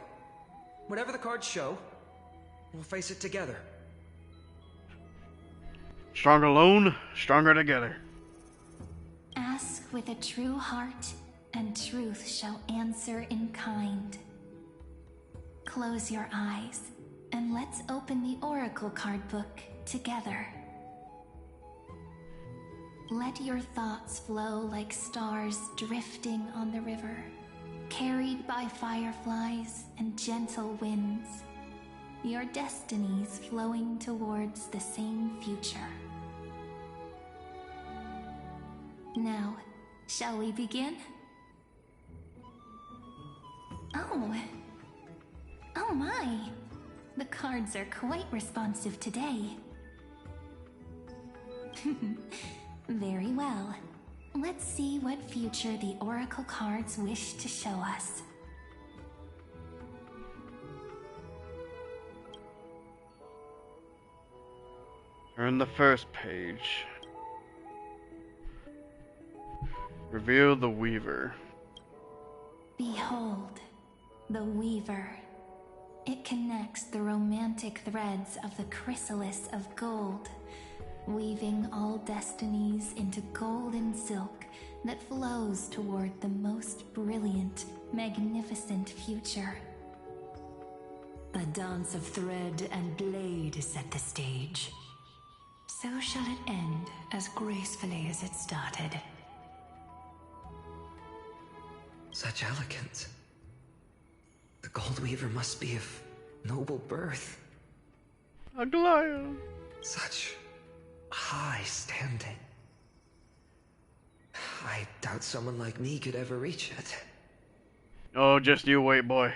Whatever the cards show, we'll face it together. Strong alone, stronger together. Ask with a true heart, and truth shall answer in kind. Close your eyes, and let's open the Oracle card book together. Let your thoughts flow like stars drifting on the river, carried by fireflies and gentle winds. Your destinies flowing towards the same future. Now, shall we begin? Oh my! The cards are quite responsive today. Very well. Let's see what future the Oracle cards wish to show us. Turn the first page. Reveal the Weaver. Behold, the Weaver. It connects the romantic threads of the chrysalis of gold weaving all destinies into golden silk that flows toward the most brilliant, magnificent future. A dance of thread and blade set the stage. So shall it end as gracefully as it started. Such elegance. The Gold Weaver must be of noble birth. A Goliath. Such high standing. I doubt someone like me could ever reach it. Oh, just you wait, boy.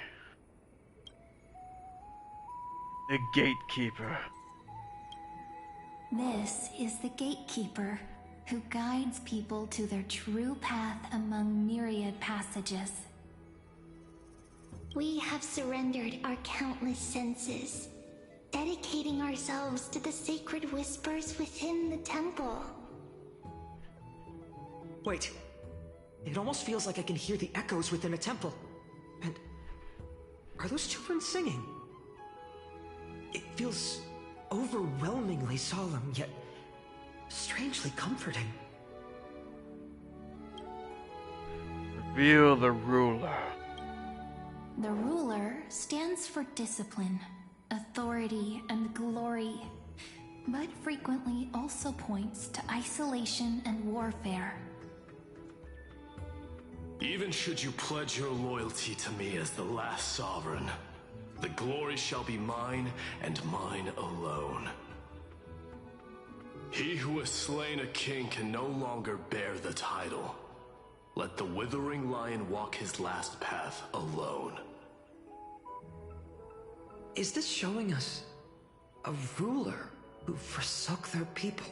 The Gatekeeper. This is the Gatekeeper, who guides people to their true path among myriad passages. We have surrendered our countless senses, dedicating ourselves to the sacred whispers within the temple. Wait. It almost feels like I can hear the echoes within a temple. And are those children singing? It feels overwhelmingly solemn, yet strangely comforting. Reveal the ruler. The ruler stands for discipline, authority, and glory, but frequently also points to isolation and warfare. Even should you pledge your loyalty to me as the last sovereign, the glory shall be mine and mine alone. He who has slain a king can no longer bear the title. Let the withering lion walk his last path alone. Is this showing us a ruler who forsook their people?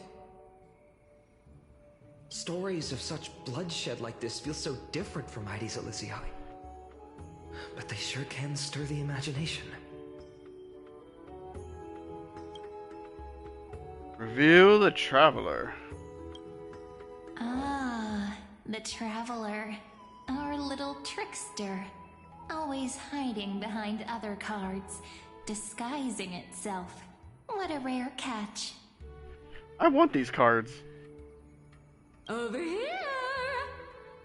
Stories of such bloodshed like this feel so different from Heidi's Elysiae. But they sure can stir the imagination. Reveal the Traveler. Ah, the Traveler. Our little trickster. Always hiding behind other cards, disguising itself. What a rare catch. I want these cards. Over here!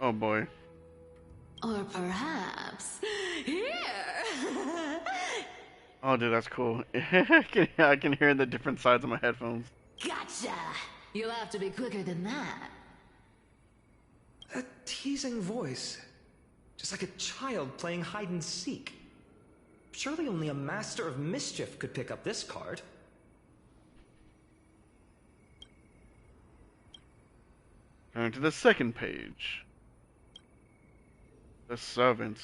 Oh boy. Or perhaps here! Oh dude, that's cool. I can hear the different sides of my headphones. Gotcha! You'll have to be quicker than that. A teasing voice. Just like a child playing hide and seek. Surely only a master of mischief could pick up this card. Going to the second page. The Servant.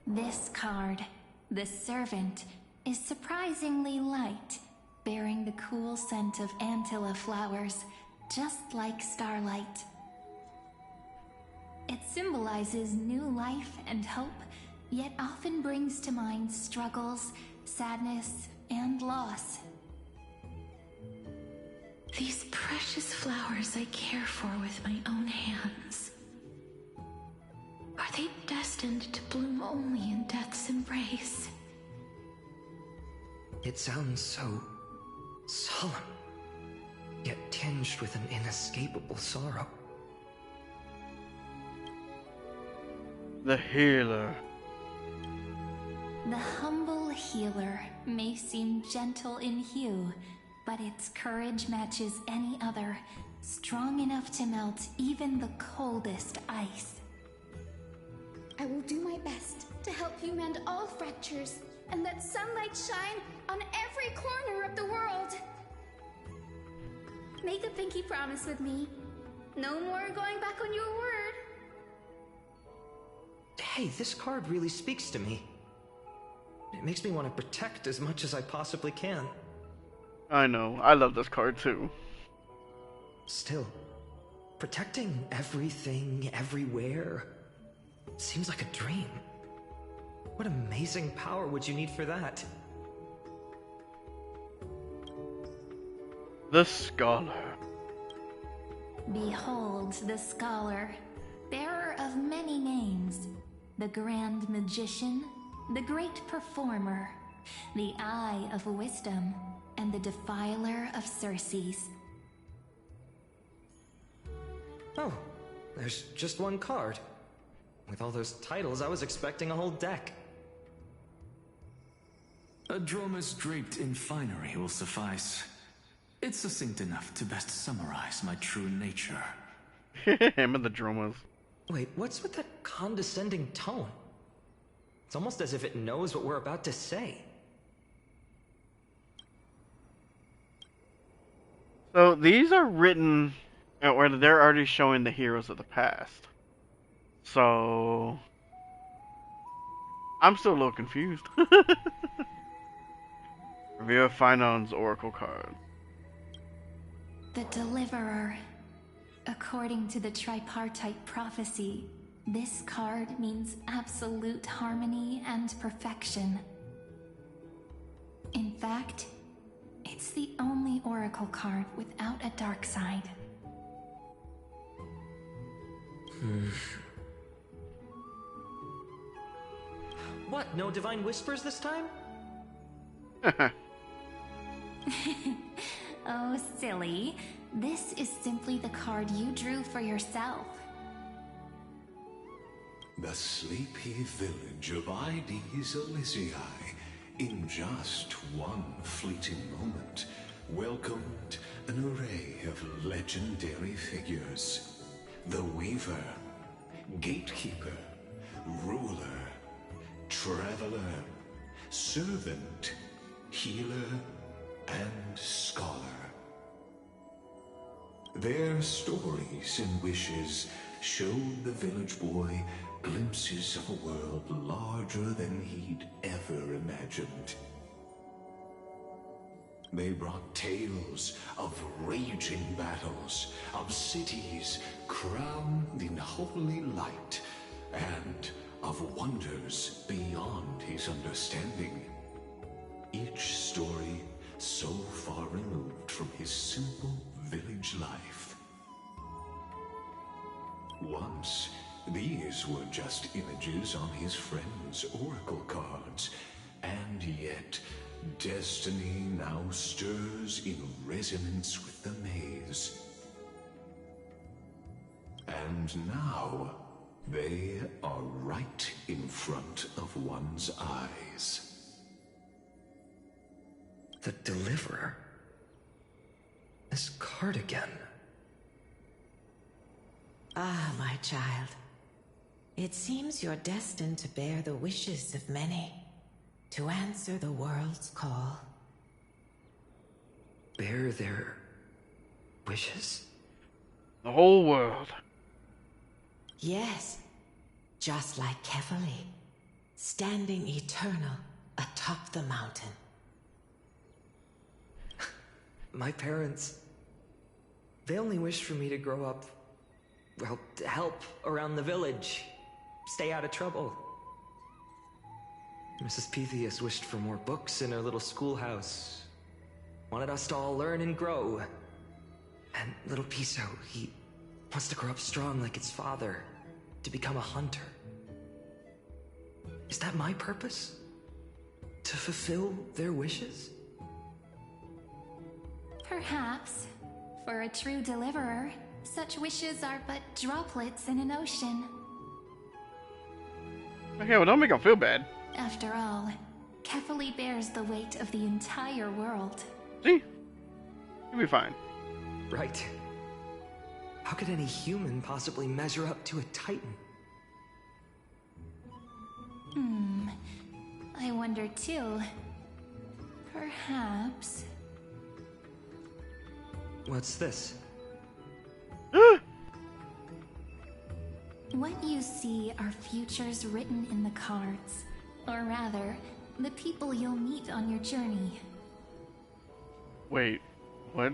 This card, the Servant, is surprisingly light, bearing the cool scent of Antilla flowers, just like starlight. It symbolizes new life and hope, yet often brings to mind struggles, sadness, and loss. These precious flowers I care for with my own hands. Are they destined to bloom only in death's embrace? It sounds so solemn, yet tinged with an inescapable sorrow. The Healer. The humble healer may seem gentle in hue, but its courage matches any other, strong enough to melt even the coldest ice. I will do my best to help you mend all fractures and let sunlight shine on every corner of the world. Make a pinky promise with me. No more going back on your word. Hey, this card really speaks to me. It makes me want to protect as much as I possibly can. I know, I love this card too. Still, protecting everything, everywhere, seems like a dream. What amazing power would you need for that? The Scholar. Behold the Scholar, bearer of many names, the Grand Magician, the Great Performer, the Eye of Wisdom, and the Defiler of Circes. Oh, there's just one card. With all those titles, I was expecting a whole deck. A Dromas draped in finery will suffice. It's succinct enough to best summarize my true nature. Him and the Dromas. Wait, what's with that condescending tone? It's almost as if it knows what we're about to say. So these are written, where they're already showing the heroes of the past. So I'm still a little confused. Review of Finon's Oracle card. The Deliverer. According to the tripartite prophecy, this card means absolute harmony and perfection. In fact, it's the only Oracle card without a dark side. What, no divine whispers this time? Oh, silly. This is simply the card you drew for yourself. The sleepy village of Ides Elysiae, in just one fleeting moment, welcomed an array of legendary figures. The Weaver, Gatekeeper, Ruler, Traveler, Servant, Healer, and Scholar. Their stories and wishes showed the village boy glimpses of a world larger than he'd ever imagined. They brought tales of raging battles, of cities crowned in holy light, and of wonders beyond his understanding. Each story so far removed from his simple village life. Once, these were just images on his friend's oracle cards, and yet destiny now stirs in resonance with the maze. And now, they are right in front of one's eyes. The Deliverer? This card again. Ah, my child. It seems you're destined to bear the wishes of many, to answer the world's call. Bear their wishes? The whole world. Yes, just like Kefali, standing eternal atop the mountain. My parents, they only wished for me to grow up, well, to help around the village, stay out of trouble. Mrs. Pythias wished for more books in her little schoolhouse, wanted us to all learn and grow. And little Piso, he wants to grow up strong like his father, to become a hunter. Is that my purpose? To fulfill their wishes? Perhaps. For a true deliverer, such wishes are but droplets in an ocean. Okay, well, don't make him feel bad. After all, Kefali bears the weight of the entire world. See? You'll be fine. Right. How could any human possibly measure up to a Titan? I wonder too. Perhaps... What's this? What you see are futures written in the cards. Or rather, the people you'll meet on your journey. Wait, what?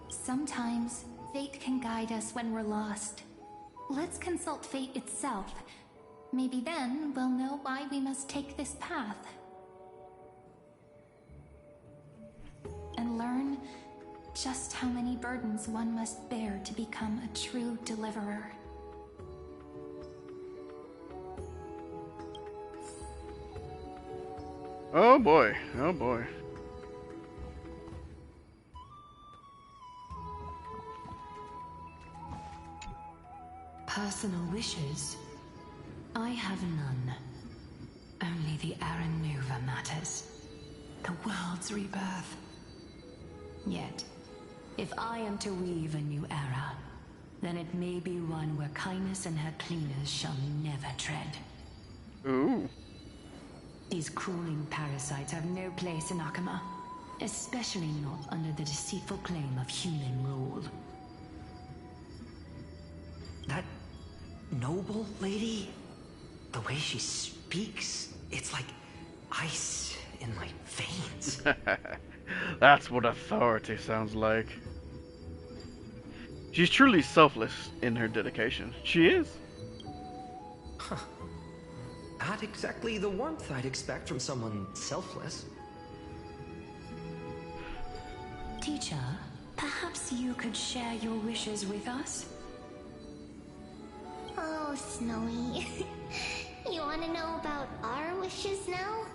Sometimes, fate can guide us when we're lost. Let's consult fate itself. Maybe then we'll know why we must take this path. And learn just how many burdens one must bear to become a true deliverer. Oh boy, oh boy. Personal wishes? I have none. Only the Aranuva matters. The world's rebirth. Yet, if I am to weave a new era, then it may be one where kindness and her cleaners shall never tread. Ooh. These crawling parasites have no place in Akama, especially not under the deceitful claim of human rule. That noble lady, the way she speaks, it's like ice in my veins. That's what authority sounds like. She's truly selfless in her dedication. She is. Huh. Not exactly the warmth I'd expect from someone selfless. Teacher, perhaps you could share your wishes with us? Oh, Snowy. You want to know about our wishes now?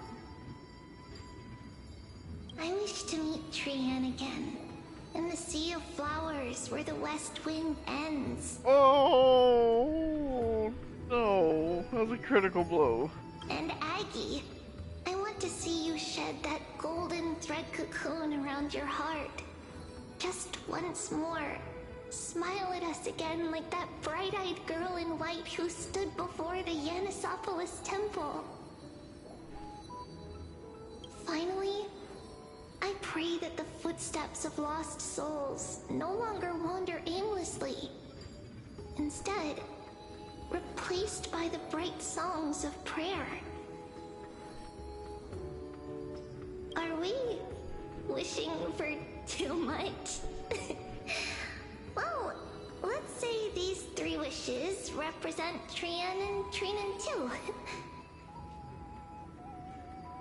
I wish to meet Trian again. In the Sea of Flowers, where the West Wind ends. Oh, no. That was a critical blow. And Aggie, I want to see you shed that golden thread cocoon around your heart. Just once more. Smile at us again like that bright-eyed girl in white who stood before the Yanisopolis temple. Finally, I pray that the footsteps of lost souls no longer wander aimlessly. Instead, replaced by the bright songs of prayer. Are we wishing for too much? Well, let's say these 3 wishes represent Trian and Trinan too.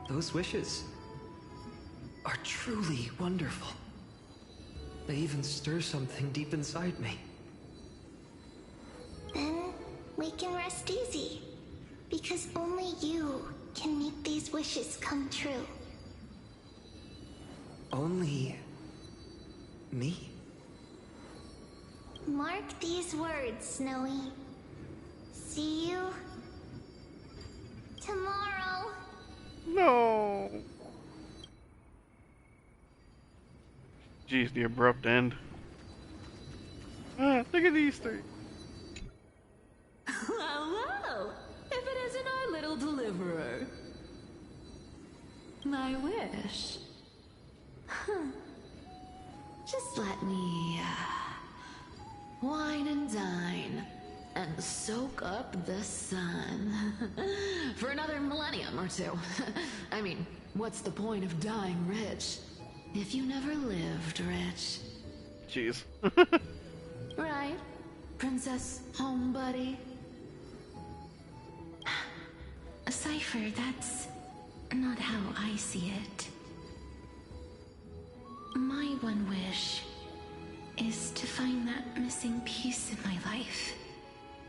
Those wishes are truly wonderful. They even stir something deep inside me. Then we can rest easy, because only you can make these wishes come true. Only me? Mark these words, Snowy. See you tomorrow. No. Jeez, the abrupt end. Ah, look at these 3. Hello! If it isn't our little deliverer. My wish. Just let me wine and dine and soak up the sun for another millennium or 2. I mean, what's the point of dying rich if you never lived rich? Jeez. Right, Princess Homebuddy? Cypher, that's not how I see it. My one wish is to find that missing piece in my life.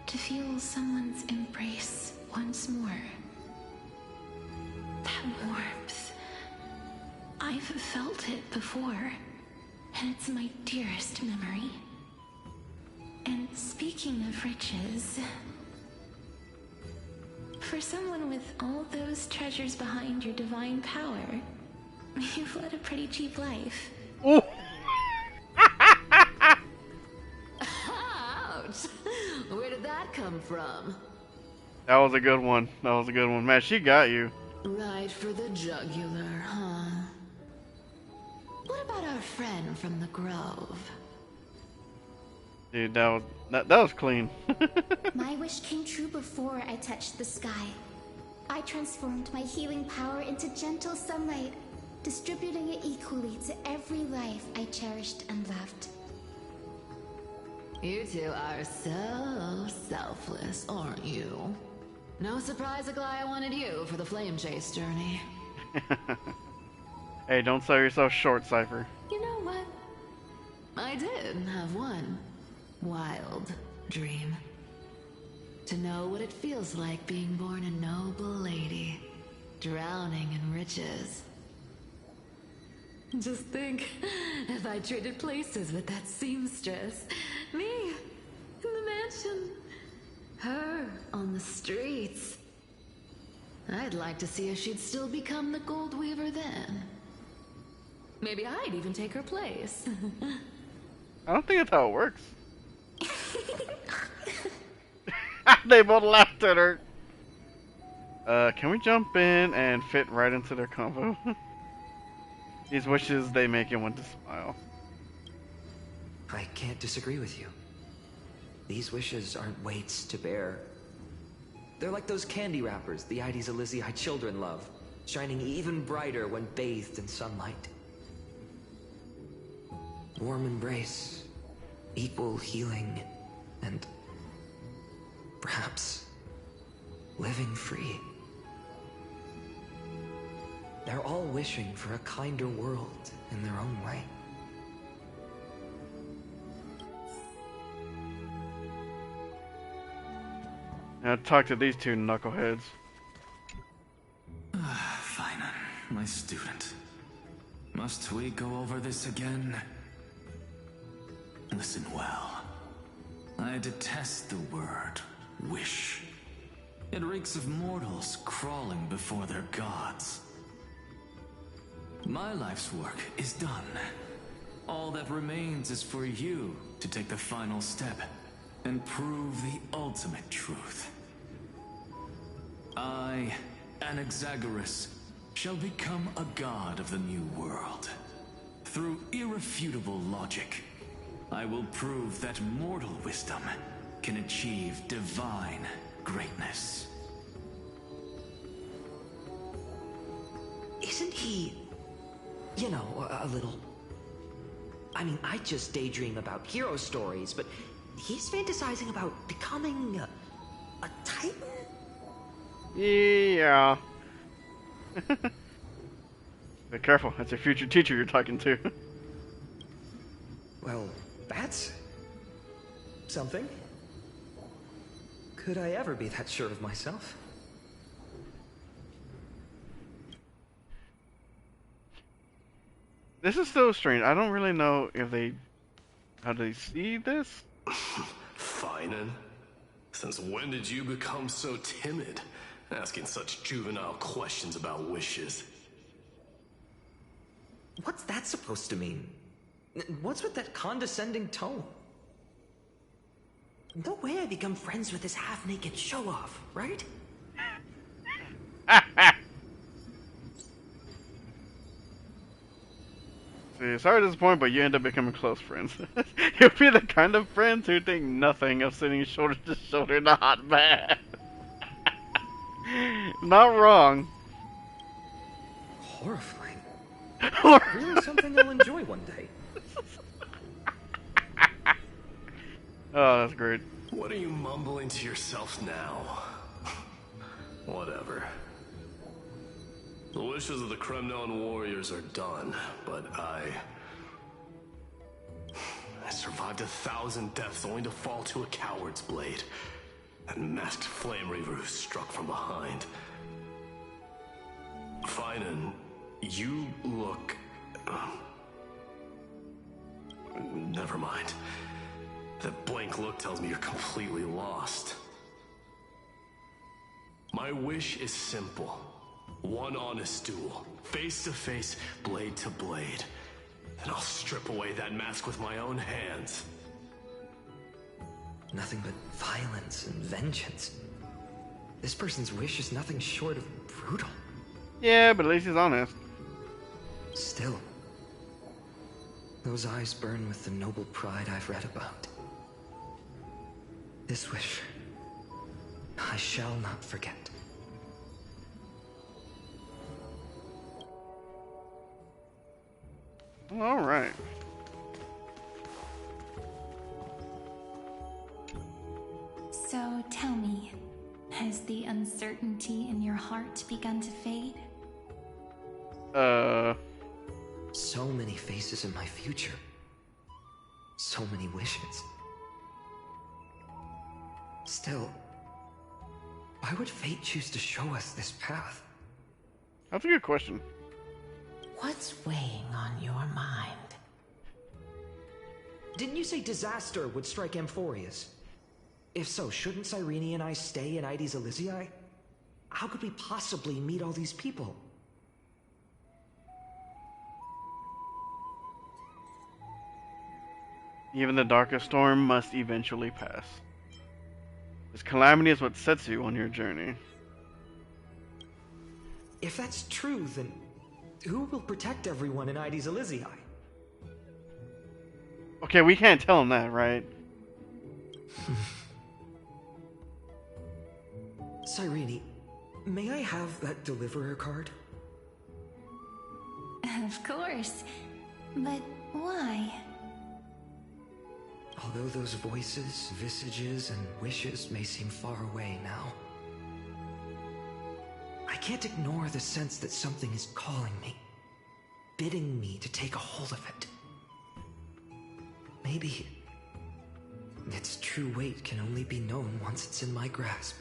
To feel someone's embrace once more. That warmth. I've felt it before, and it's my dearest memory. And speaking of riches, for someone with all those treasures behind your divine power, you've led a pretty cheap life. Oh. Ouch! Where did that come from? That was a good one. That was a good one. Man, she got you. Right for the jugular, huh? What about our friend from the Grove? Dude, that was clean. My wish came true before I touched the sky. I transformed my healing power into gentle sunlight, distributing it equally to every life I cherished and loved. You two are so selfless, aren't you? No surprise Aglaya wanted you for the flame chase journey. Hey, don't sell yourself short, Cypher. You know what? I did have one wild dream. To know what it feels like being born a noble lady, drowning in riches. Just think, if I traded places with that seamstress, me in the mansion, Her on the streets. I'd like to see if she'd still become the Gold Weaver then. Maybe I'd even take her place. I don't think that's how it works. They both laughed at her. Can we jump in and fit right into their combo? These wishes, they make you want to smile. I can't disagree with you. These wishes aren't weights to bear. They're like those candy wrappers the Ides Elysiae children love, shining even brighter when bathed in sunlight. Warm embrace, equal healing, and perhaps living free. They're all wishing for a kinder world in their own way. Now talk to these two knuckleheads. Fine, my student. Must we go over this again? Listen well. I detest the word wish. It reeks of mortals crawling before their gods. My life's work is done. All that remains is for you to take the final step and prove the ultimate truth. I, Anaxagoras, shall become a god of the new world. Through irrefutable logic, I will prove that mortal wisdom can achieve divine greatness. Isn't he, you know, a little... I mean, I just daydream about hero stories, but he's fantasizing about becoming a titan? Yeah. Be careful, that's your future teacher you're talking to. Well, that's something. Could I ever be that sure of myself? This is so strange. I don't really know if how they see this. Finan, since when did you become so timid, asking such juvenile questions about wishes? What's that supposed to mean? What's with that condescending tone? No way I become friends with this half-naked show-off, right? See, sorry to disappoint, but you end up becoming close friends. You'll be the kind of friends who think nothing of sitting shoulder to shoulder in a hot bath. Not wrong. Horrifying. Really something I'll enjoy one day. Oh, that's great. What are you mumbling to yourself now? Whatever. The wishes of the Kremnon warriors are done, but I survived 1,000 deaths only to fall to a coward's blade. That masked flame reaver who struck from behind. Finan, you look... Never mind. That blank look tells me you're completely lost. My wish is simple. One honest duel, face to face, blade to blade. Then I'll strip away that mask with my own hands. Nothing but violence and vengeance. This person's wish is nothing short of brutal. Yeah, but at least he's honest. Still, those eyes burn with the noble pride I've read about. This wish, I shall not forget. All right. So tell me, has the uncertainty in your heart begun to fade? So many faces in my future. So many wishes. Still, why would fate choose to show us this path? That's a good question. What's weighing on your mind? Didn't you say disaster would strike Amphorius? If so, shouldn't Cyrene and I stay in Ides Elysiae? How could we possibly meet all these people? Even the darkest storm must eventually pass. This calamity is what sets you on your journey. If that's true, then who will protect everyone in Ides Elysiae? Okay, we can't tell him that, right? Cyrene, may I have that deliverer card? Of course. But why? Although those voices, visages, and wishes may seem far away now, I can't ignore the sense that something is calling me, bidding me to take a hold of it. Maybe its true weight can only be known once it's in my grasp.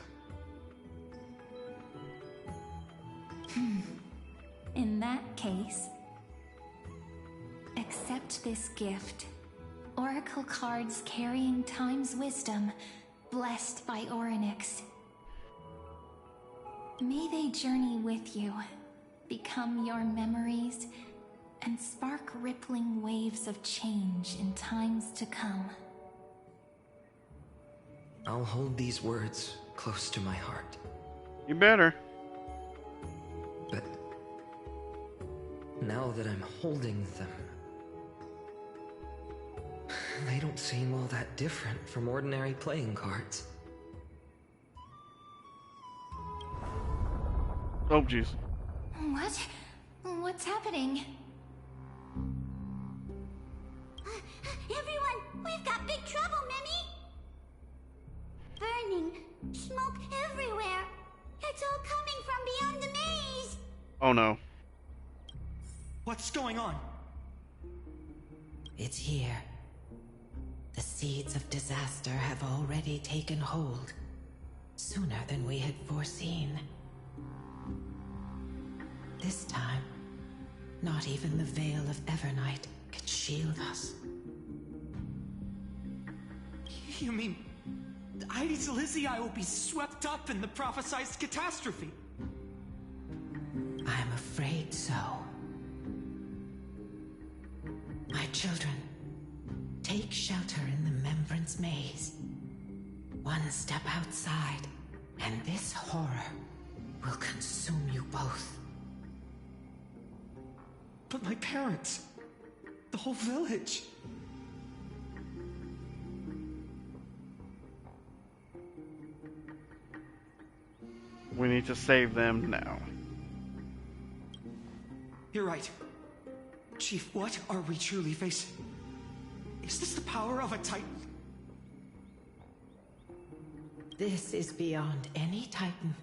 In that case, accept this gift. Oracle cards carrying time's wisdom, blessed by Orynyx. May they journey with you, become your memories, and spark rippling waves of change in times to come. I'll hold these words close to my heart. You better. But now that I'm holding them, they don't seem all that different from ordinary playing cards. Oh, jeez. What? What's happening? Everyone, we've got big trouble, Mimi! Burning, smoke everywhere. It's all coming from beyond the maze. Oh no. What's going on? It's here. The seeds of disaster have already taken hold, sooner than we had foreseen. This time, not even the veil of Evernight can shield us. You mean Ides Elysiae will be swept up in the prophesized catastrophe? I'm afraid so. My children, take shelter in the Remembrance Maze. One step outside, and this horror will consume you both. But my parents, the whole village. We need to save them now. You're right. Chief, what are we truly facing? Is this the power of a Titan? This is beyond any Titan.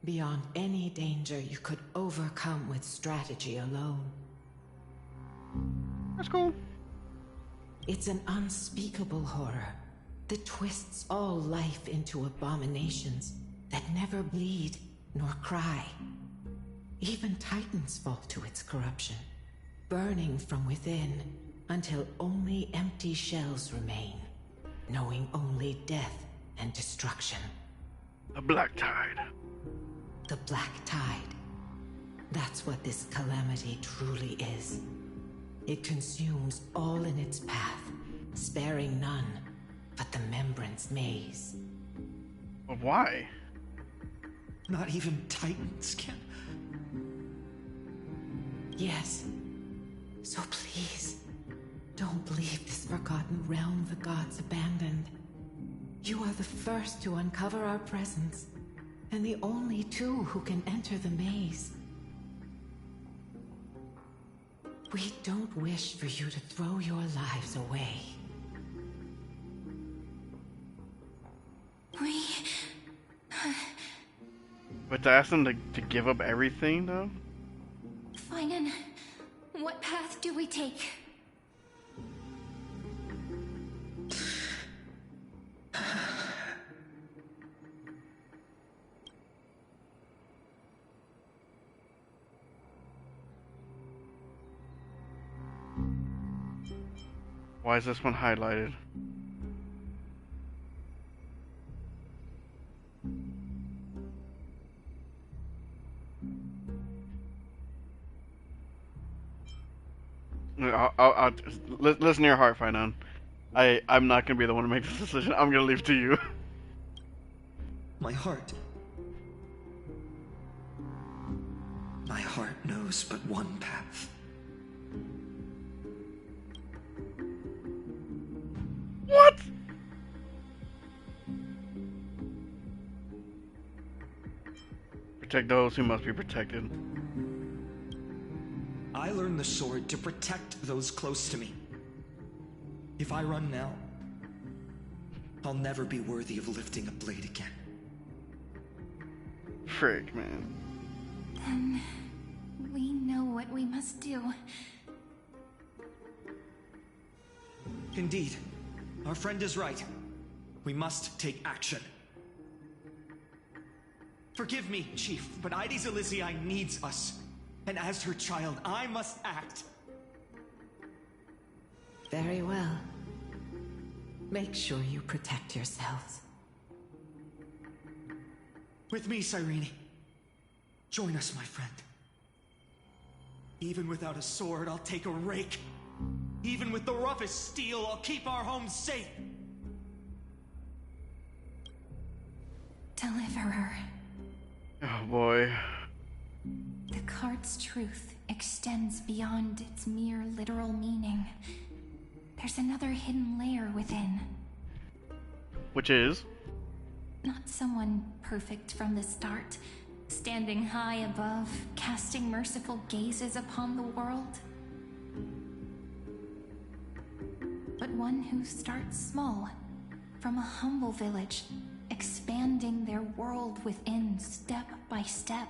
Beyond any danger you could overcome with strategy alone. That's cool. It's an unspeakable horror that twists all life into abominations that never bleed nor cry. Even Titans fall to its corruption, burning from within until only empty shells remain, knowing only death and destruction. A black tide. The Black Tide. That's what this calamity truly is. It consumes all in its path, sparing none but the Remembrance Maze. But why? Not even Titans can... Yes. So please, don't leave this forgotten realm the gods abandoned. You are the first to uncover our presence, and the only two who can enter the maze. We don't wish for you to throw your lives away. But to ask them to give up everything, though? Finan, what path do we take? Why is this one highlighted? Listen to your heart, Finon. I'm not gonna be the one to make this decision. I'm gonna leave it to you. My heart. My heart knows but one path. What? Protect those who must be protected. I learned the sword to protect those close to me. If I run now, I'll never be worthy of lifting a blade again. Frick, man. Then we know what we must do. Indeed, our friend is right. We must take action. Forgive me, Chief, but Ides Elysiae needs us. And as her child, I must act. Very well. Make sure you protect yourselves. With me, Cyrene. Join us, my friend. Even without a sword, I'll take a rake. Even with the roughest steel, I'll keep our home safe. Deliverer. Oh boy. The card's truth extends beyond its mere literal meaning. There's another hidden layer within. Which is? Not someone perfect from the start, standing high above, casting merciful gazes upon the world. But one who starts small, from a humble village, expanding their world within step by step,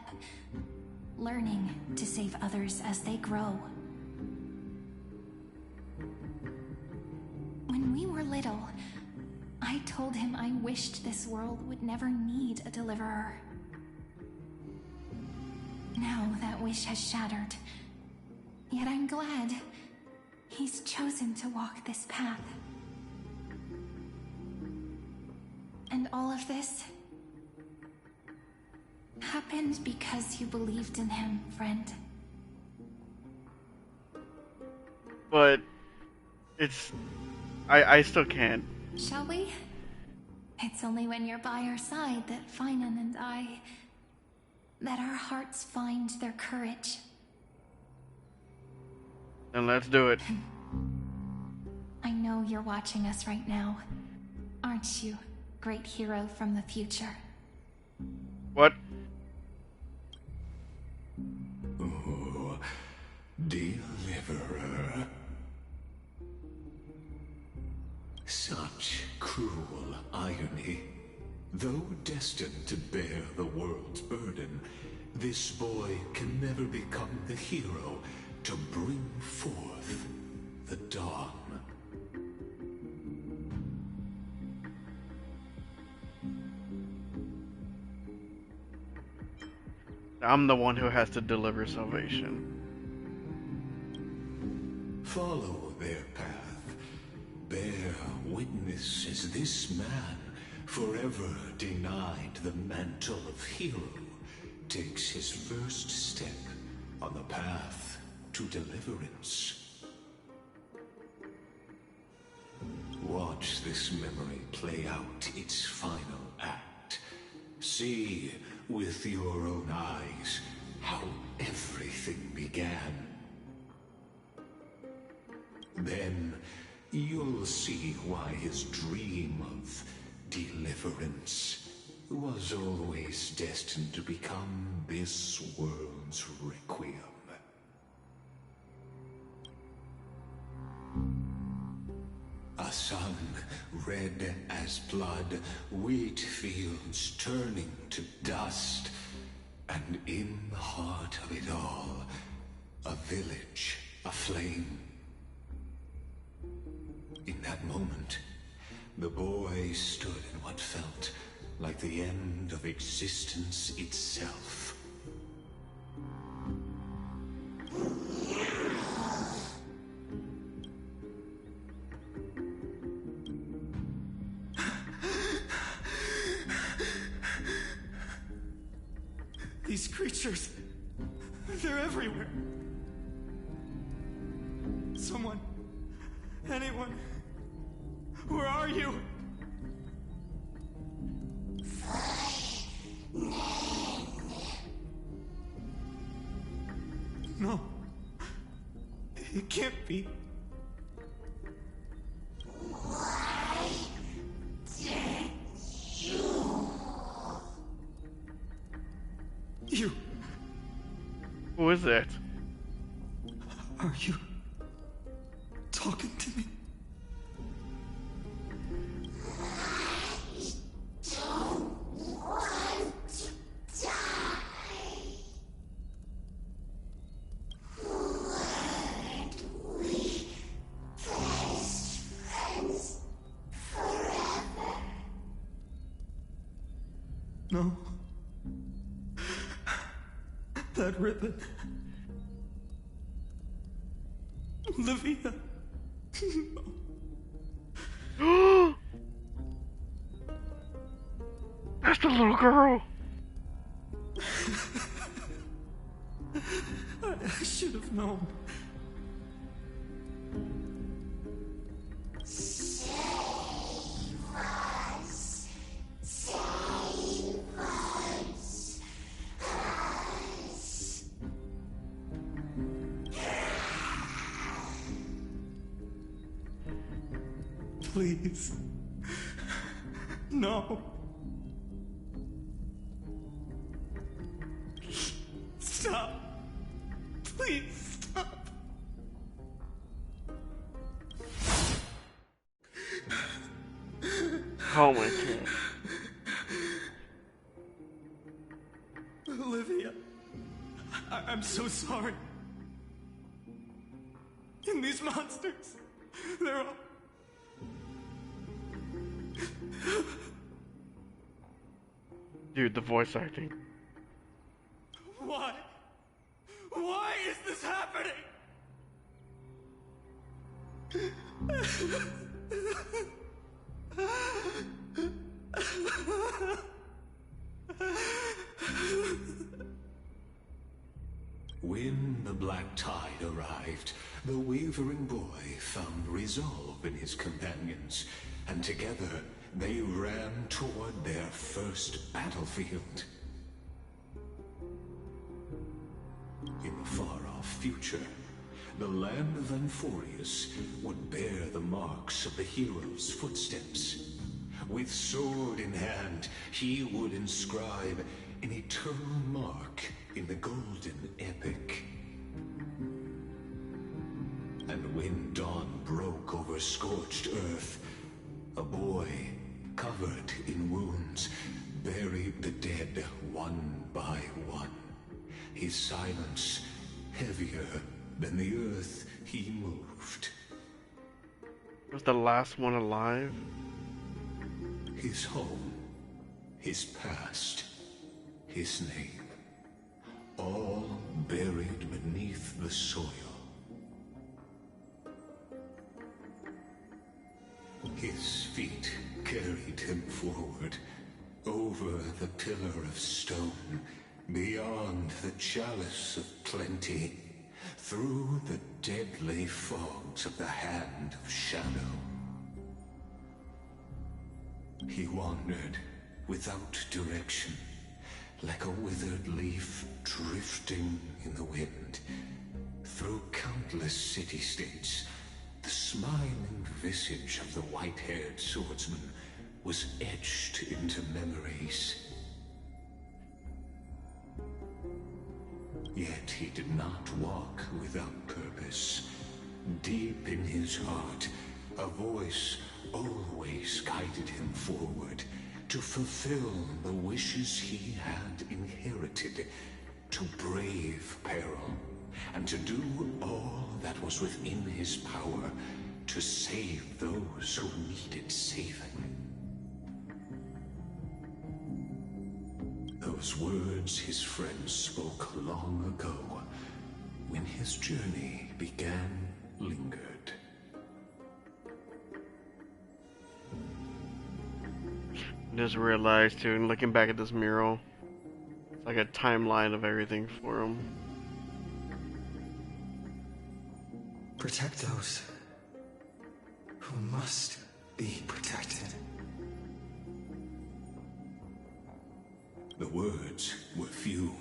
learning to save others as they grow. When we were little, I told him I wished this world would never need a deliverer. Now that wish has shattered. Yet I'm glad he's chosen to walk this path. And all of this happened because you believed in him, friend. But it's... I still can't. Shall we? It's only when you're by our side that Finan and I... that our hearts find their courage. Then let's do it. I know you're watching us right now. Aren't you, great hero from the future? What? Oh, deliverer. Such cruel irony. Though destined to bear the world's burden, this boy can never become the hero to bring forth the dawn. I'm the one who has to deliver salvation. Follow their path. Bear witness as this man, forever denied the mantle of hero, takes his first step on the path to deliverance. Watch this memory play out its final act. See with your own eyes how everything began. Then you'll see why his dream of deliverance was always destined to become this world's requiem. A sun red as blood, wheat fields turning to dust, and in the heart of it all, a village aflame. In that moment, the boy stood in what felt like the end of existence itself. These creatures, they're everywhere. Someone. Anyone. Where are you? No. It can't be. You. Who is that? Are you talking to me? No. That ribbon. Olivia. That's the little girl. I should have known. Please. No. Stop. Please stop. Oh my god. Olivia. I'm so sorry. And these monsters, they're all... Dude, the voice acting. Why? Why is this happening? When the black tide arrived, the wavering boy found resolve in his companions, and together they ran toward their first battlefield. In the far-off future, the land of Amphorius would bear the marks of the hero's footsteps. With sword in hand, he would inscribe an eternal mark in the golden epic. And when dawn broke over scorched earth, a boy, covered in wounds, buried the dead one by one. His silence heavier than the earth he moved. Was the last one alive? His home, his past, his name, all buried beneath the soil. His feet carried him forward, over the pillar of stone, beyond the chalice of plenty, through the deadly fogs of the hand of shadow. He wandered without direction, like a withered leaf drifting in the wind, through countless city-states. The smiling visage of the white-haired swordsman was etched into memories. Yet he did not walk without purpose. Deep in his heart, a voice always guided him forward to fulfill the wishes he had inherited, to brave peril, and to do all that was within his power to save those who needed saving. Those words his friends spoke long ago, when his journey began, lingered. Just realized too, and looking back at this mural, it's like a timeline of everything for him. Protect those who must be protected. The words were few,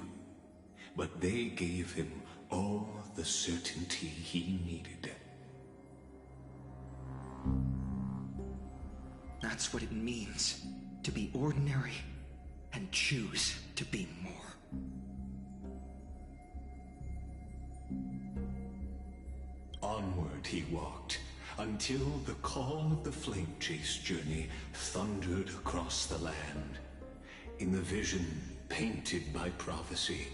but they gave him all the certainty he needed. That's what it means to be ordinary and choose to be more. Onward he walked, until the call of the flame chase journey thundered across the land. In the vision painted by prophecy,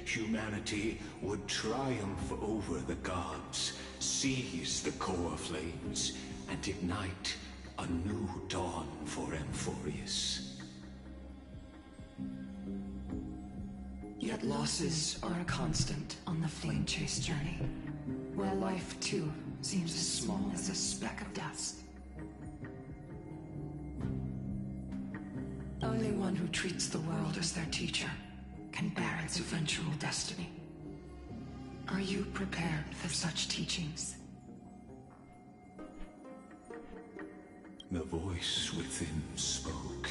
humanity would triumph over the gods, seize the core flames, and ignite a new dawn for Amphorius. Yet losses are a constant on the flame chase journey, where life too seems as small as a speck of dust. Only one who treats the world as their teacher can bear its eventual destiny. Are you prepared for such teachings? The voice within spoke,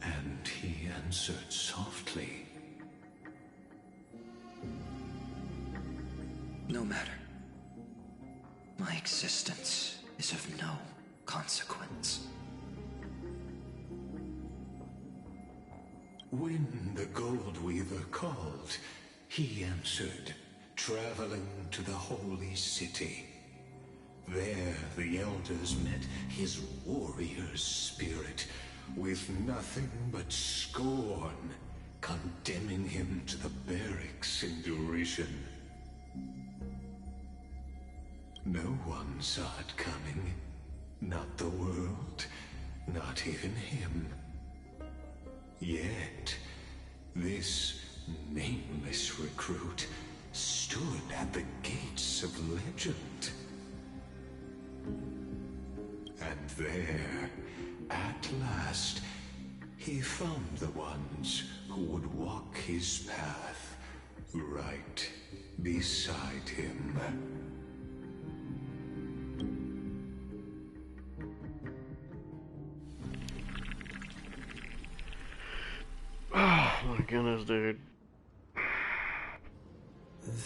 and he answered softly. No matter. My existence is of no consequence. When the Gold Weaver called, he answered, traveling to the holy city. There the elders met his warrior spirit, with nothing but scorn, condemning him to the barracks in derision. No one saw it coming. Not the world, not even him. Yet, this nameless recruit stood at the gates of legend. And there, at last, he found the ones who would walk his path right beside him. Oh my goodness, dude.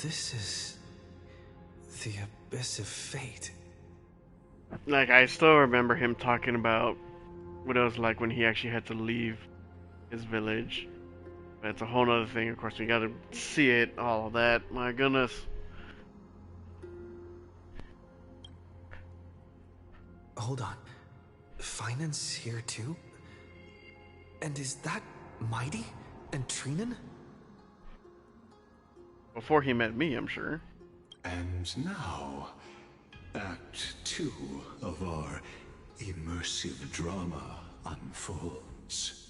This is the abyss of fate. Like, I still remember him talking about what it was like when he actually had to leave his village. But it's a whole other thing, of course. We gotta see it, all of that. My goodness. Hold on. Finance here too? And is that Mighty and Trinan? Before he met me, I'm sure. And now, Act 2 of our immersive drama unfolds.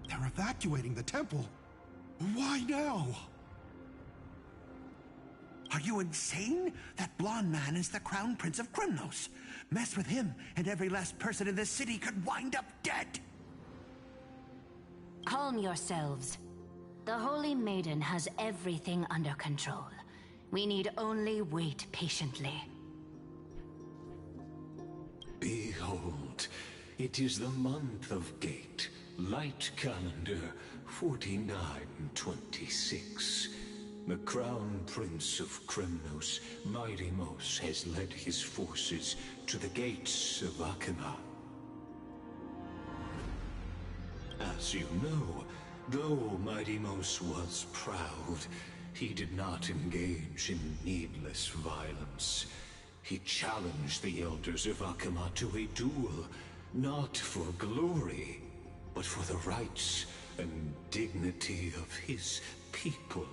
They're evacuating the temple. Why now? Are you insane? That blonde man is the Crown Prince of Krymnos. Mess with him, and every last person in this city could wind up dead. Calm yourselves. The Holy Maiden has everything under control. We need only wait patiently. Behold, it is the month of Gate, Light Calendar 4926. The Crown Prince of Krymnos, Mighty-Mos, has led his forces to the gates of Akima. As you know, though Mighty-Mos was proud, he did not engage in needless violence. He challenged the elders of Akima to a duel, not for glory, but for the rights and dignity of his people,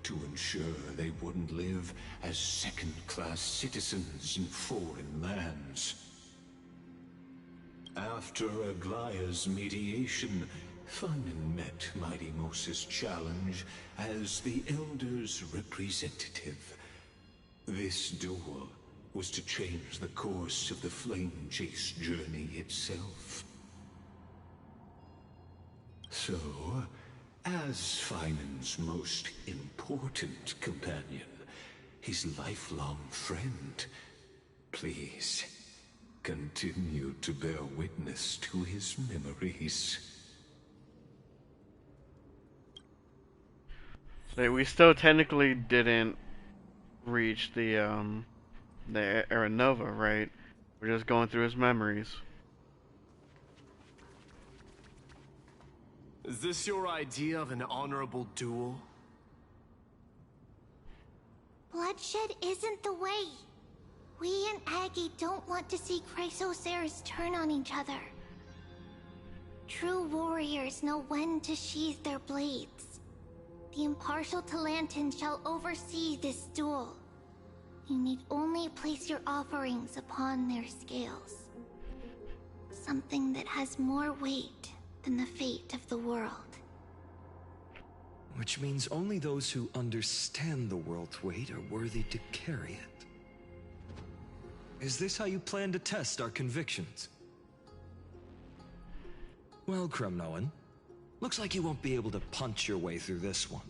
to ensure they wouldn't live as second-class citizens in foreign lands. After Aglaya's mediation, Finan met Mighty-Mos's challenge as the Elder's representative. This duel was to change the course of the Flame Chase journey itself. So, as Finan's most important companion, his lifelong friend. Please, continue to bear witness to his memories. So we still technically didn't reach the Aranova, right? We're just going through his memories. Is this your idea of an honorable duel? Bloodshed isn't the way. We and Aggie don't want to see Chrysoceres turn on each other. True warriors know when to sheathe their blades. The impartial Talantan shall oversee this duel. You need only place your offerings upon their scales. Something that has more weight than the fate of the world. Which means only those who understand the world's weight are worthy to carry it. Is this how you plan to test our convictions? Well, Kremnoan, looks like you won't be able to punch your way through this one.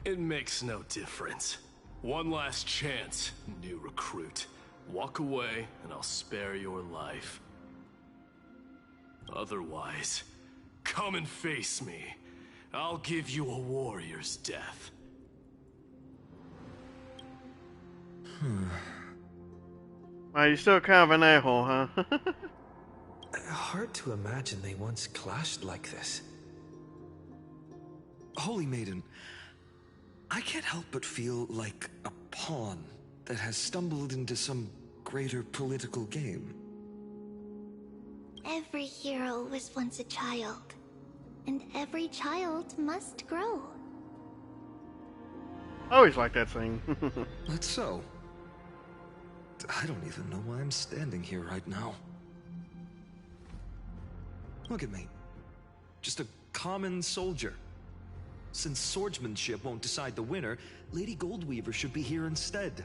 It makes no difference. One last chance, new recruit. Walk away, and I'll spare your life. Otherwise, come and face me. I'll give you a warrior's death. Wow, you're still kind of an a-hole, huh? Hard to imagine they once clashed like this. Holy Maiden, I can't help but feel like a pawn that has stumbled into some greater political game. Every hero was once a child, and every child must grow. I always like that saying. That's so. I don't even know why I'm standing here right now. Look at me. Just a common soldier. Since swordsmanship won't decide the winner, Lady Goldweaver should be here instead.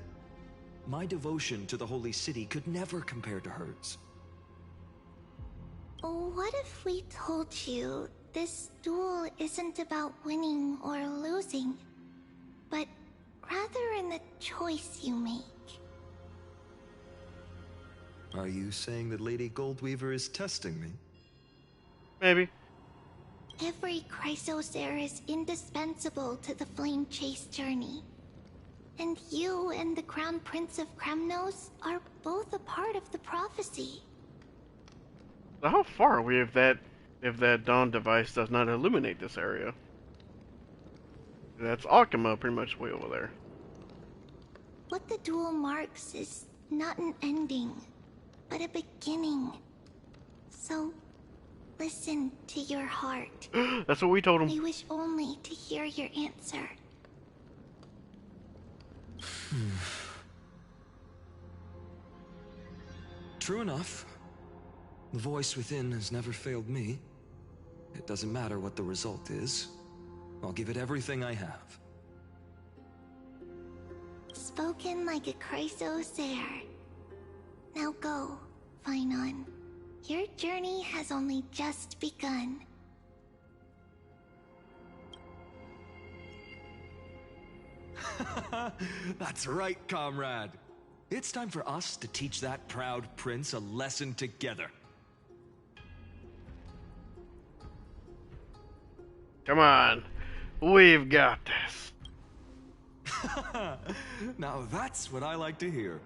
My devotion to the Holy City could never compare to hers. What if we told you this duel isn't about winning or losing, but rather in the choice you make? Are you saying that Lady Goldweaver is testing me? Maybe. Every Chrysocer is indispensable to the Flame Chase journey. And you and the Crown Prince of Kremnos are both a part of the prophecy. So how far are we if that dawn device does not illuminate this area? That's Akuma pretty much way over there. What the duel marks is not an ending, but a beginning. So, listen to your heart. That's what we told him. We wish only to hear your answer. True enough. The voice within has never failed me. It doesn't matter what the result is. I'll give it everything I have. Spoken like a Chrysocer. Now go, Finon. Your journey has only just begun. That's right, comrade. It's time for us to teach that proud prince a lesson together. Come on. We've got this. Now that's what I like to hear.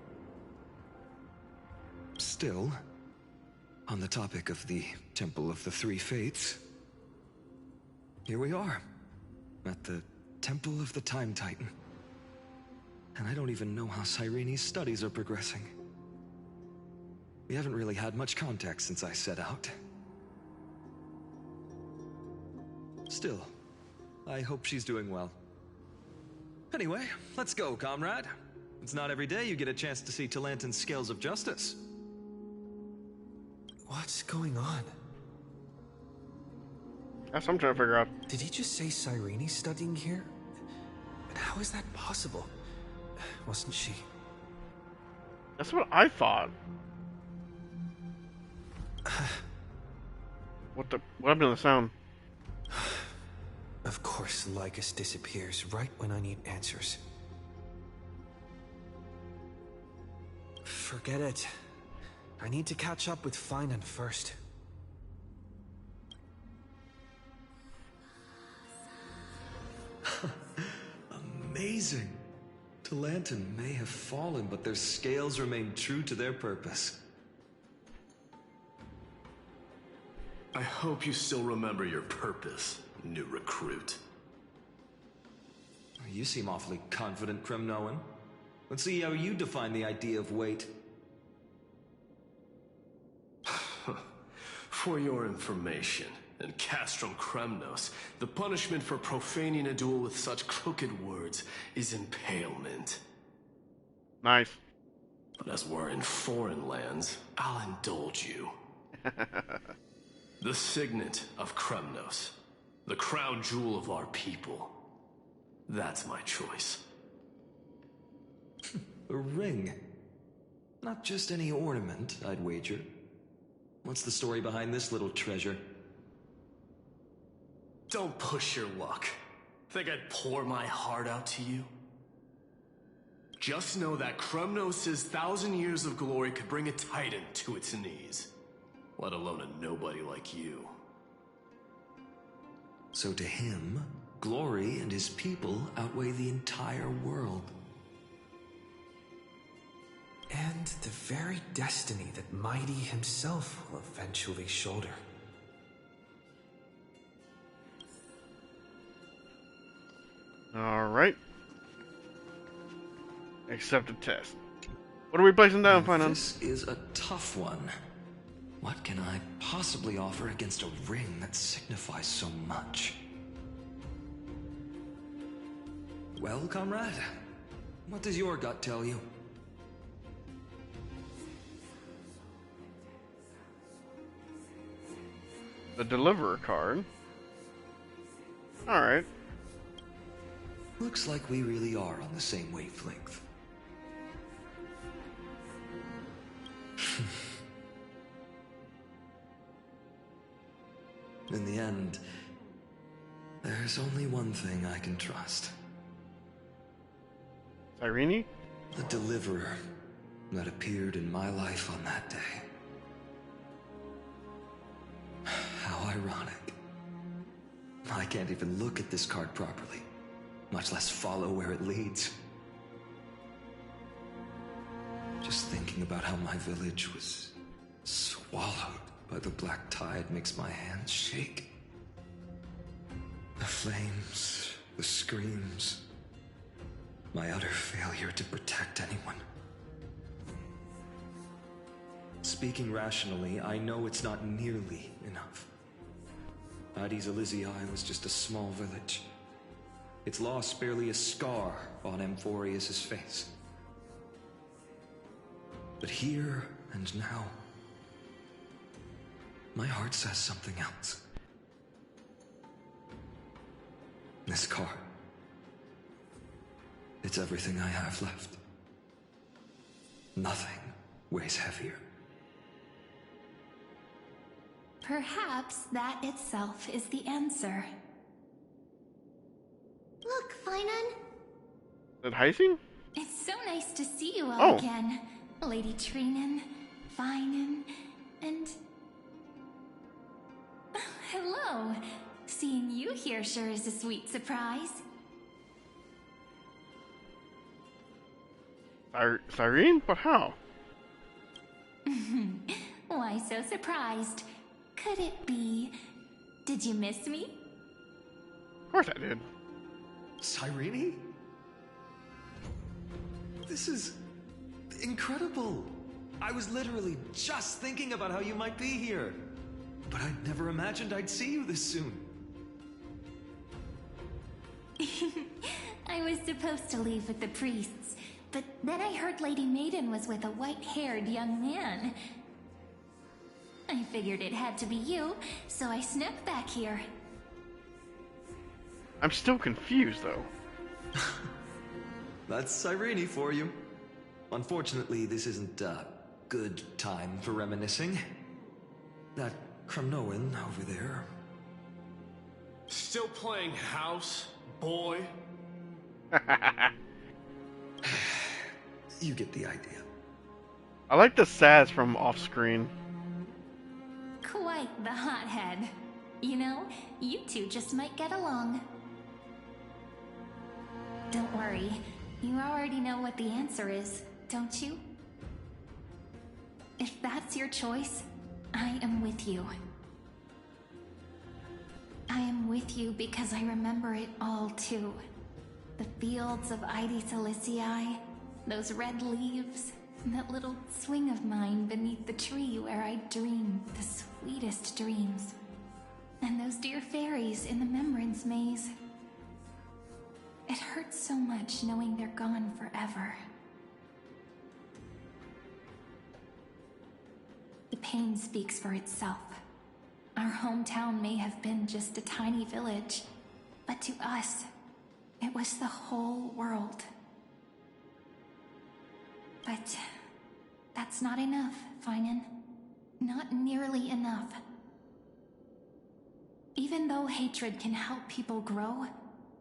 Still, on the topic of the Temple of the Three Fates, here we are, at the Temple of the Time Titan. And I don't even know how Cyrene's studies are progressing. We haven't really had much contact since I set out. Still, I hope she's doing well. Anyway, let's go, comrade. It's not every day you get a chance to see Talantan's scales of justice. What's going on? That's what I'm trying to figure out. Did he just say Cyrene's studying here? And how is that possible? Wasn't she? That's what I thought. What happened to the sound? Of course, Lycus disappears right when I need answers. Forget it. I need to catch up with Finan first. Amazing. Talanton may have fallen, but their scales remain true to their purpose. I hope you still remember your purpose, new recruit. You seem awfully confident, Kremnoan. Let's see how you define the idea of weight. For your information, in Castrum Kremnos, the punishment for profaning a duel with such crooked words is impalement. Nice. But as we're in foreign lands, I'll indulge you. The signet of Kremnos, the crown jewel of our people. That's my choice. A ring. Not just any ornament, I'd wager. What's the story behind this little treasure? Don't push your luck. Think I'd pour my heart out to you? Just know that Kremnos' 1,000 years of glory could bring a titan to its knees. Let alone a nobody like you. So to him, glory and his people outweigh the entire world. And the very destiny that Mighty himself will eventually shoulder. Alright. Accepted test. What are we placing down, Finan? This is a tough one. What can I possibly offer against a ring that signifies so much? Well, comrade, what does your gut tell you? The Deliverer card. Alright. Looks like we really are on the same wavelength. In the end, there's only one thing I can trust. Irene? The Deliverer that appeared in my life on that day. How ironic. I can't even look at this card properly, much less follow where it leads. Just thinking about how my village was swallowed by the black tide makes my hands shake. The flames, the screams, my utter failure to protect anyone. Speaking rationally, I know it's not nearly enough. Addis Elysiae was just a small village. Its loss barely a scar on Amphorius' face. But here and now, my heart says something else. This card, it's everything I have left. Nothing weighs heavier. Perhaps that itself is the answer. Look, Finan. Is that Heising? It's so nice to see you all Oh. again. Lady Trinan, Finan, and... Hello. Seeing you here sure is a sweet surprise. Cyrene? But how? Why so surprised? Could it be... Did you miss me? Of course I did. Cyrene? This is incredible. I was literally just thinking about how you might be here. But I'd never imagined I'd see you this soon. I was supposed to leave with the priests, but then I heard Lady Maiden was with a white-haired young man. I figured it had to be you, so I snuck back here. I'm still confused, though. That's Cyrene for you. Unfortunately, this isn't a good time for reminiscing. That Kremnoan over there. Still playing house, boy? You get the idea. I like the sass from off screen. Quite the hothead. You know, you two just might get along. Don't worry, you already know what the answer is, don't you? If that's your choice, I am with you. I am with you because I remember it all too. The fields of Ide Silicii, those red leaves, and that little swing of mine beneath the tree where I dreamed the sweetest dreams. And those dear fairies in the Membrance Maze. It hurts so much knowing they're gone forever. The pain speaks for itself. Our hometown may have been just a tiny village, but to us, it was the whole world. But that's not enough, Finan. Not nearly enough. Even though hatred can help people grow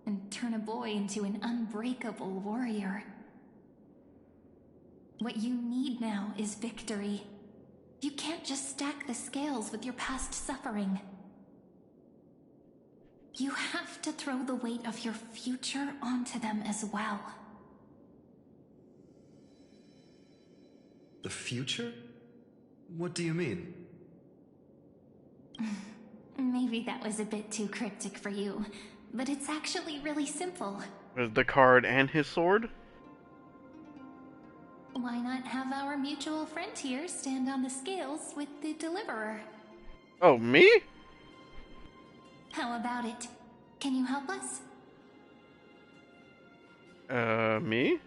and turn a boy into an unbreakable warrior, what you need now is victory. You can't just stack the scales with your past suffering. You have to throw the weight of your future onto them as well. The future? What do you mean? Maybe that was a bit too cryptic for you, but it's actually really simple. The card and his sword? Why not have our mutual friend here stand on the scales with the deliverer? Oh, me? How about it? Can you help us? Me?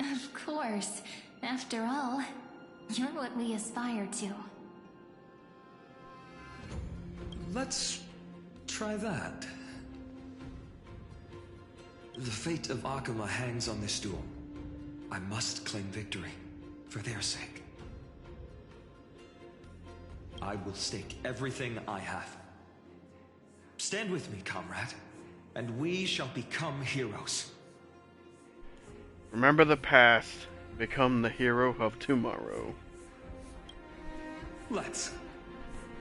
Of course. After all, you're what we aspire to. Let's try that. The fate of Akama hangs on this duel. I must claim victory, for their sake. I will stake everything I have. Stand with me, comrade, and we shall become heroes. Remember the past, become the hero of tomorrow. Let's.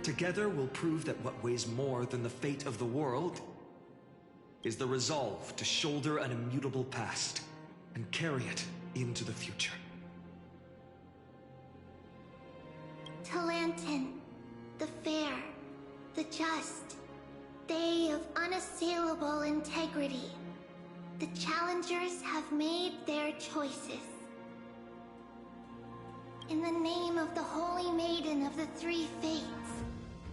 Together we'll prove that what weighs more than the fate of the world is the resolve to shoulder an immutable past and carry it into the future. Talantin, the fair, the just, they of unassailable integrity. The challengers have made their choices. In the name of the Holy Maiden of the Three Fates,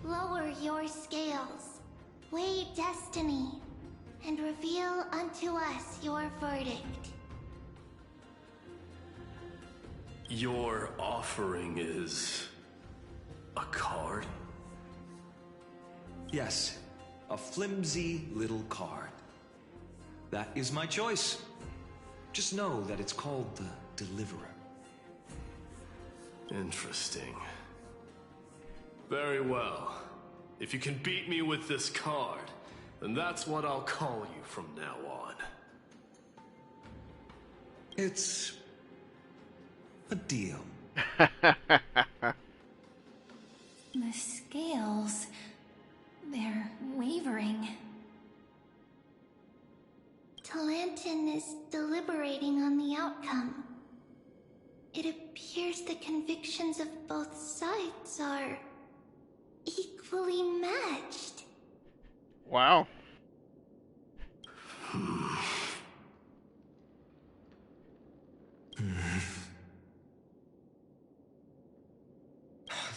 lower your scales, weigh destiny, and reveal unto us your verdict. Your offering is a card? Yes, a flimsy little card. That is my choice. Just know that it's called the Deliverer. Interesting. Very well. If you can beat me with this card, then that's what I'll call you from now on. It's a deal. The scales, they're wavering. Talantin is deliberating on the outcome. It appears the convictions of both sides are equally matched. Wow.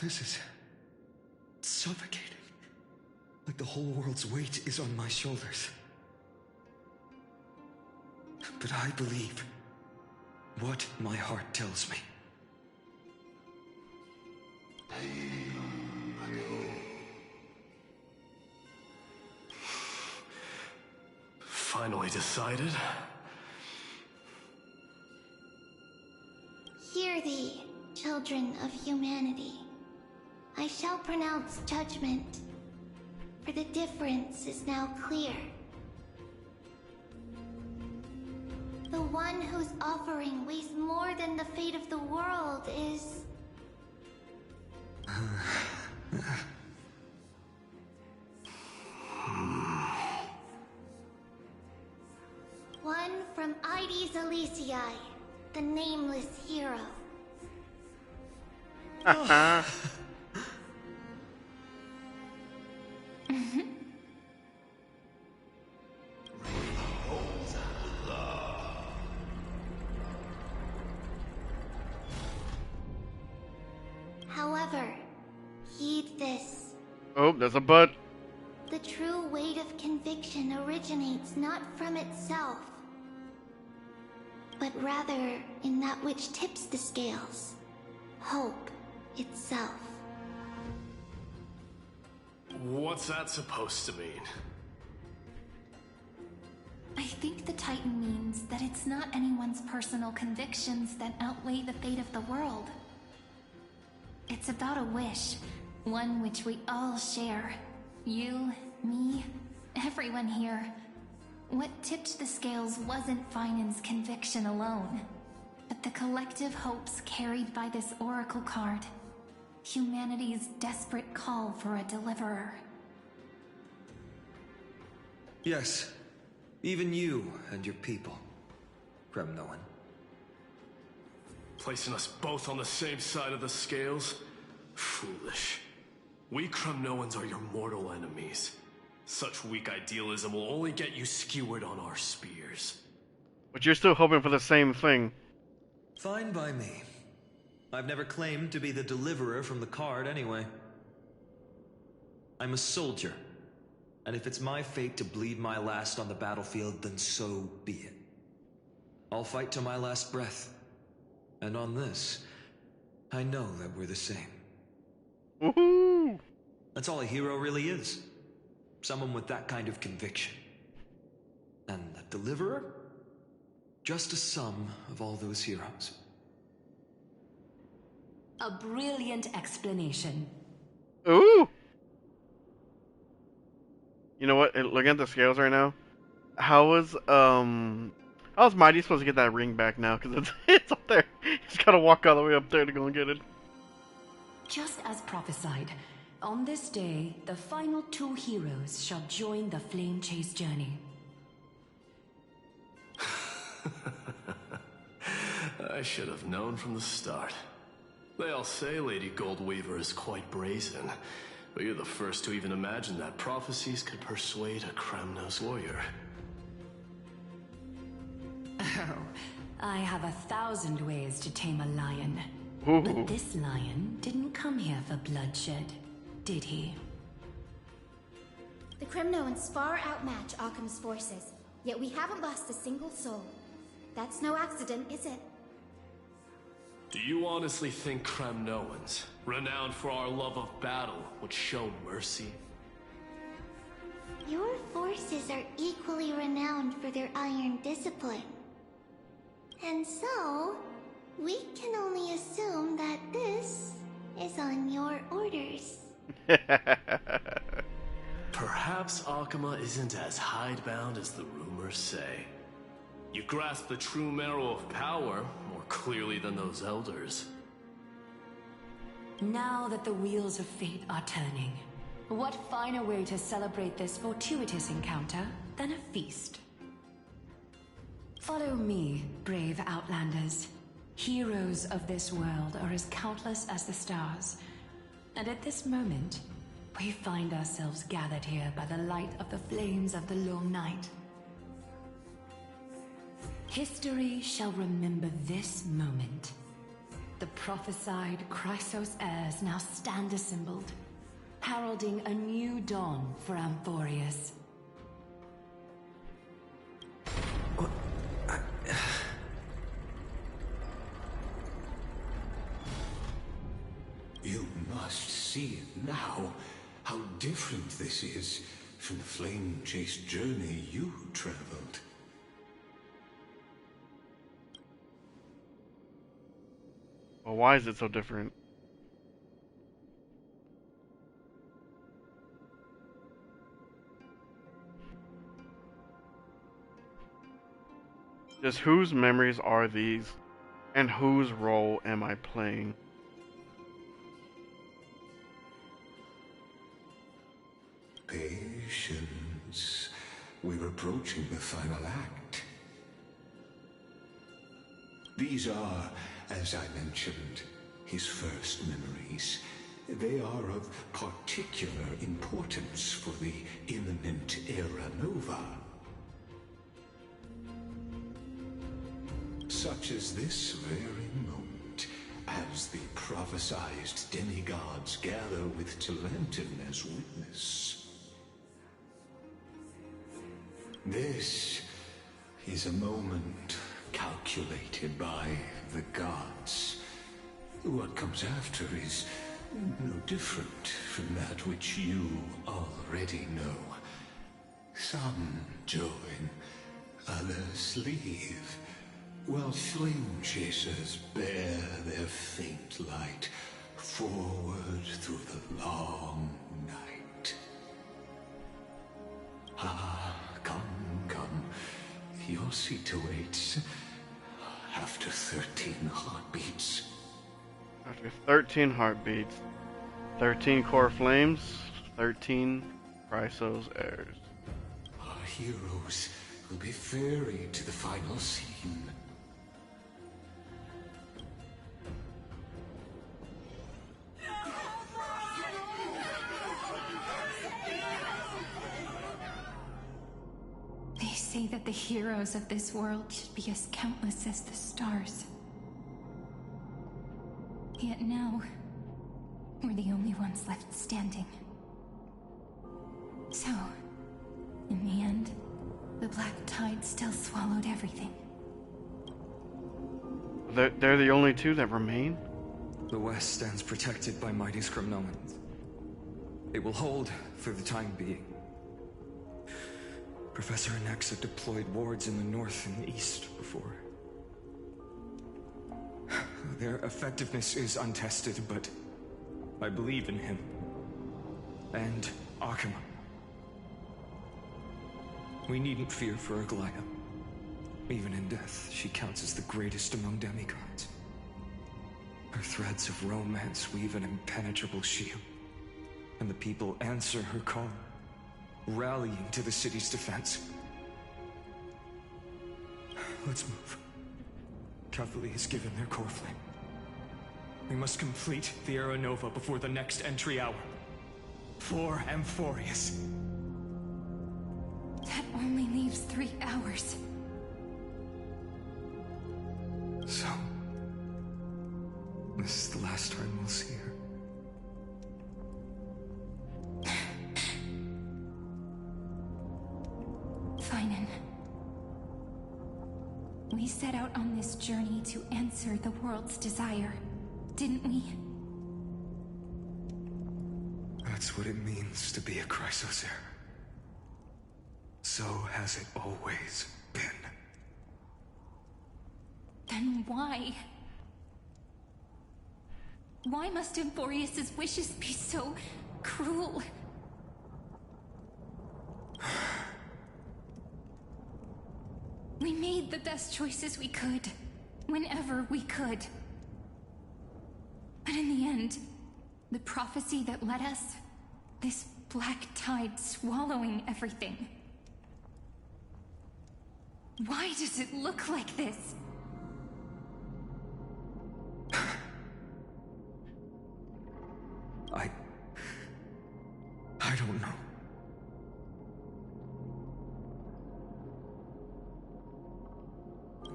This is suffocating. Like the whole world's weight is on my shoulders. But I believe what my heart tells me. Finally decided? Hear thee, children of humanity. I shall pronounce judgment. for the difference is now clear. The one whose offering weighs more than the fate of the world is... one from Ides Elysiae, the nameless hero. However, heed this. Oh, there's a but. The true weight of conviction originates not from itself, but rather in that which tips the scales, hope itself. What's that supposed to mean? I think the Titan means that it's not anyone's personal convictions that outweigh the fate of the world. It's about a wish, one which we all share. You, me, everyone here. What tipped the scales wasn't Finan's conviction alone, but the collective hopes carried by this oracle card. Humanity's desperate call for a deliverer. Yes, even you and your people, Kremnoan. Placing us both on the same side of the scales? Foolish. We Kremnoans are your mortal enemies. Such weak idealism will only get you skewered on our spears. But you're still hoping for the same thing. Fine by me. I've never claimed to be the deliverer from the card anyway. I'm a soldier, and if it's my fate to bleed my last on the battlefield, then so be it. I'll fight to my last breath. And on this, I know that we're the same. Woohoo! That's all a hero really is. Someone with that kind of conviction. And the deliverer? Just a sum of all those heroes. A brilliant explanation. Ooh! You know what? Looking at the scales right now, how's Mighty supposed to get that ring back now? Because it's up there. He's got to walk all the way up there to go and get it. Just as prophesied, on this day, the final two heroes shall join the Flame Chase journey. I should have known from the start. They all say Lady Goldweaver is quite brazen, but you're the first to even imagine that prophecies could persuade a Kremnos warrior. Oh, I have 1,000 ways to tame a lion. Ooh. But this lion didn't come here for bloodshed, did he? The Kremnoans far outmatch Occam's forces, yet we haven't lost a single soul. That's no accident, is it? Do you honestly think Kremnoans, renowned for our love of battle, would show mercy? Your forces are equally renowned for their iron discipline. And so, we can only assume that this is on your orders. Perhaps Akama isn't as hidebound as the rumors say. You grasp the true marrow of power more clearly than those elders. Now that the wheels of fate are turning, what finer way to celebrate this fortuitous encounter than a feast? Follow me, brave Outlanders. Heroes of this world are as countless as the stars. And at this moment, we find ourselves gathered here by the light of the flames of the long night. History shall remember this moment. The prophesied Chrysos heirs now stand assembled, heralding a new dawn for Amphorius. You must see it now, how different this is from the flame chase journey you traveled. Well, why is it so different? Just whose memories are these, and whose role am I playing? Patience. We're approaching the final act. These are, as I mentioned, his first memories. They are of particular importance for the imminent Era Nova. Such as this very moment, as the prophesized demigods gather with Talentum as witness. This is a moment calculated by the gods. What comes after is no different from that which you already know. Some join, others leave, while flame chasers bear their faint light forward through the long night. Ah, come. Your seat awaits. After 13 heartbeats. After 13 heartbeats, 13 core flames, 13 Chrysos heirs. Our heroes will be ferried to the final scene. They say that the heroes of this world should be as countless as the stars. Yet now, we're the only ones left standing. So, in the end, the black tide still swallowed everything. They're the only two that remain? The West stands protected by mighty Skrymnoans. It will hold for the time being. Professor Nexa deployed wards in the north and east before. Their effectiveness is untested, but I believe in him. And Akuma. We needn't fear for Aglaya. Even in death, she counts as the greatest among demigods. Her threads of romance weave an impenetrable shield, and the people answer her call, rallying to the city's defense. Let's move. Cavalry has given their core flame. We must complete the Era Nova before the next entry hour. For Amphorius. That only leaves 3 hours. So, this is the last time we'll see her. Finan. We set out on this journey to answer the world's desire, didn't we? That's what it means to be a Chrysos heir. So has it always been. Then why? Why must Amphorius' wishes be so cruel? We made the best choices we could, whenever we could. But in the end, the prophecy that led us, this black tide swallowing everything. Why does it look like this? I don't know.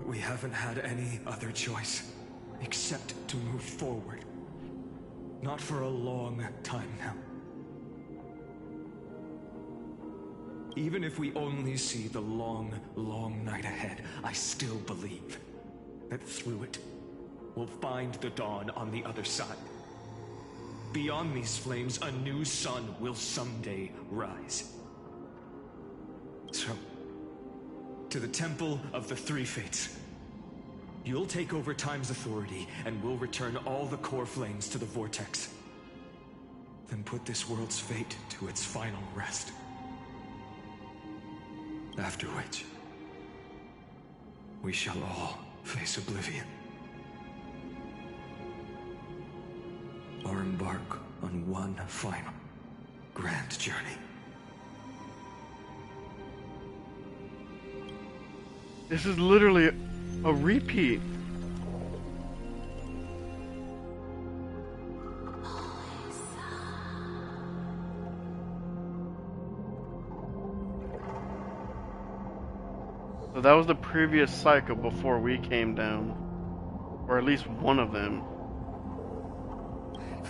We haven't had any other choice, except to move forward. Not for a long time now. Even if we only see the long, long night ahead, I still believe that through it, we'll find the dawn on the other side. Beyond these flames, a new sun will someday rise. So, to the Temple of the Three Fates. You'll take over Time's authority, and we'll return all the core flames to the Vortex. Then put this world's fate to its final rest. After which, we shall all face oblivion. Or embark on one final grand journey. This is literally a repeat. So that was the previous cycle before we came down. Or at least one of them.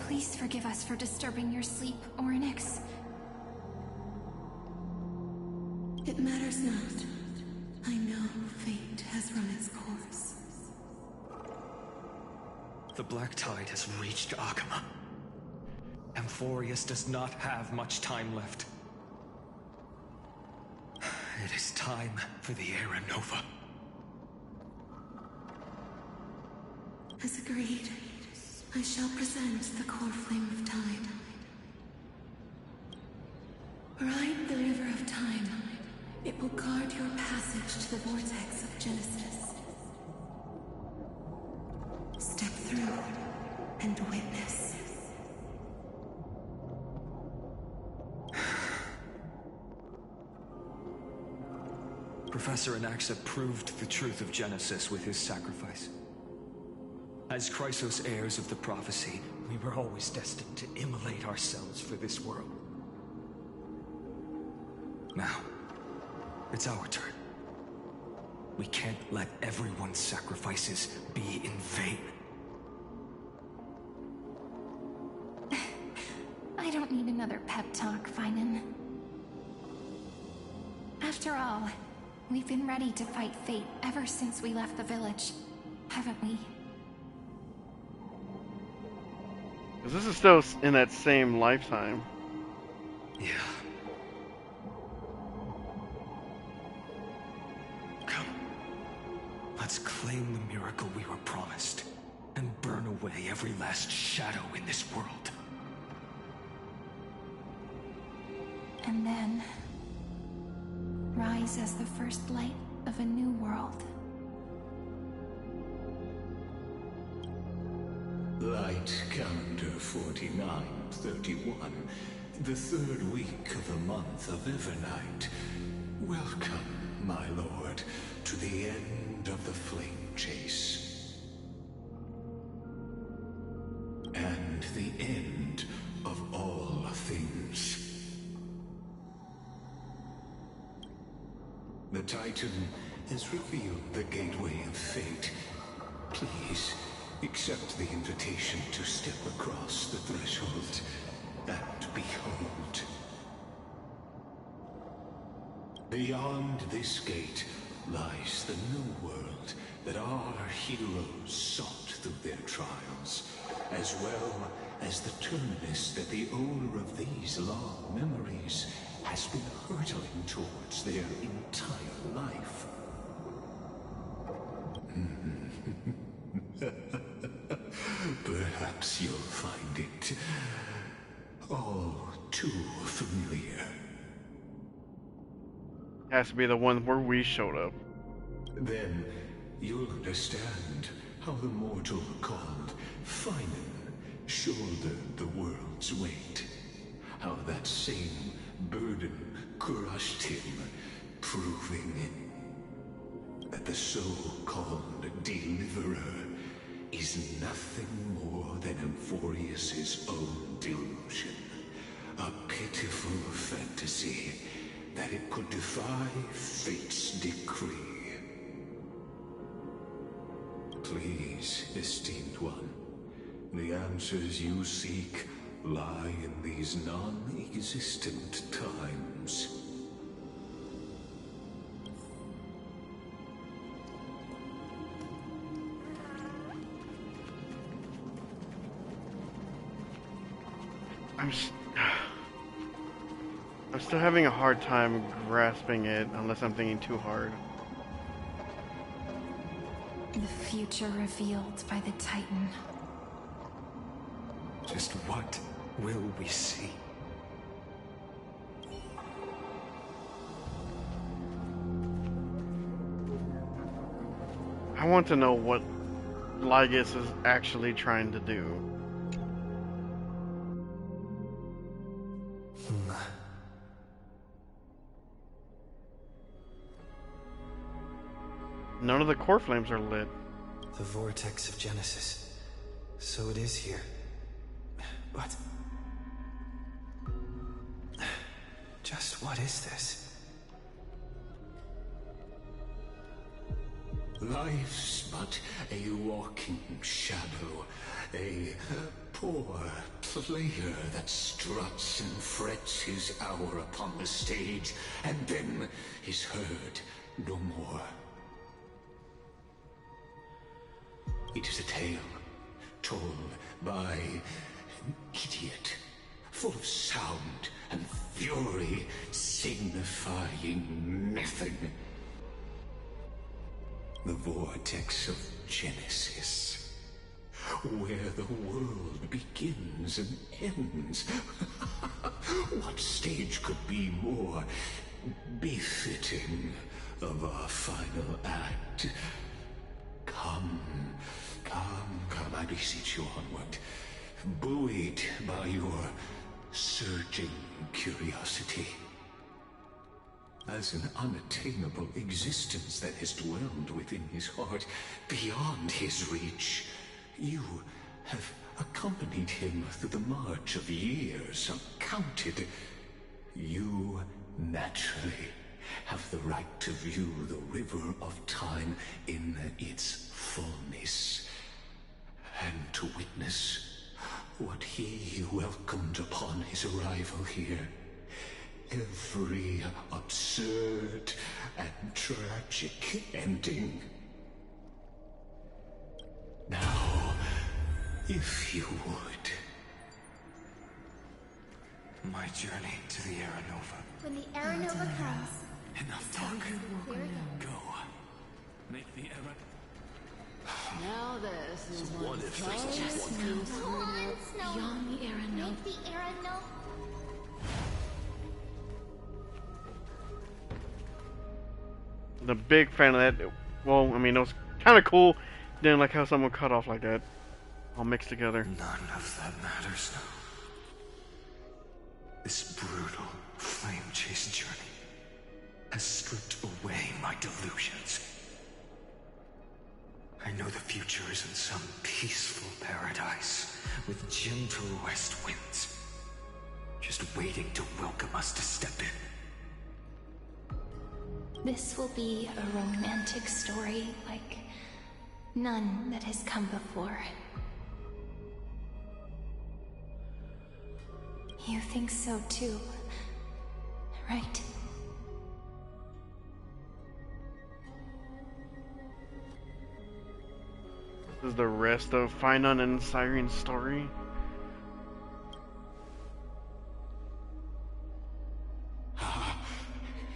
Please forgive us for disturbing your sleep, Orynyx. It matters not. I know fate has run its course. The Black Tide has reached Akama. Amphorius does not have much time left. It is time for the Era Nova. As agreed, I shall present the core flame of time. Ride the river of time. It will guard your passage to the vortex of Genesis. Step through and witness. Professor Anaxa proved the truth of Genesis with his sacrifice. As Chrysos heirs of the prophecy, we were always destined to immolate ourselves for this world. Now, it's our turn. We can't let everyone's sacrifices be in vain. I don't need another pep talk, Finan. After all, we've been ready to fight fate ever since we left the village, haven't we? Because this is still in that same lifetime. Yeah. Come. Let's claim the miracle we were promised, and burn away every last shadow in this world. And then rise as the first light of a new world. Light calendar 4931, the third week of the month of Evernight. Welcome, my lord, to the end of the flame chase. And the end of all things. The Titan has revealed the gateway of fate. Please, accept the invitation to step across the threshold and behold. Beyond this gate lies the new world that our heroes sought through their trials, as well as the terminus that the owner of these long memories has been hurtling towards their entire life. Perhaps you'll find it all too familiar. Has to be the one where we showed up. Then you'll understand how the mortal called Finan shouldered the world's weight. How that same burden crushed him, proving that the so-called Deliverer is nothing more than Amphorius's own delusion. A pitiful fantasy that it could defy fate's decree. Please, esteemed one, the answers you seek lie in these non-existent times. I'm still having a hard time grasping it, unless I'm thinking too hard. The future revealed by the Titan. Just what will we see? I want to know what Lygus is actually trying to do. None of the core flames are lit. The vortex of Genesis. So it is here. But... just what is this? Life's but a walking shadow, a poor player that struts and frets his hour upon the stage, and then is heard no more. It is a tale told by an idiot, full of sound and fury, signifying nothing. The vortex of Genesis, where the world begins and ends. What stage could be more befitting of our final act? Come, I beseech you onward, buoyed by your surging curiosity. As an unattainable existence that has dwelled within his heart, beyond his reach, you have accompanied him through the march of years uncounted. You naturally have the right to view the river of time in its fullness, and to witness what he welcomed upon his arrival here. Every absurd and tragic ending. Now, if you would. My journey to the Era Nova. When the Era Nova comes, Enough talk. Go. Make the Era... Now this is what if there's just one moves Come on, Snow. beyond the Era Nova. Make the Era Nova. The big fan of that. Well, I mean, it was kind of cool. Didn't like how someone cut off like that, all mixed together. None of that matters now. This brutal, flame-chased journey has stripped away my delusions. I know the future is in some peaceful paradise with gentle west winds, just waiting to welcome us to step in. This will be a romantic story like none that has come before. You think so too, right? This is the rest of Finon and Siren's story. Ah,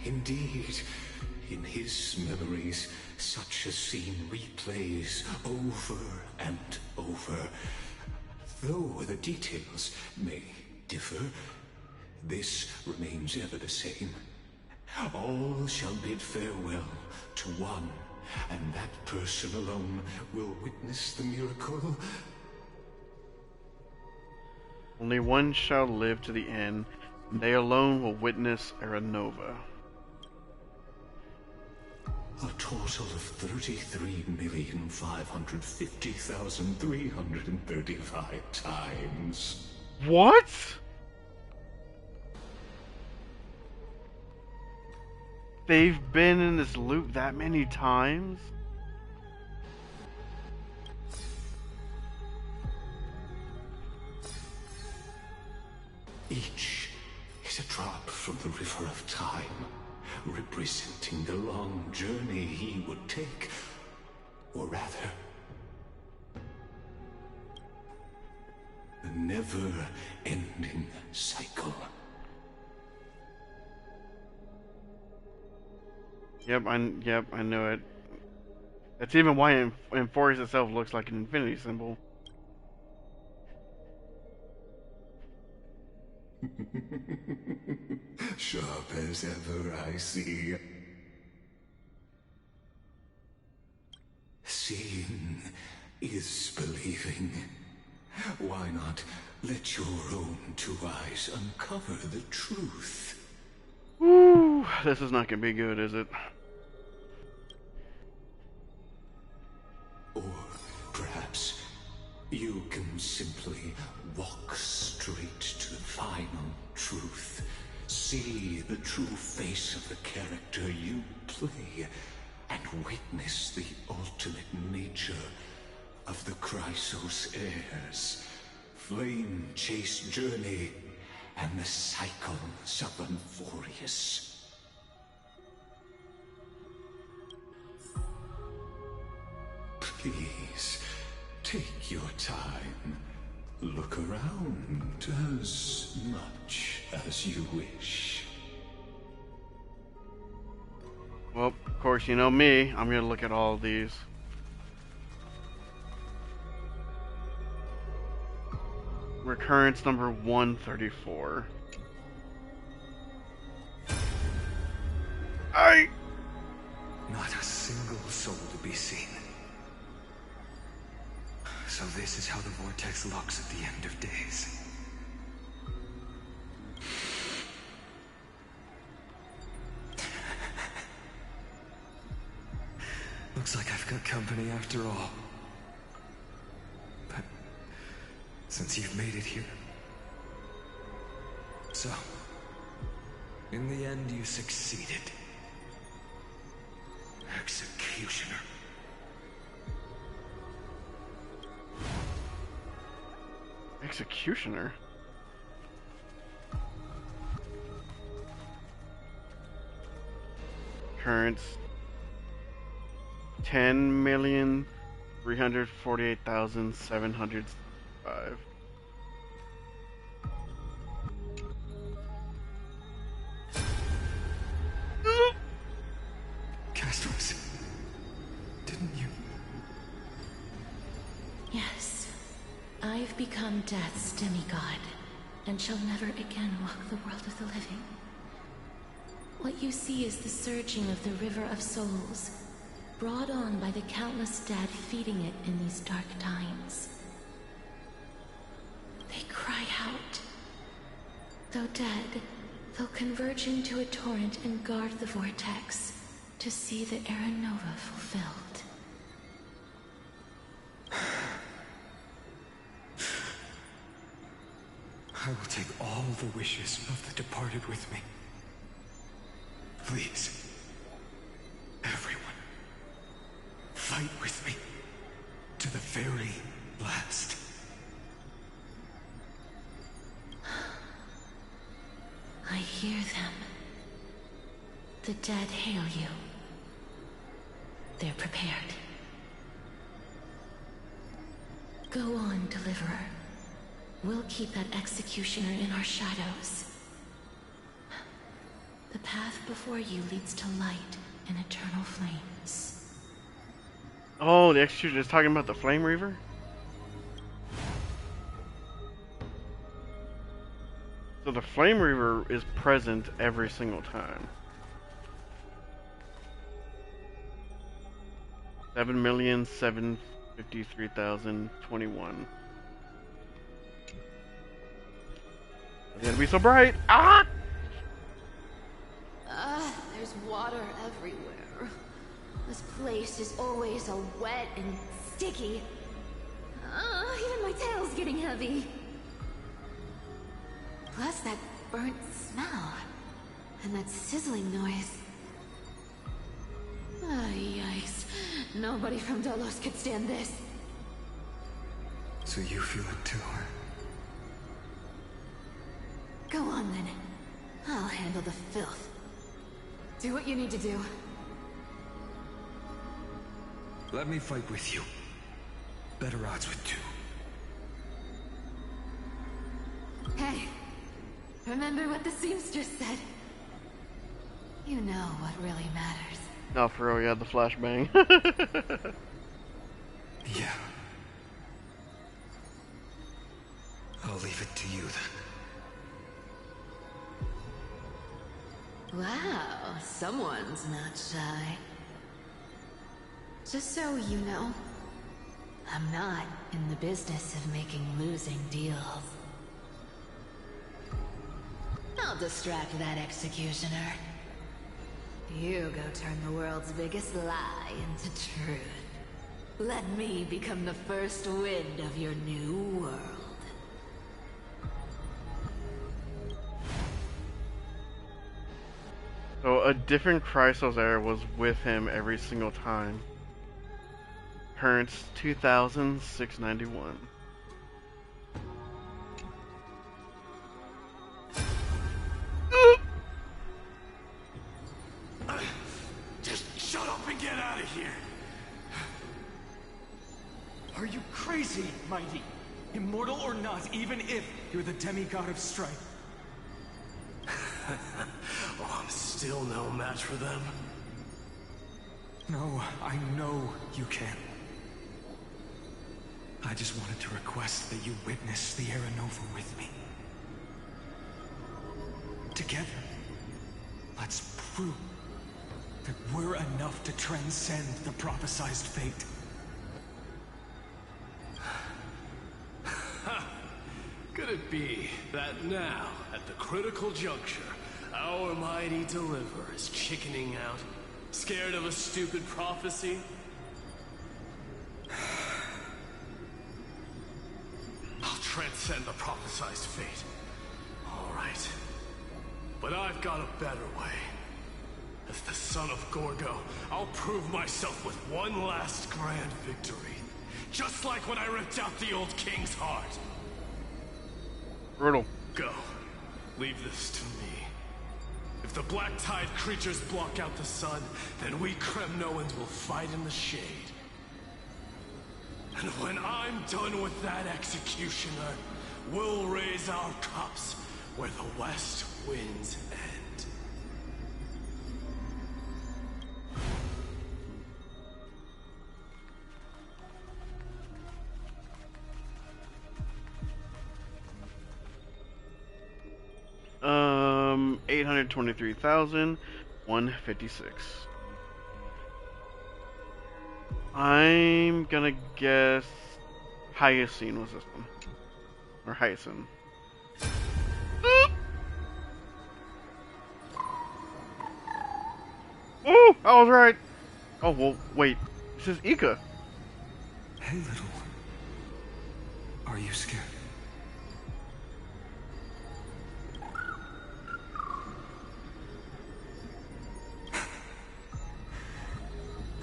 indeed. In his memories, such a scene replays over and over. Though the details may differ, this remains ever the same. All shall bid farewell to one, and that person alone will witness the miracle. Only one shall live to the end, and they alone will witness Era Nova. A total of 33,550,335 times. What? They've been in this loop that many times? Each is a drop from the river of time, representing the long journey he would take, or rather, the never-ending cycle. Yep, I know it. That's even why Enforce itself looks like an infinity symbol. Sharp as ever, I see. Why not let your own two eyes uncover the truth? Woo, this is not gonna be good, is it? Or perhaps you can simply walk straight to the final truth. See the true face of the character you play, and witness the ultimate nature of the Chrysos heirs. Flame chase journey, and the cycles of Unforius. Please, take your time. Look around as much as you wish. Well, of course, you know me. I'm gonna look at all of these. Recurrence number 134. Not a single soul to be seen. So this is how the vortex looks at the end of days. Looks like I've got company after all. But since you've made it here... So, in the end you succeeded. Executioner. Executioner? Currents 10,348,705. Castros, didn't you? Yes. I've become Death's demigod, and shall never again walk the world of the living. What you see is the surging of the River of Souls, brought on by the countless dead feeding it in these dark times. They cry out. Though dead, they'll converge into a torrent and guard the vortex to see the Era Nova fulfilled. I will take all the wishes of the departed with me. Please, everyone, fight with me to the very last. I hear them. The dead hail you. They're prepared. Go on, Deliverer. We'll keep that executioner in our shadows. The path before you leads to light and eternal flames. Oh, the executioner is talking about the Flame Reaver? So the Flame Reaver is present every single time. 7,753,021. It's gonna be so bright! Ah! There's water everywhere. This place is always so wet and sticky. Even my tail's getting heavy. Plus that burnt smell. And that sizzling noise. Yikes. Nobody from Delos could stand this. So you feel it too, huh? Go on then. I'll handle the filth. Do what you need to do. Let me fight with you. Better odds with two. Hey, remember what the seamstress said? You know what really matters. No, for real, you had the flashbang. Yeah. I'll leave it to you then. Wow, someone's not shy. Just so you know, I'm not in the business of making losing deals. I'll distract that executioner. You go turn the world's biggest lie into truth. Let me become the first wind of your new world. So a different Chrysos heir was with him every single time. Currents 2,691. Just shut up and get out of here! Are you crazy, Mighty? Immortal or not, even if you're the demigod of strife. Oh, I'm still no match for them. No, I know you can. I just wanted to request that you witness the Era Nova with me. Together, let's prove that we're enough to transcend the prophesized fate. Could it be that now, at the critical juncture, our mighty deliverer is chickening out, scared of a stupid prophecy? I'll transcend the prophesized fate. All right. But I've got a better way. As the son of Gorgo, I'll prove myself with one last grand victory. Just like when I ripped out the old king's heart. Brutal. Go. Leave this to me. If the Black Tide creatures block out the sun, then we Kremnoans will fight in the shade. And when I'm done with that executioner, we'll raise our cups where the west winds end. $823,156. I'm gonna guess Hyacinth was this one. Or Hyacinth. Oh, I was right. Oh, well, wait. This is Ika. Hey, little one. Are you scared?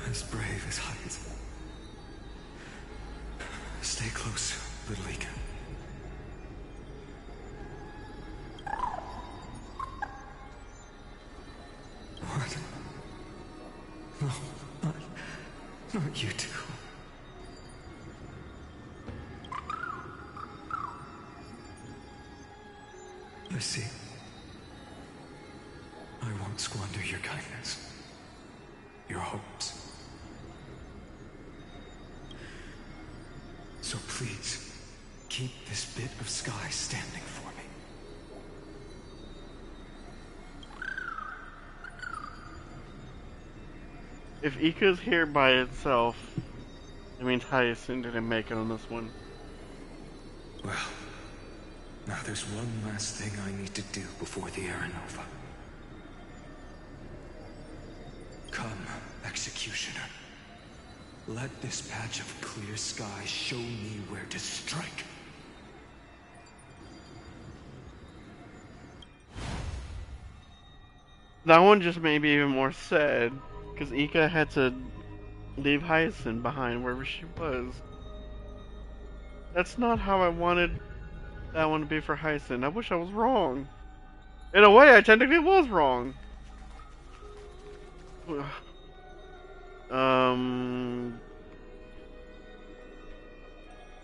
As brave as Hyacinth. Stay close, little Ika. What? No, not you two. I see. I won't squander your kindness. Your hopes. So please, keep this bit of sky standing for me. If Ika's here by itself, it means Hyacinth didn't make it on this one. Well, now there's one last thing I need to do before the Era Nova. Come, Executioner. Let this patch of clear sky show me where to strike. That one just made me even more sad, because Ika had to leave Hyacinth behind wherever she was. That's not how I wanted that one to be for Hyacinth. I wish I was wrong. In a way, I technically was wrong.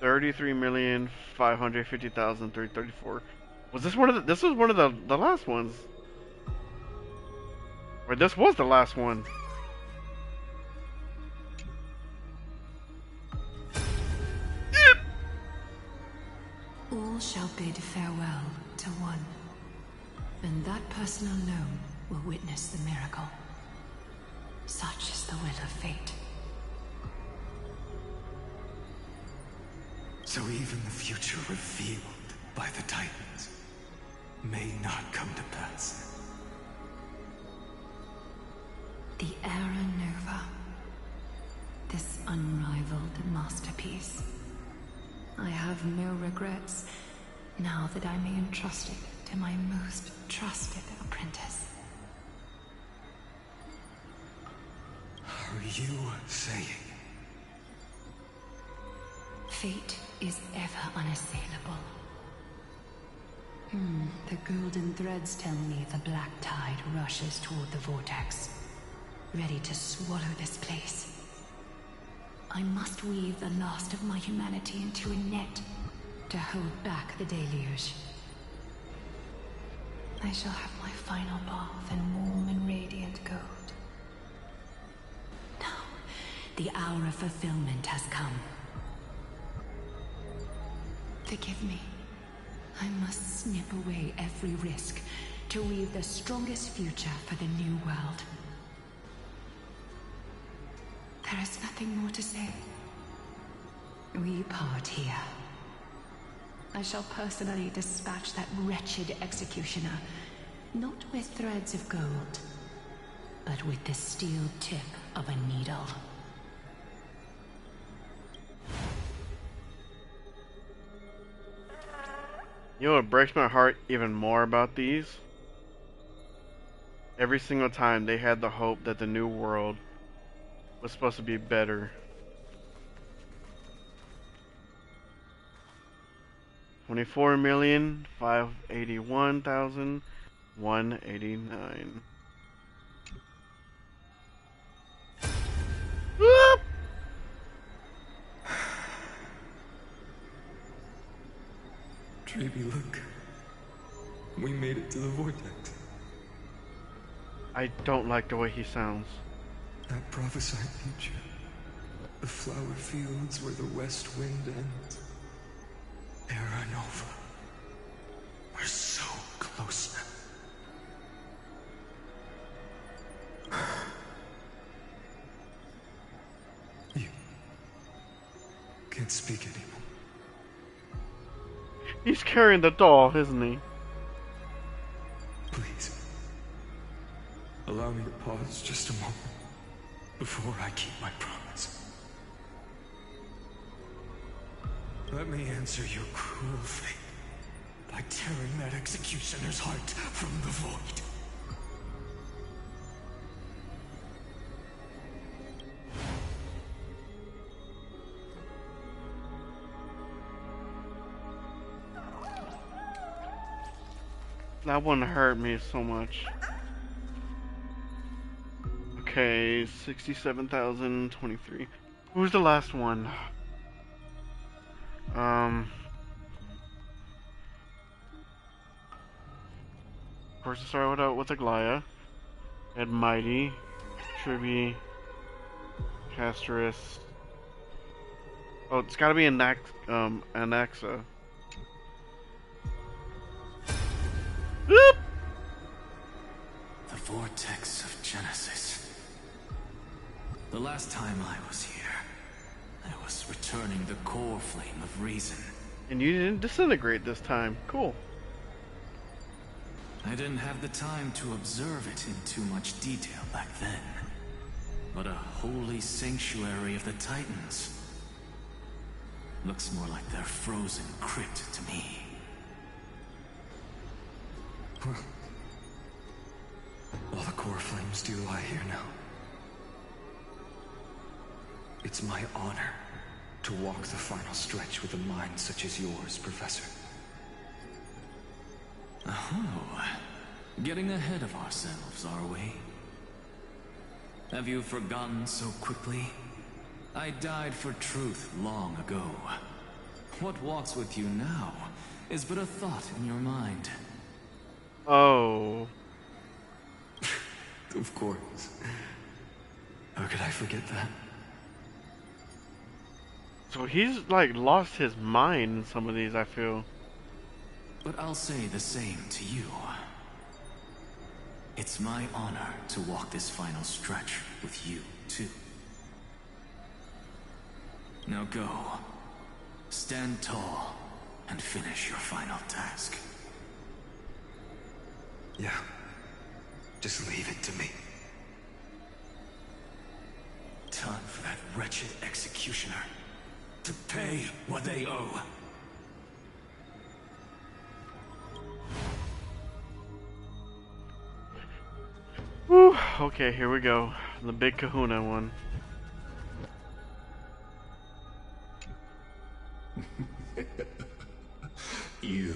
33,550,334. Was this one of the? This was one of the last ones. Or this was the last one. All shall bid farewell to one, and that person alone will witness the miracle. Such is the will of fate. So even the future revealed by the Titans may not come to pass. The Era Nova. This unrivaled masterpiece. I have no regrets now that I may entrust it to my most trusted apprentice. Are you saying? Fate is ever unassailable. The golden threads tell me the black tide rushes toward the vortex, ready to swallow this place. I must weave the last of my humanity into a net to hold back the deluge. I shall have my final bath in warm and radiant gold. Now, the hour of fulfillment has come. Forgive me. I must snip away every risk to weave the strongest future for the new world. There is nothing more to say. We part here. I shall personally dispatch that wretched executioner, not with threads of gold, but with the steel tip of a needle. You know what breaks my heart even more about these? Every single time they had the hope that the new world was supposed to be better. 24,581,189. Whoop! Dreamy, look. We made it to the vortex. I don't like the way he sounds. That prophesied future. The flower fields where the west wind ends. Era Nova. We're so close now. You can't speak anymore. He's carrying the doll, isn't he? Please. Allow me to pause just a moment before I keep my promise. Let me answer your cruel fate by tearing that executioner's heart from the void. That one hurt me so much. Okay, 67,023. Who's the last one? Of course, it started out with Aglaya. Had Mighty, Tribby, Castoris. Oh, it's gotta be Anaxa. Whoop! The vortex of Genesis. The last time I was here, I was returning the core flame of reason. And you didn't disintegrate this time. Cool. I didn't have the time to observe it in too much detail back then. But a holy sanctuary of the Titans. Looks more like their frozen crypt to me. All the core flames do lie here now. It's my honor to walk the final stretch with a mind such as yours, Professor. Oh, getting ahead of ourselves, are we? Have you forgotten so quickly? I died for truth long ago. What walks with you now is but a thought in your mind. Oh. Of course. How could I forget that? So he's like lost his mind in some of these, I feel. But I'll say the same to you. It's my honor to walk this final stretch with you, too. Now go. Stand tall and finish your final task. Yeah. Just leave it to me. Time for that wretched executioner to pay what they owe. Whew. Okay, here we go. The big kahuna one. You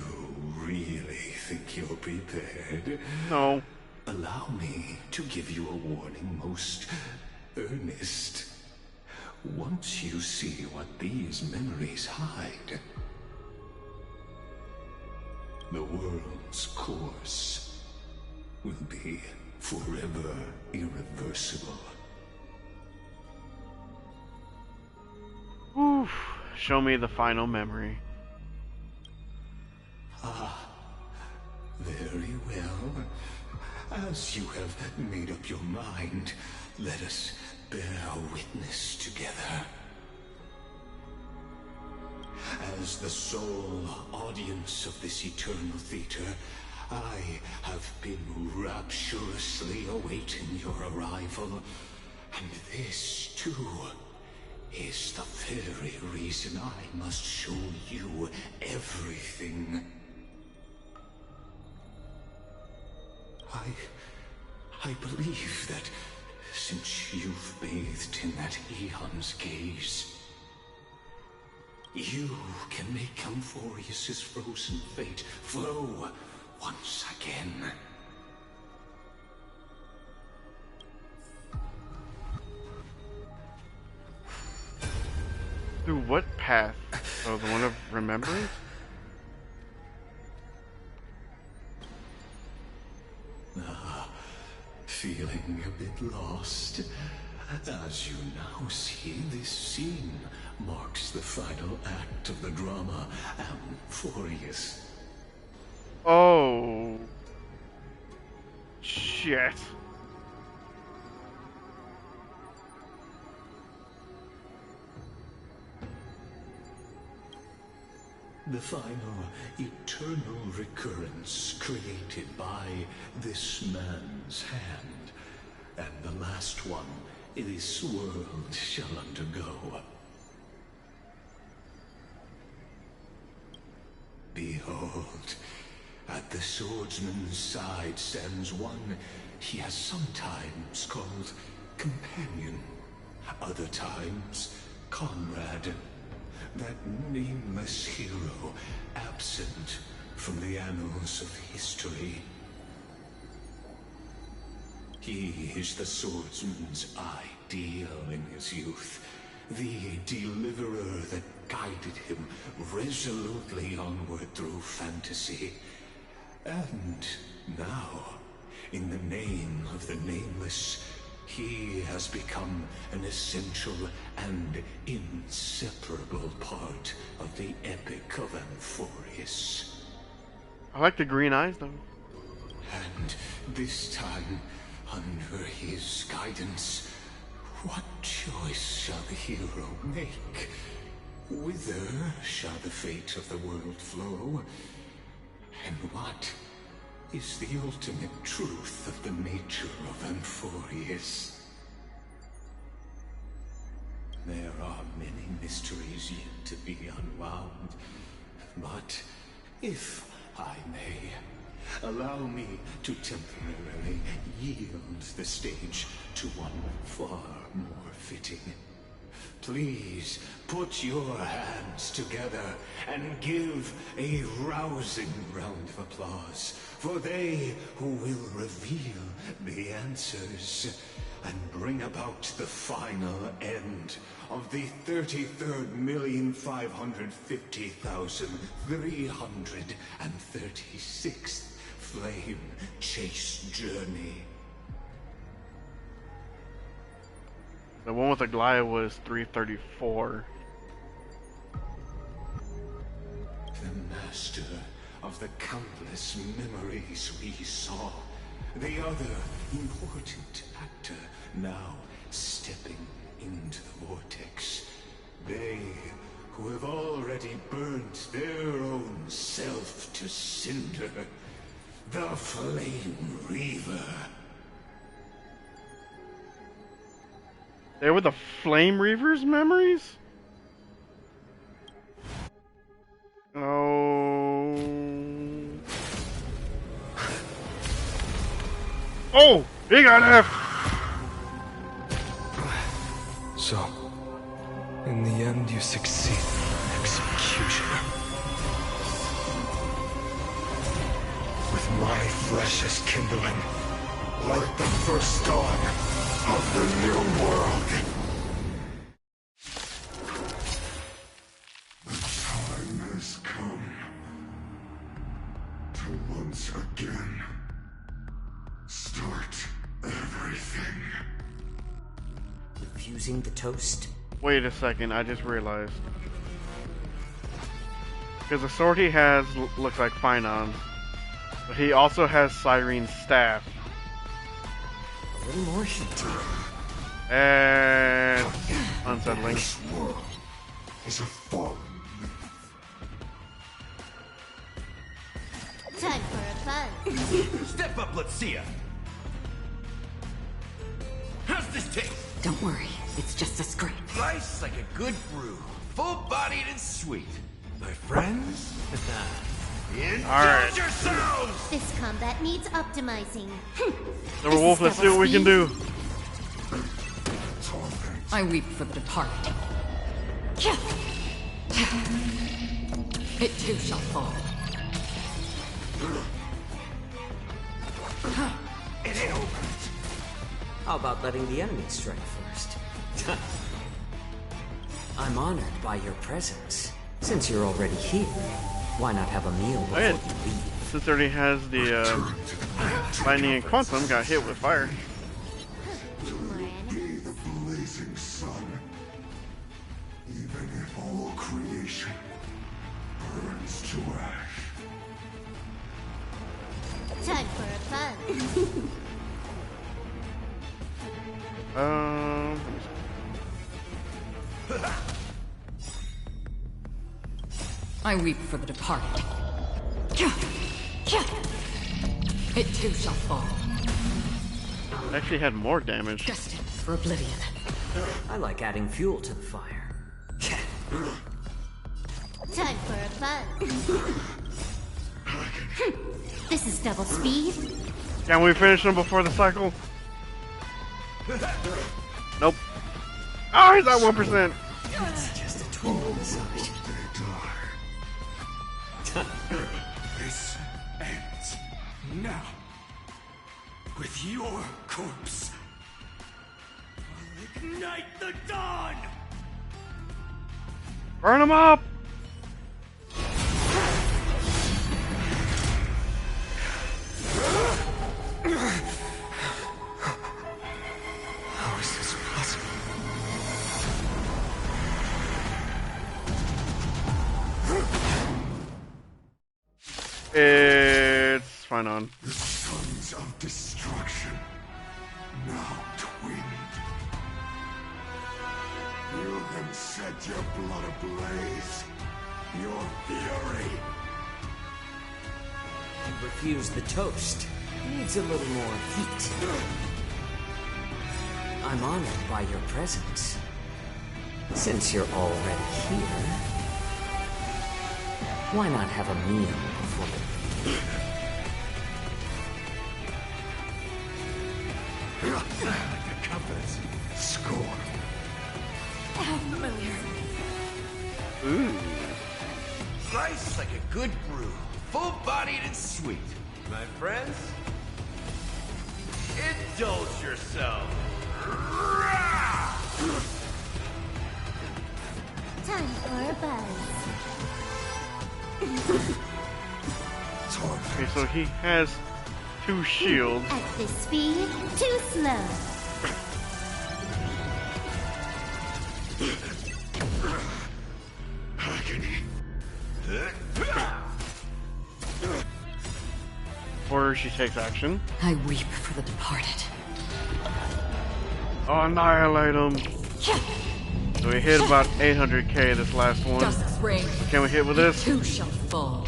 really think you're prepared? No. Allow me to give you a warning, most earnest. Once you see what these memories hide, the world's course will be forever irreversible. Oof. Show me the final memory. Ah, very well. As you have made up your mind, let us bear witness together. As the sole audience of this eternal theater, I have been rapturously awaiting your arrival, and this, too, is the very reason I must show you everything. I believe that since you've bathed in that Eon's gaze, you can make Amphorius's frozen fate flow once again. Through what path? Oh, the one of remembrance? Feeling a bit lost? As you now see, this scene marks the final act of the drama Amphorius. Oh. Shit. The final eternal recurrence created by this man's hand, and the last one this world shall undergo. Behold, at the swordsman's side stands one he has sometimes called companion, other times comrade. That nameless hero, absent from the annals of history. He is the swordsman's ideal in his youth, the deliverer that guided him resolutely onward through fantasy. And now, in the name of the nameless, he has become an essential and inseparable part of the epic of Amphorius. I like the green eyes, though. And this time, under his guidance, what choice shall the hero make? Whither shall the fate of the world flow? And what is the ultimate truth of the nature of Amphorius? There are many mysteries yet to be unwound, but if I may, allow me to temporarily yield the stage to one far more fitting. Please put your hands together and give a rousing round of applause for they who will reveal the answers and bring about the final end of the 33,550,336th Flame Chase Journey. The one with the Glia was 334. The master of the countless memories we saw. The other important actor now stepping into the vortex. They who have already burnt their own self to cinder. The Flame Reaver. They were the Flame Reavers' memories? Oh. Oh! He got F! So, in the end, you succeed. Executioner. With my flesh as kindling, like the first dawn of the new world. The time has come to once again start everything. Fusing the toast? Wait a second, I just realized. Because the sword he has looks like Finon's, but he also has Cyrene's staff. A little more heat. And unsettling. This world is a fallen. Time for a fun. Step up, let's see ya. How's this taste? Don't worry, it's just a scrape. Nice like a good brew. Full-bodied and sweet. My friends? Indulge yourselves! This combat needs optimizing. Number Wolf, let's see what we can do. I weep for the departed. It too shall fall. It ain't over. How about letting the enemy strike first? I'm honored by your presence. Since you're already here, why not have a meal before you leave? Since it already has the lightning and quantum, got hit with fire. Be the blazing sun, even if all creation burns to ash. Time for a fun. I weep for the departed. It too shall fall. Actually had more damage. Destined for oblivion. I like adding fuel to the fire. Time for a fun. This is double speed. Can we finish them before the cycle? Nope. Oh, he's at 1%. It's just a twinkle massage. This ends now with your corpse. I'll ignite the dawn! Burn him up! How is this possible? It's fine on. The sons of destruction, now twinned. You can set your blood ablaze. Your fury. You refuse the toast. Needs a little more heat. I'm honored by your presence. Since you're already here, why not have a meal before the confidence. Scorn. How familiar. Ooh. Slice like a good brew. Full-bodied and sweet. My friends? Indulge yourself. Time for a buzz. Okay, so he has 2 shields. At this speed, too slow. Before she takes action. I weep for the departed. Annihilate him. So we hit about 800k this last one. Dusk's reign. Can we hit with this? Too shall fall.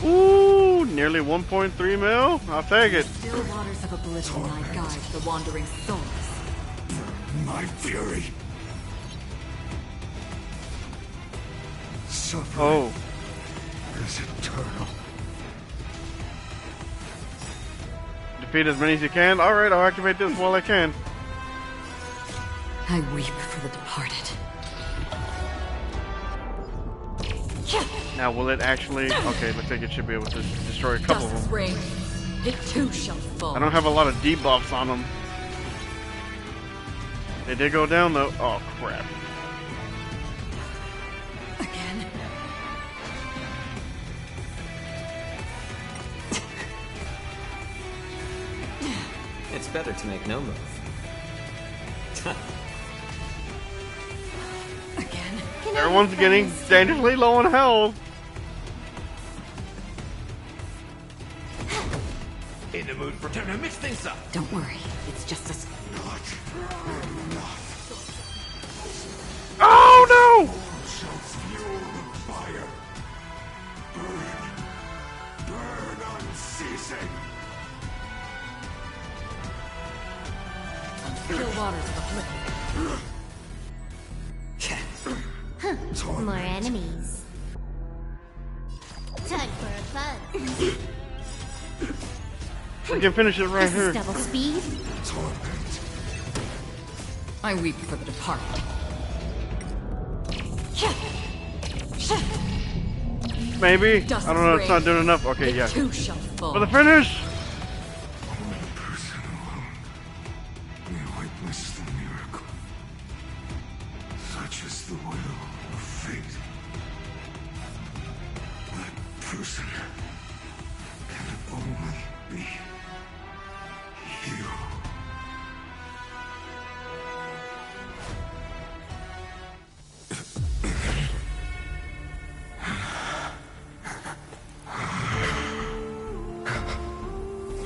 Ooh, nearly 1.3 mil. I'll take it. Still waters of oblivion I guide the wandering souls. My fury. Suffering Oh. is eternal. Defeat as many as you can. Alright, I'll activate this while I can. I weep for the departed. Now, will it actually... Okay, looks like it should be able to destroy a couple of Dusk's them. reign. It too shall fall. I don't have a lot of debuffs on them. They did go down, though. Oh, crap. Again. It's better to make no move. Everyone's getting dangerously low on health. In the mood for time to mix things up. Don't worry, it's just a... Oh no! Shall fuel the fire. Burn unceasing. Still waters of oblivion. More enemies. Time for a fun. We can finish it right This here. is double speed. I weep for the departed. Maybe. I don't know. It's not doing enough. Okay, yeah. Too shall fall. For the finish. Only person alone may witness the miracle. Such is the will of fate. That person can only be you.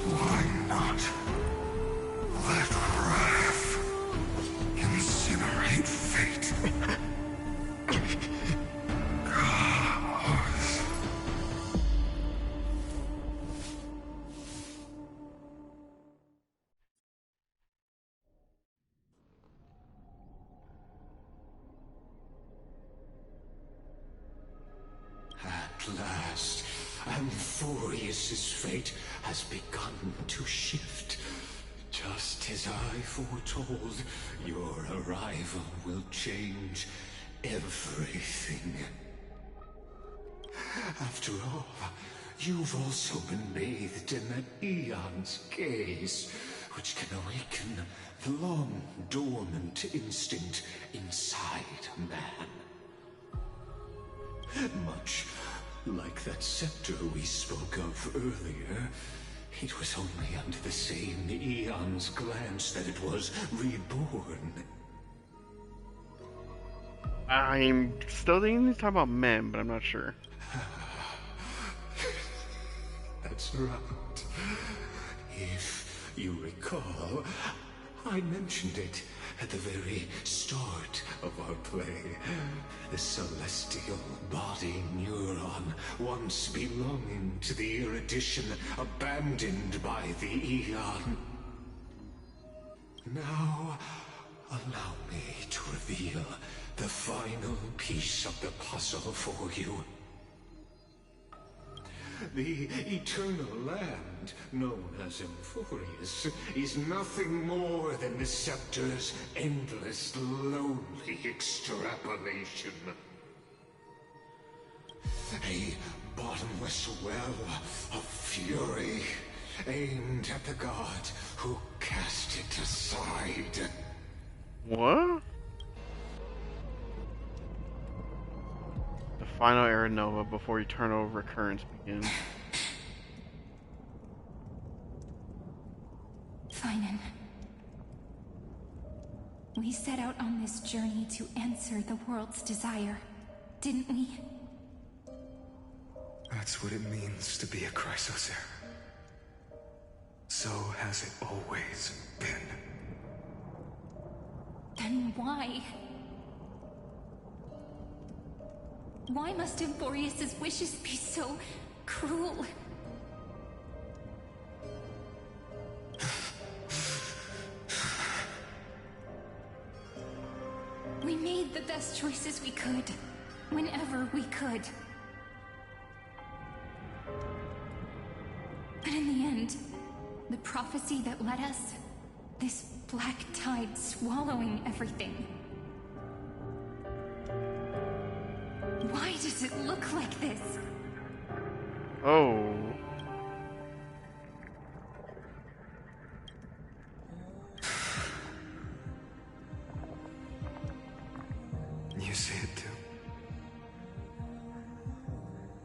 Why not let wrath incinerate fate? Gods. At last, Amphorius's fate has begun to shift. Just as I foretold, your arrival will change everything. After all, you've also been bathed in that Eon's gaze, which can awaken the long-dormant instinct inside man. Much like that scepter we spoke of earlier, it was only under the same Eon's glance that it was reborn. I'm still thinking he's talking about men, but I'm not sure. That's right. If you recall, I mentioned it at the very start of our play. The celestial body neuron, once belonging to the erudition abandoned by the Eon. Now, allow me to reveal the final piece of the puzzle for you. The eternal land, known as Amphorius, is nothing more than the scepter's endless, lonely extrapolation. A bottomless well of fury, aimed at the god who cast it aside. What? The final era nova before eternal recurrence begins. Finan. We set out on this journey to answer the world's desire, didn't we? That's what it means to be a Chrysocer. So has it always been. Then why? Why must Emborius' wishes be so cruel? We made the best choices we could, whenever we could. But in the end, the prophecy that led us, this black tide swallowing everything. Why does it look like this? Oh. You see it too.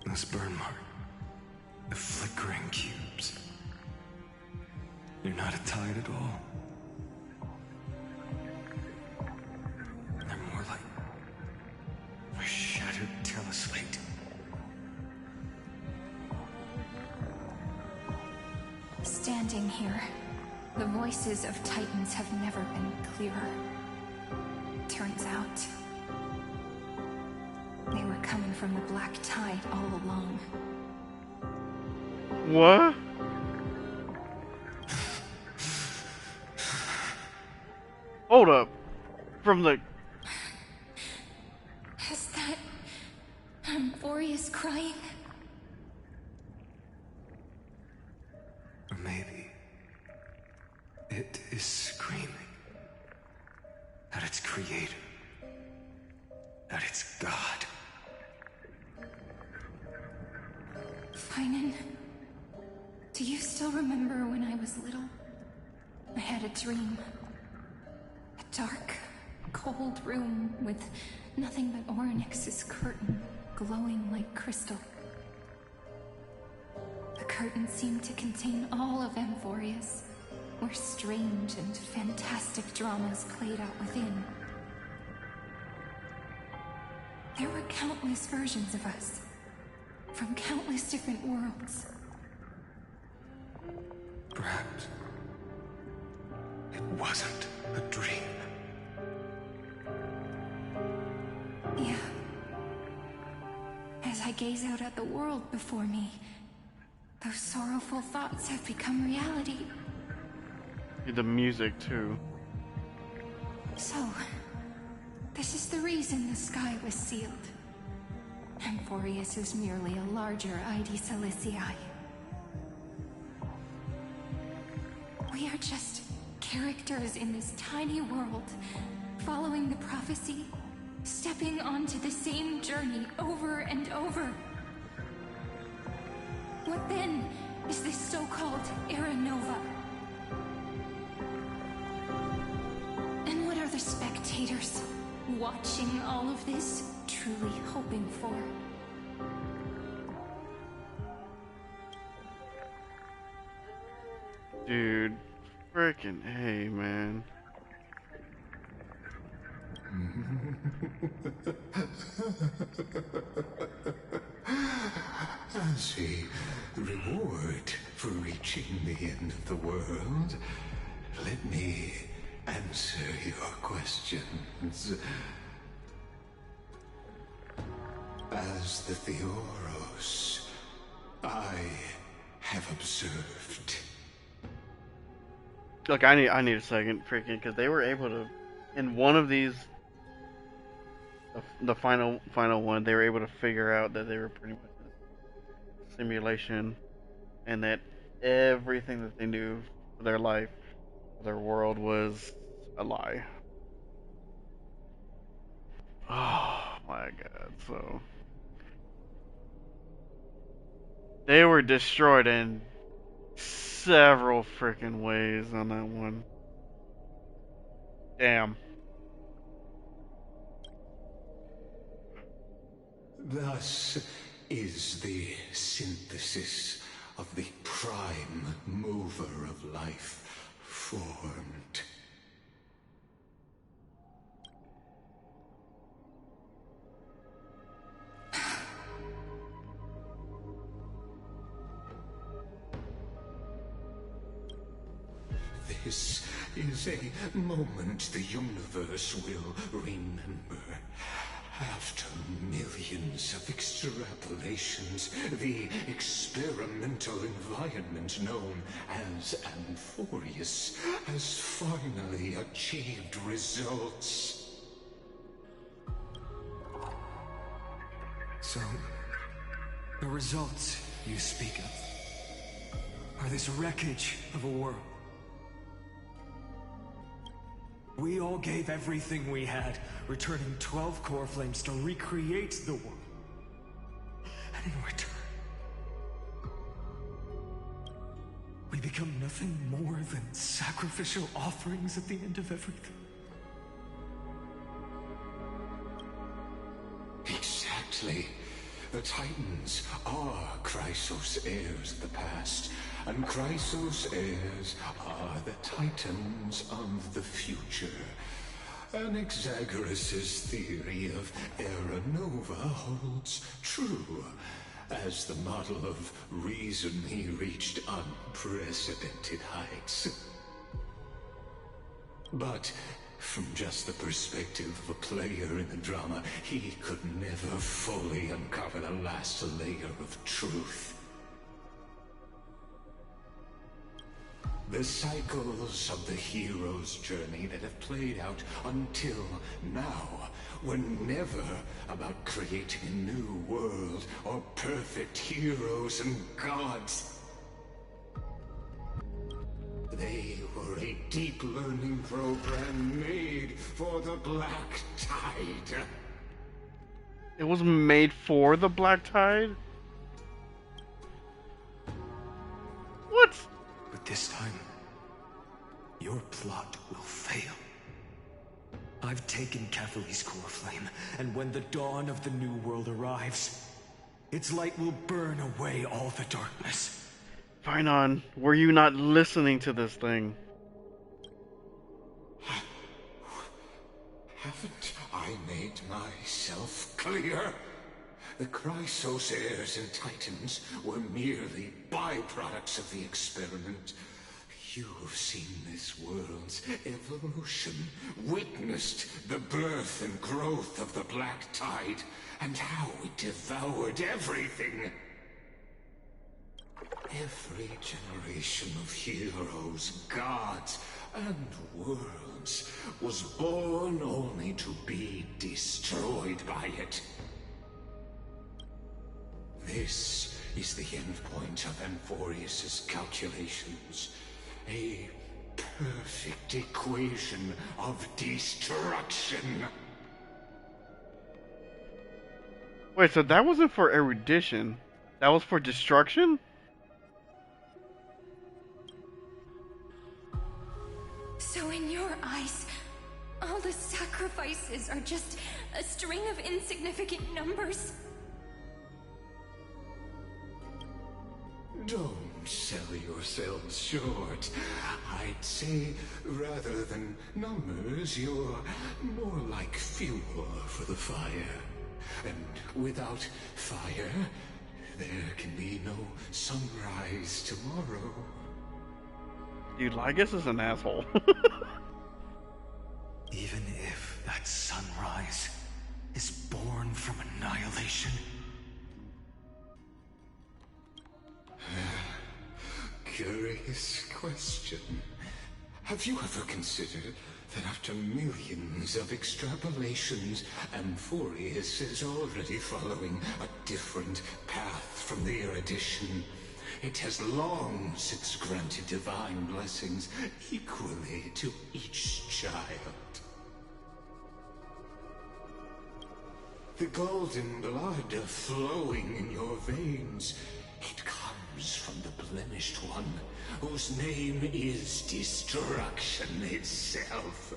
This burn mark. The flickering cubes. You're not a tide at all. They're more like a shattered teleslate. Standing here, the voices of Titans have never been clearer. Turns out, they were coming from the black tide all along. What? Hold up. From the... Is that Emborius crying? Or maybe it is screaming at its creator, at its god. Finan, do you still remember when I was little? I had a dream. A dark, cold room with nothing but Orynyx's curtain glowing like crystal. The curtain seemed to contain all of Emborius, where strange and fantastic dramas played out within. There were countless versions of us, from countless different worlds. Perhaps it wasn't a dream. Yeah. As I gaze out at the world before me, those sorrowful thoughts have become reality. The music, too. So, this is the reason the sky was sealed. Emborius is merely a larger ID Silicii. We are just characters in this tiny world, following the prophecy, stepping onto the same journey over and over. What then is this so-called Era Nova? And what are the spectators watching all of this truly hoping for? Dude, freaking hey, man. As a reward for reaching the end of the world, let me answer your questions. As the Theoros, I have observed. Look, I need a second, freaking, because they were able to, in one of these, the final one, they were able to figure out that they were pretty much a simulation, and that everything that they knew for their life, for their world, was a lie. Oh my god, so they were destroyed in several freaking ways on that one. Damn. Thus is the synthesis of the prime mover of life formed. This is a moment the universe will remember. After millions of extrapolations, the experimental environment known as Amphorius has finally achieved results. So, the results you speak of are this wreckage of a world. We all gave everything we had, returning 12 core flames to recreate the world. And in return, we become nothing more than sacrificial offerings at the end of everything. Exactly. The Titans are Chrysos heirs of the past, and Chrysos heirs are the Titans of the future. Anaxagoras' theory of Era Nova holds true, as the model of reason he reached unprecedented heights. But from just the perspective of a player in the drama, he could never fully uncover the last layer of truth. The cycles of the hero's journey that have played out until now were never about creating a new world or perfect heroes and gods. They were a deep learning program made for the Black Tide. It was made for the Black Tide? What? But this time, your plot will fail. I've taken Catholi's core flame, and when the dawn of the new world arrives, its light will burn away all the darkness. Finon, were you not listening to this thing? Haven't I made myself clear? The Chrysos heirs and Titans were merely byproducts of the experiment. You've seen this world's evolution, witnessed the birth and growth of the Black Tide, and how it devoured everything. Every generation of heroes, gods, and worlds was born only to be destroyed by it. This is the endpoint of Amphorius' calculations. A perfect equation of destruction. Wait, so that wasn't for erudition. That was for destruction? So in your eyes, all the sacrifices are just a string of insignificant numbers? Don't sell yourselves short. I'd say, rather than numbers, you're more like fuel for the fire. And without fire, there can be no sunrise tomorrow. Dude, Lygus is an asshole. Even if that sunrise is born from annihilation. Curious question. Have you ever considered that after millions of extrapolations, Amphorius is already following a different path from the erudition? It has long since granted divine blessings equally to each child. The golden blood flowing in your veins, it comes from the blemished one, whose name is destruction itself.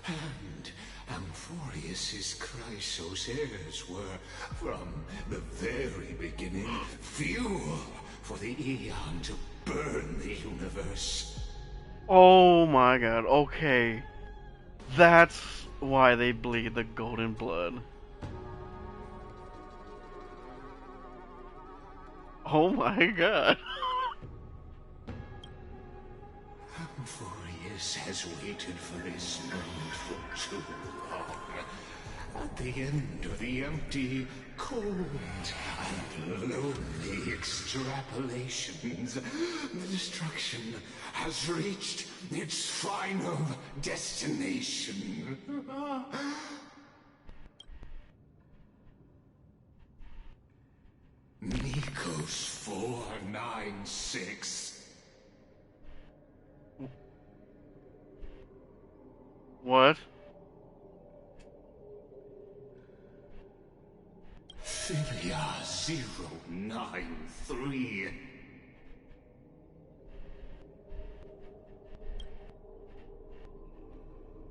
And Amphorius' Chrysos heirs were, from the very beginning, fuel for the Aeon to burn the universe. Oh my god, okay. That's why they bleed the golden blood. Oh my god. Amphorius has waited for this moment for too long. At the end of the empty, cold, and lonely extrapolations, the destruction has reached its final destination. Nikos 496. What? Philia 093.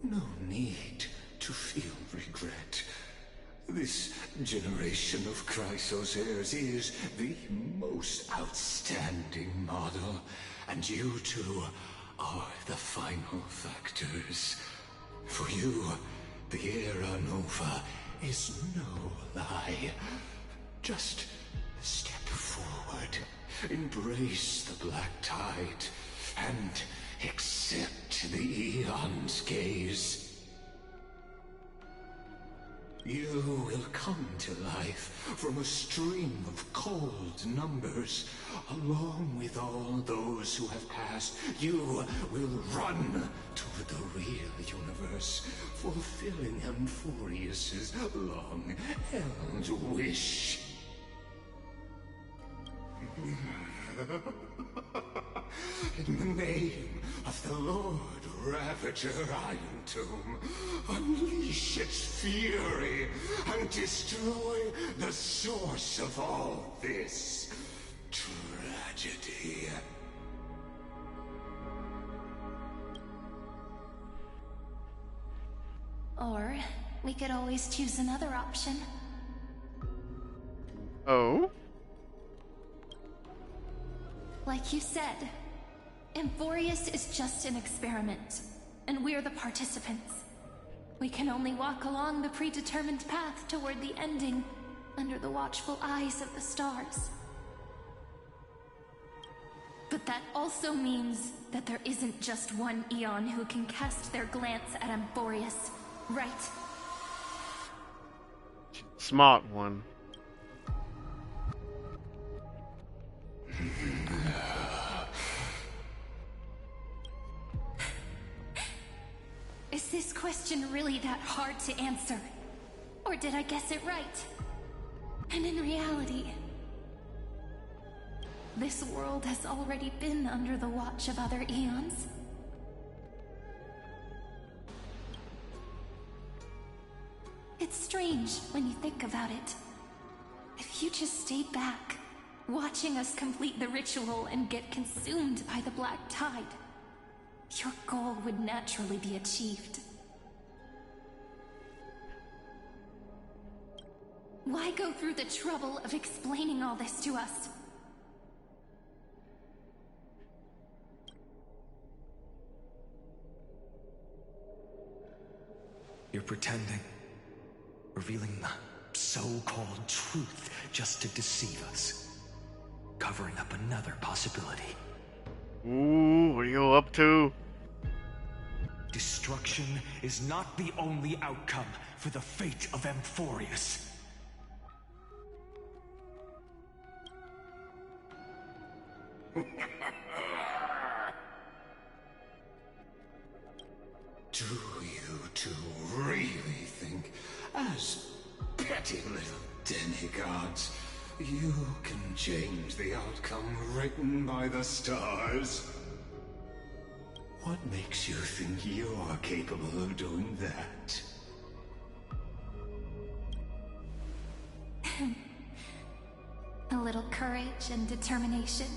No need to feel regret. This generation of Chrysos heirs is the most outstanding model, and you two are the final factors. For you, the Era Nova is no lie. Just step forward, embrace the black tide, and accept the Eon's gaze. You will come to life from a stream of cold numbers. Along with all those who have passed, you will run toward the real universe, fulfilling Amphorius's long-held wish. In the name of the Lord Ravager Iron Tomb, unleash its fury and destroy the source of all this tragedy. Or we could always choose another option. Oh? Like you said, Amphorius is just an experiment, and we're the participants. We can only walk along the predetermined path toward the ending, under the watchful eyes of the stars. But that also means that there isn't just one Eon who can cast their glance at Amphorius, right? Smart one. Is this question really that hard to answer? Or did I guess it right? And in reality, this world has already been under the watch of other Eons. It's strange when you think about it. If you just stayed back, watching us complete the ritual and get consumed by the black tide, your goal would naturally be achieved. Why go through the trouble of explaining all this to us? You're pretending. Revealing the so-called truth just to deceive us. Covering up another possibility. Ooh, what are you up to? Destruction is not the only outcome for the fate of Amphorius. Do you two really think, as petty little demigods, you can change the outcome written by the stars? What makes you think you're capable of doing that? A little courage and determination.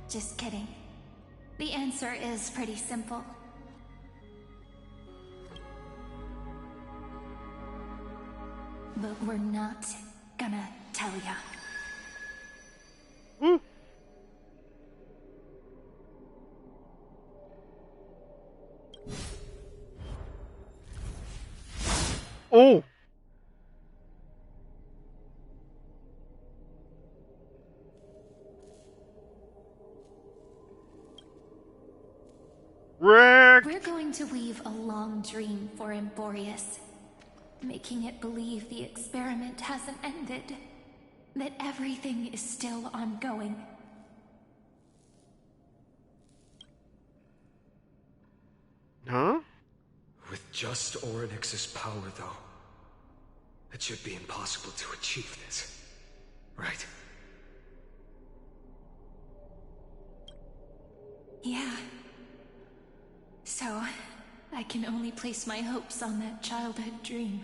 Just kidding. The answer is pretty simple. But we're not gonna tell ya. Oh! Rick! We're going to weave a long dream for Amphorius. making it believe the experiment hasn't ended, that everything is still ongoing. Huh? With just Orynyx's power, though, it should be impossible to achieve this, right? Yeah. So, I can only place my hopes on that childhood dream.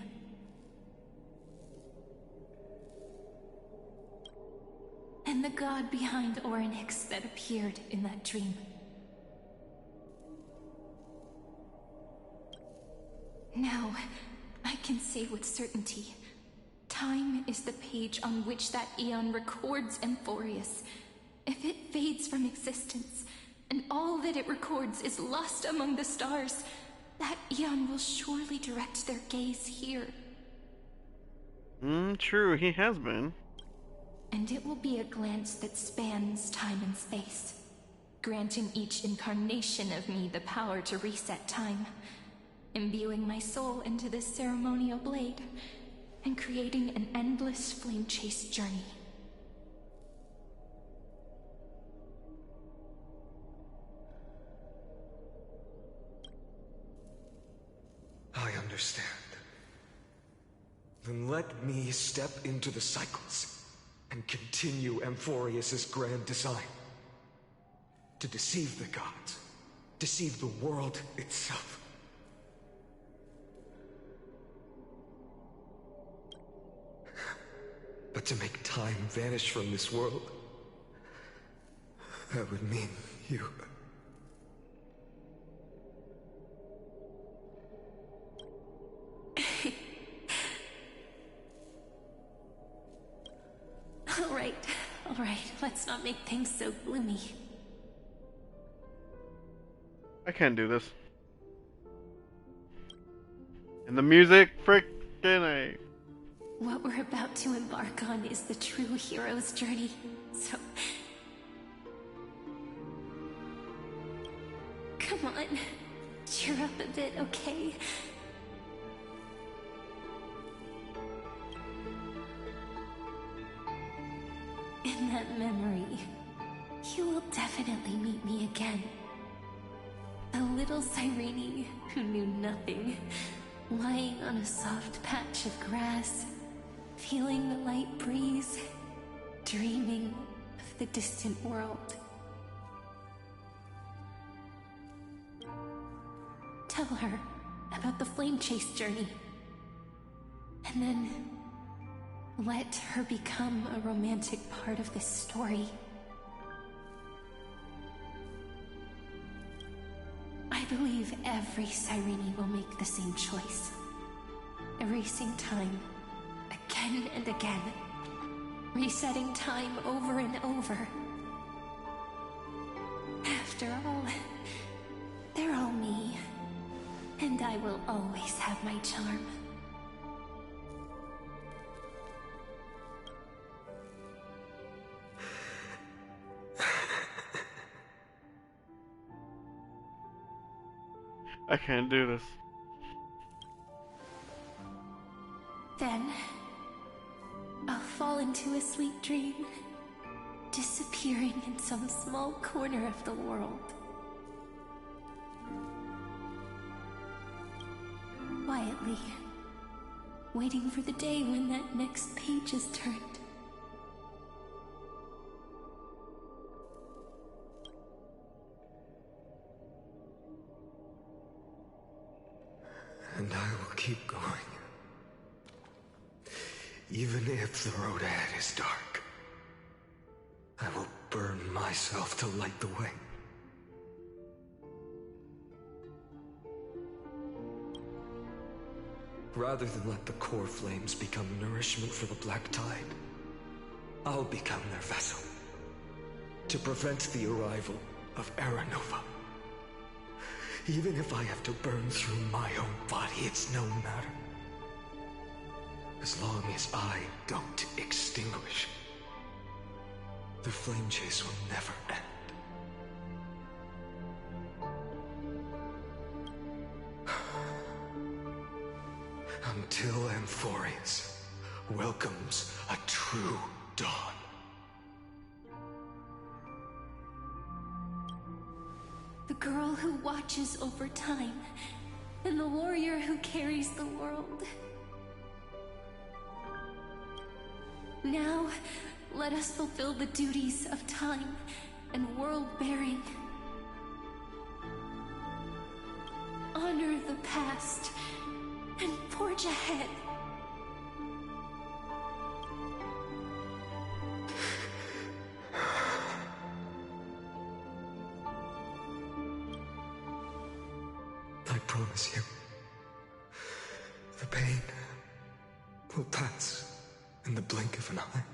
And the god behind Orynyx that appeared in that dream. Now, I can say with certainty, time is the page on which that eon records Amphorius. If it fades from existence, and all that it records is lost among the stars, that eon will surely direct their gaze here. True, he has been. And it will be a glance that spans time and space, granting each incarnation of me the power to reset time, imbuing my soul into this ceremonial blade, and creating an endless flame-chase journey. I understand. Then let me step into the cycles and continue Amphorius's grand design. To deceive the gods, deceive the world itself. But to make time vanish from this world, that would mean you. All right, let's not make things so gloomy. I can't do this. And the music, frickin' A. What we're about to embark on is the true hero's journey, so... Come on, cheer up a bit, okay? In that memory, you will definitely meet me again. A little Cyrene who knew nothing, lying on a soft patch of grass, feeling the light breeze, dreaming of the distant world. Tell her about the flame chase journey, and then let her become a romantic part of this story. I believe every Cyrene will make the same choice, erasing time again and again, resetting time over and over. After all, they're all me, and I will always have my charm. I can't do this. Then, I'll fall into a sweet dream, disappearing in some small corner of the world. Quietly, waiting for the day when that next page is turned. And I will keep going. Even if the road ahead is dark, I will burn myself to light the way. Rather than let the core flames become nourishment for the Black Tide, I'll become their vessel, to prevent the arrival of Era Nova. Even if I have to burn through my own body, it's no matter. As long as I don't extinguish, the flame chase will never end. Until true dawn. The girl who watches over time, and the warrior who carries the world. Now, let us fulfill the duties of time and world-bearing. Honor the past and forge ahead. I promise you, the pain will pass in the blink of an eye.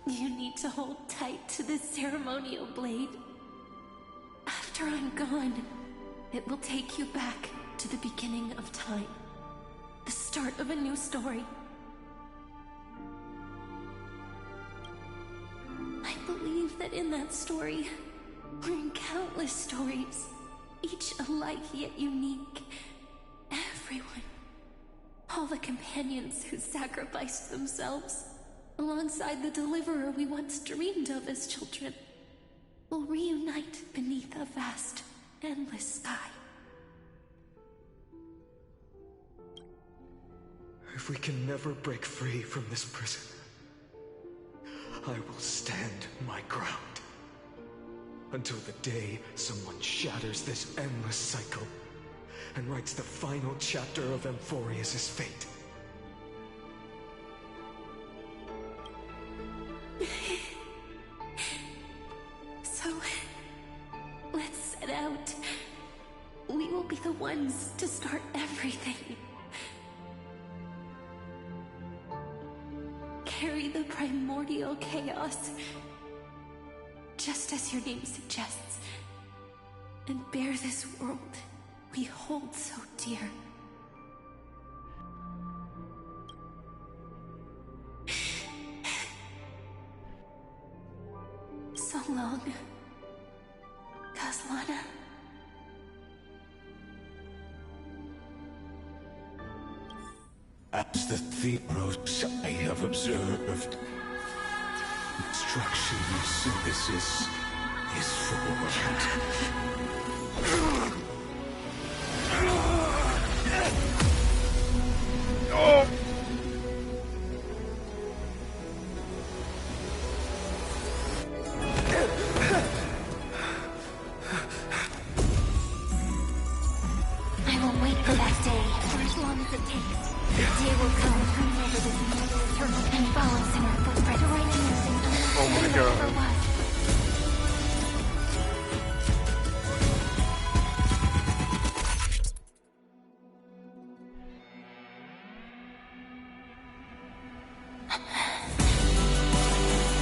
You need to hold tight to this ceremonial blade. After I'm gone, it will take you back to the beginning of time. The start of a new story. I believe that in that story, or in countless stories, each alike yet unique, everyone, all the companions who sacrificed themselves, alongside the deliverer we once dreamed of as children, will reunite beneath a vast, endless sky. If we can never break free from this prison, I will stand my ground. Until the day someone shatters this endless cycle and writes the final chapter of Amphorius' fate. So, let's set out. We will be the ones to start everything. Carry the primordial chaos, just as your name suggests, and bear this world we hold so dear. So long, Kaslana. As the Theros I have observed, instruction synthesis is forward. Oh! I will wait for that day for as long as it takes. The day will come turning over this mortal eternal and follows in our footprint to right anything Oh my god. ever was.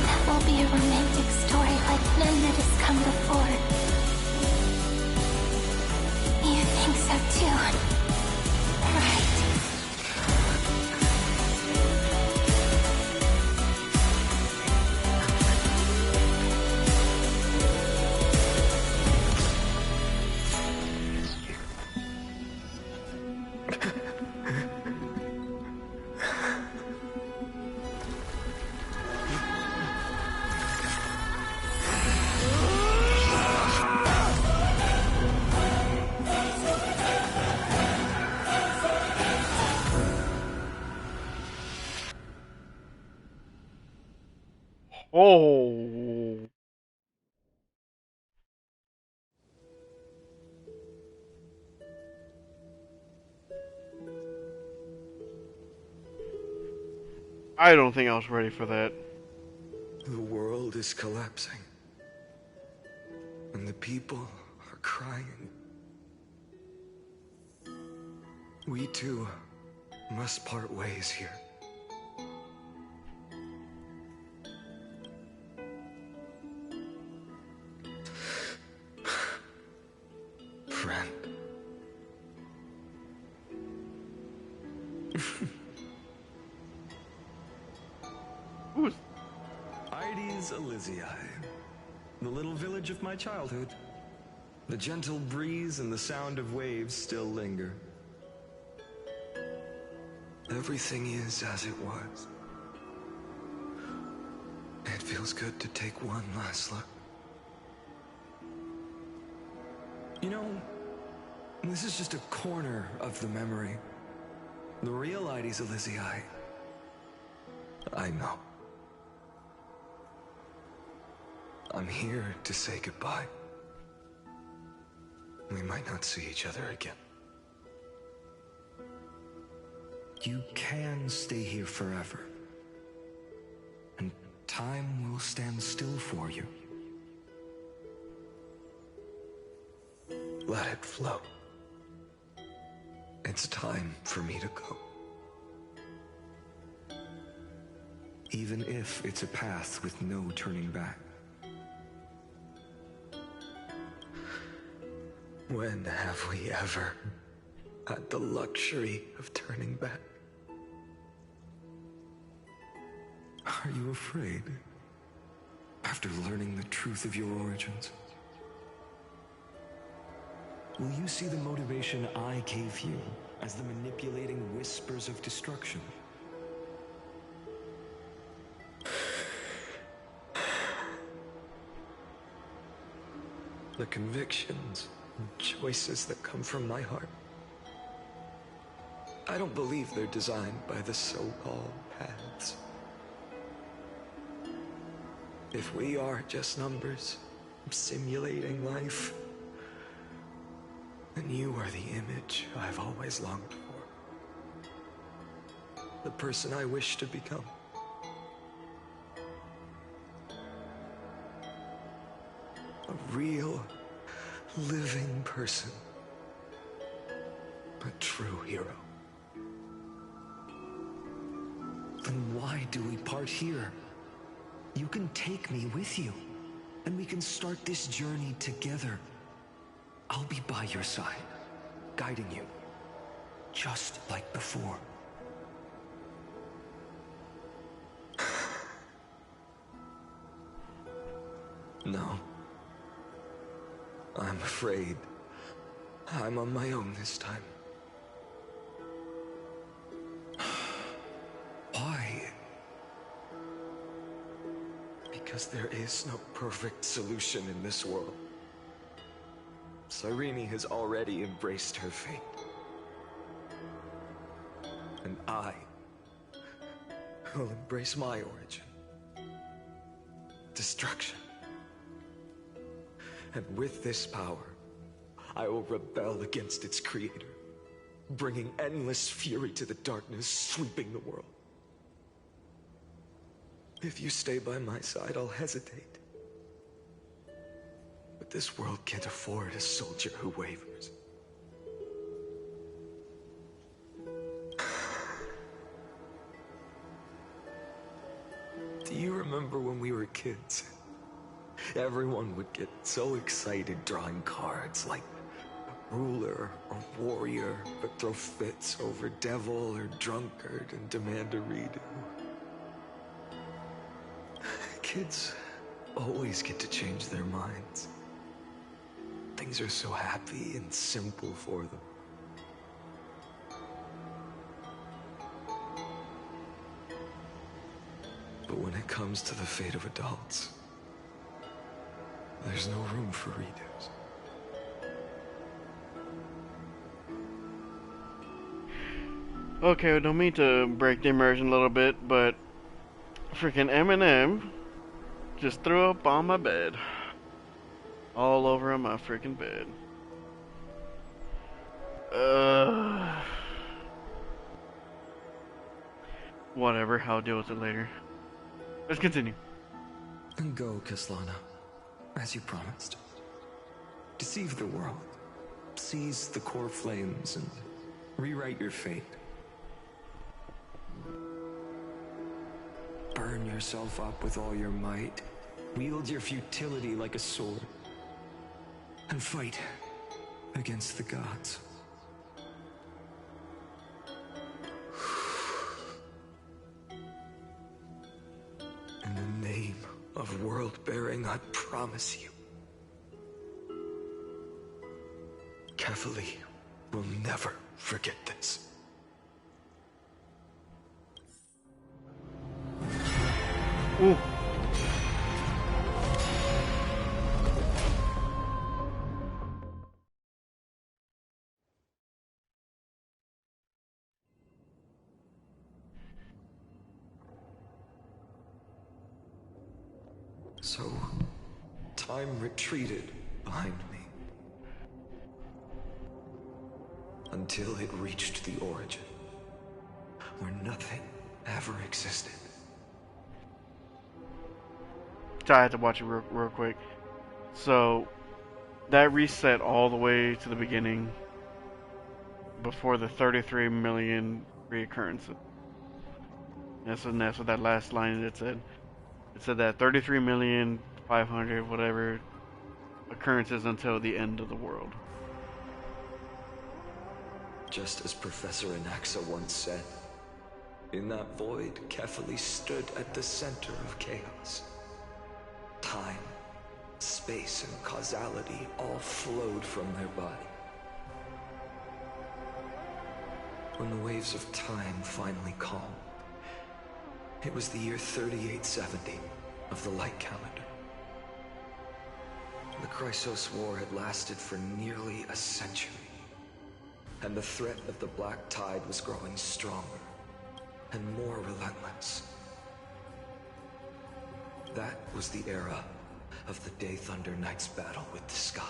That will be a romantic story like none that has come before. You think so too, right? Oh. I don't think I was ready for that. The world is collapsing. And the people are crying. We too must part ways here. Friend. Who's Ides Elysiae, the little village of my childhood. The gentle breeze and the sound of waves still linger. Everything is as it was. It feels good to take one last look. You know, this is just a corner of the memory. The real Ides Elysiae, I know. I'm here to say goodbye. We might not see each other again. You can stay here forever. And time will stand still for you. Let it flow. It's time for me to go. Even if it's a path with no turning back. When have we ever had the luxury of turning back? Are you afraid? After learning the truth of your origins? Will you see the motivation I gave you as the manipulating whispers of destruction? The convictions and choices that come from my heart. I don't believe they're designed by the so-called paths. If we are just numbers, simulating life, then you are the image I've always longed for. The person I wish to become. A real, living person. A true hero. Then why do we part here? You can take me with you, and we can start this journey together. I'll be by your side, guiding you, just like before. No. I'm afraid I'm on my own this time. Why? Because there is no perfect solution in this world. Cyrene has already embraced her fate. And I will embrace my origin. Destruction. And with this power, I will rebel against its creator, bringing endless fury to the darkness, sweeping the world. If you stay by my side, I'll hesitate. But this world can't afford a soldier who wavers. Do you remember when we were kids? Everyone would get so excited drawing cards like ruler or warrior, but throw fits over devil or drunkard and demand a redo. Kids always get to change their minds. Things are so happy and simple for them. But when it comes to the fate of adults, there's no room for redos. Okay, I don't mean to break the immersion a little bit, but freaking Eminem just threw up on my bed. All over on my freaking bed. Whatever, I'll deal with it later. Let's continue. And go, Kislana, as you promised. Deceive the world. Seize the core flames and rewrite your fate. Burn yourself up with all your might. Wield your futility like a sword. And fight against the gods. In the name of world-bearing, I promise you, Kefali will never forget this. Ooh. So, time retreated behind me. Until it reached the origin, where nothing ever existed. I had to watch it real quick. So, that reset all the way to the beginning before the 33 million reoccurrences. That's what that last line it said. It said that 33,500,000 whatever occurrences until the end of the world. Just as Professor Anaxa once said, in that void, Kefali stood at the center of chaos. Time, space, and causality all flowed from their body. When the waves of time finally calmed, it was the year 3870 of the light calendar. The Chrysos War had lasted for nearly a century, and the threat of the Black Tide was growing stronger and more relentless. That was the era of the Day Thunder Knight's battle with the sky.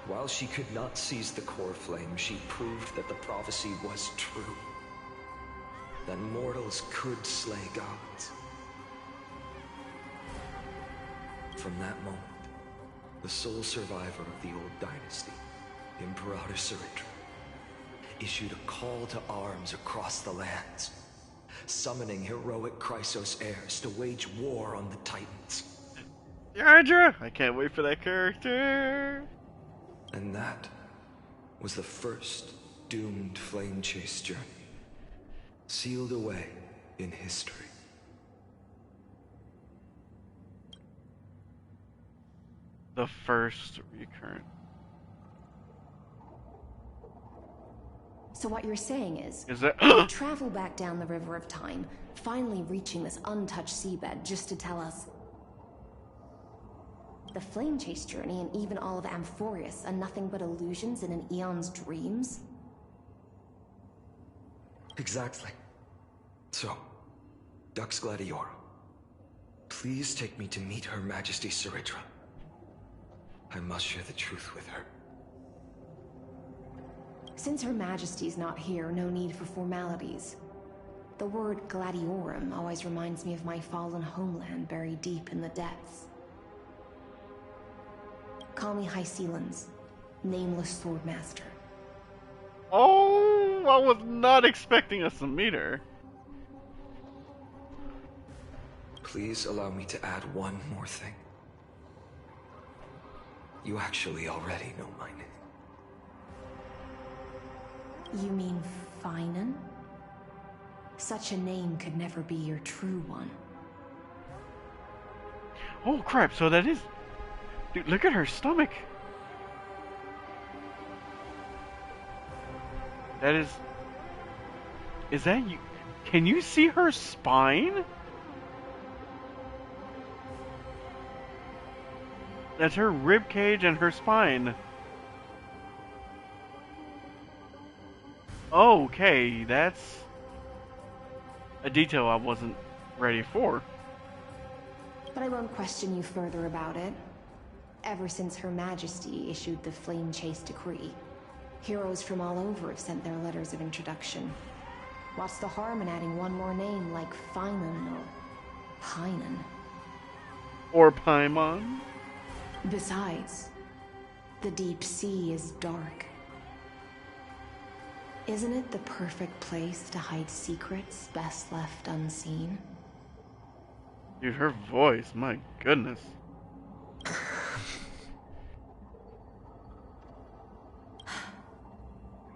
While she could not seize the core flame, she proved that the prophecy was true. That mortals could slay gods. From that moment, the sole survivor of the old dynasty, Imperator Saritra, issued a call to arms across the lands, summoning heroic Chrysos heirs to wage war on the Titans. Yadra! I can't wait for that character! And that was the first doomed flame chase journey, sealed away in history. The first recurrent. So what you're saying is that you travel back down the river of time, finally reaching this untouched seabed just to tell us the flame chase journey and even all of Amphorius are nothing but illusions in an eon's dreams? Exactly. So, Dux Gladiorum, please take me to meet Her Majesty Saritra. I must share the truth with her. Since Her Majesty's not here, no need for formalities. The word Gladiorum always reminds me of my fallen homeland buried deep in the depths. Call me High Sealans, Nameless Swordmaster. Oh, I was not expecting us to meet her. Please allow me to add one more thing. You actually already know my name. You mean Finan? Such a name could never be your true one. Oh crap, so that is... Dude, look at her stomach. That is... Is that you? Can you see her spine? That's her rib cage and her spine. Okay, that's a detail I wasn't ready for. But I won't question you further about it. Ever since Her Majesty issued the Flame Chase Decree, heroes from all over have sent their letters of introduction. What's the harm in adding one more name like Finan or Pynan? Or Paimon? Besides, the deep sea is dark. Isn't it the perfect place to hide secrets best left unseen? Dude, her voice, my goodness.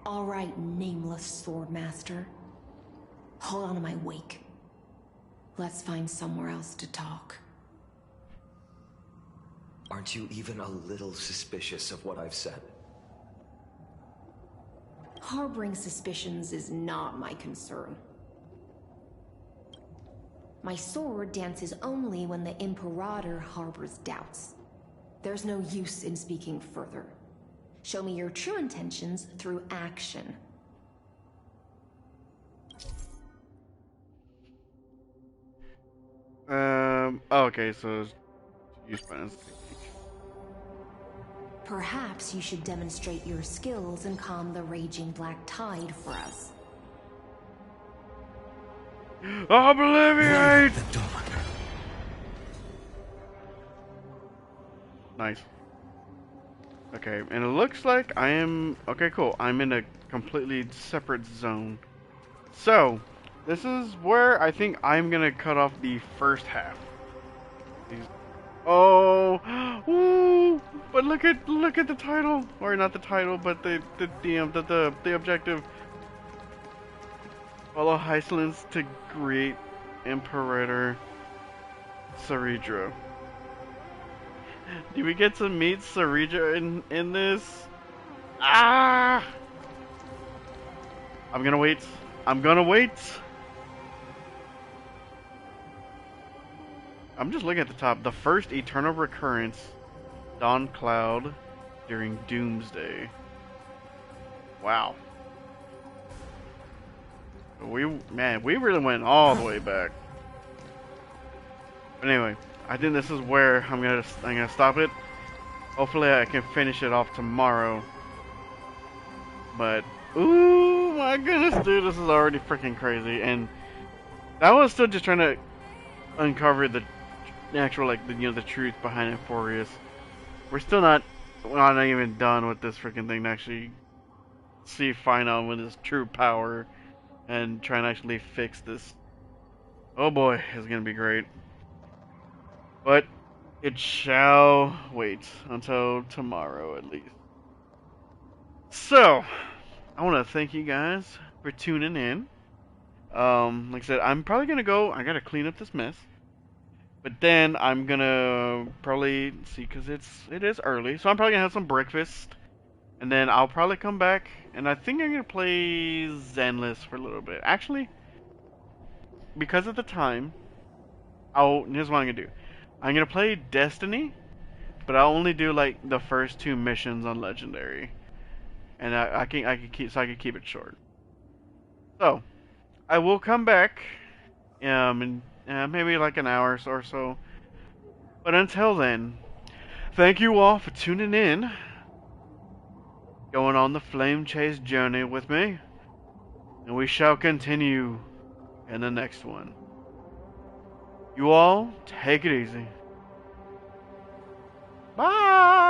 All right, Nameless Swordmaster. Hold on to my wake. Let's find somewhere else to talk. Aren't you even a little suspicious of what I've said? Harboring suspicions is not my concern. My sword dances only when the Imperator harbors doubts. There's no use in speaking further. Show me your true intentions through action. Okay, so use finance technique. Perhaps you should demonstrate your skills and calm the raging black tide for us. Obliviate! Nice. Okay, and it looks like I am... Okay, cool. I'm in a completely separate zone. So, this is where I think I'm gonna cut off the first half. Oh, woo! But look at the title, or not the title, but the objective. Follow Hyslins to greet Imperator Saridra. Do we get to meet Saridra in this? Ah! I'm gonna wait. I'm gonna wait. I'm just looking at the top. The first eternal recurrence, Dawn Cloud, during Doomsday. Wow. We really went all the way back. But anyway, I think this is where I'm gonna stop it. Hopefully I can finish it off tomorrow. But ooh my goodness, dude, this is already freaking crazy. And I was still just trying to uncover the actual, like, the truth behind Euphorius. We're still not even done with this freaking thing to actually find out with his true power and try and actually fix this. Oh boy, it's gonna be great. But it shall wait until tomorrow at least. So, I want to thank you guys for tuning in. Like I said, I'm probably gonna go. I gotta clean up this mess. But then I'm gonna probably see, because it is early, so I'm probably gonna have some breakfast, and then I'll probably come back, and I think I'm gonna play Zenless for a little bit. Actually, because of the time, here's what I'm gonna do. I'm gonna play Destiny, but I'll only do like the first 2 missions on Legendary, and I can keep it short. So I will come back, in maybe like an hour or so. But until then, thank you all for tuning in, going on the flame chase journey with me, and we shall continue in the next one. You all take it easy. Bye!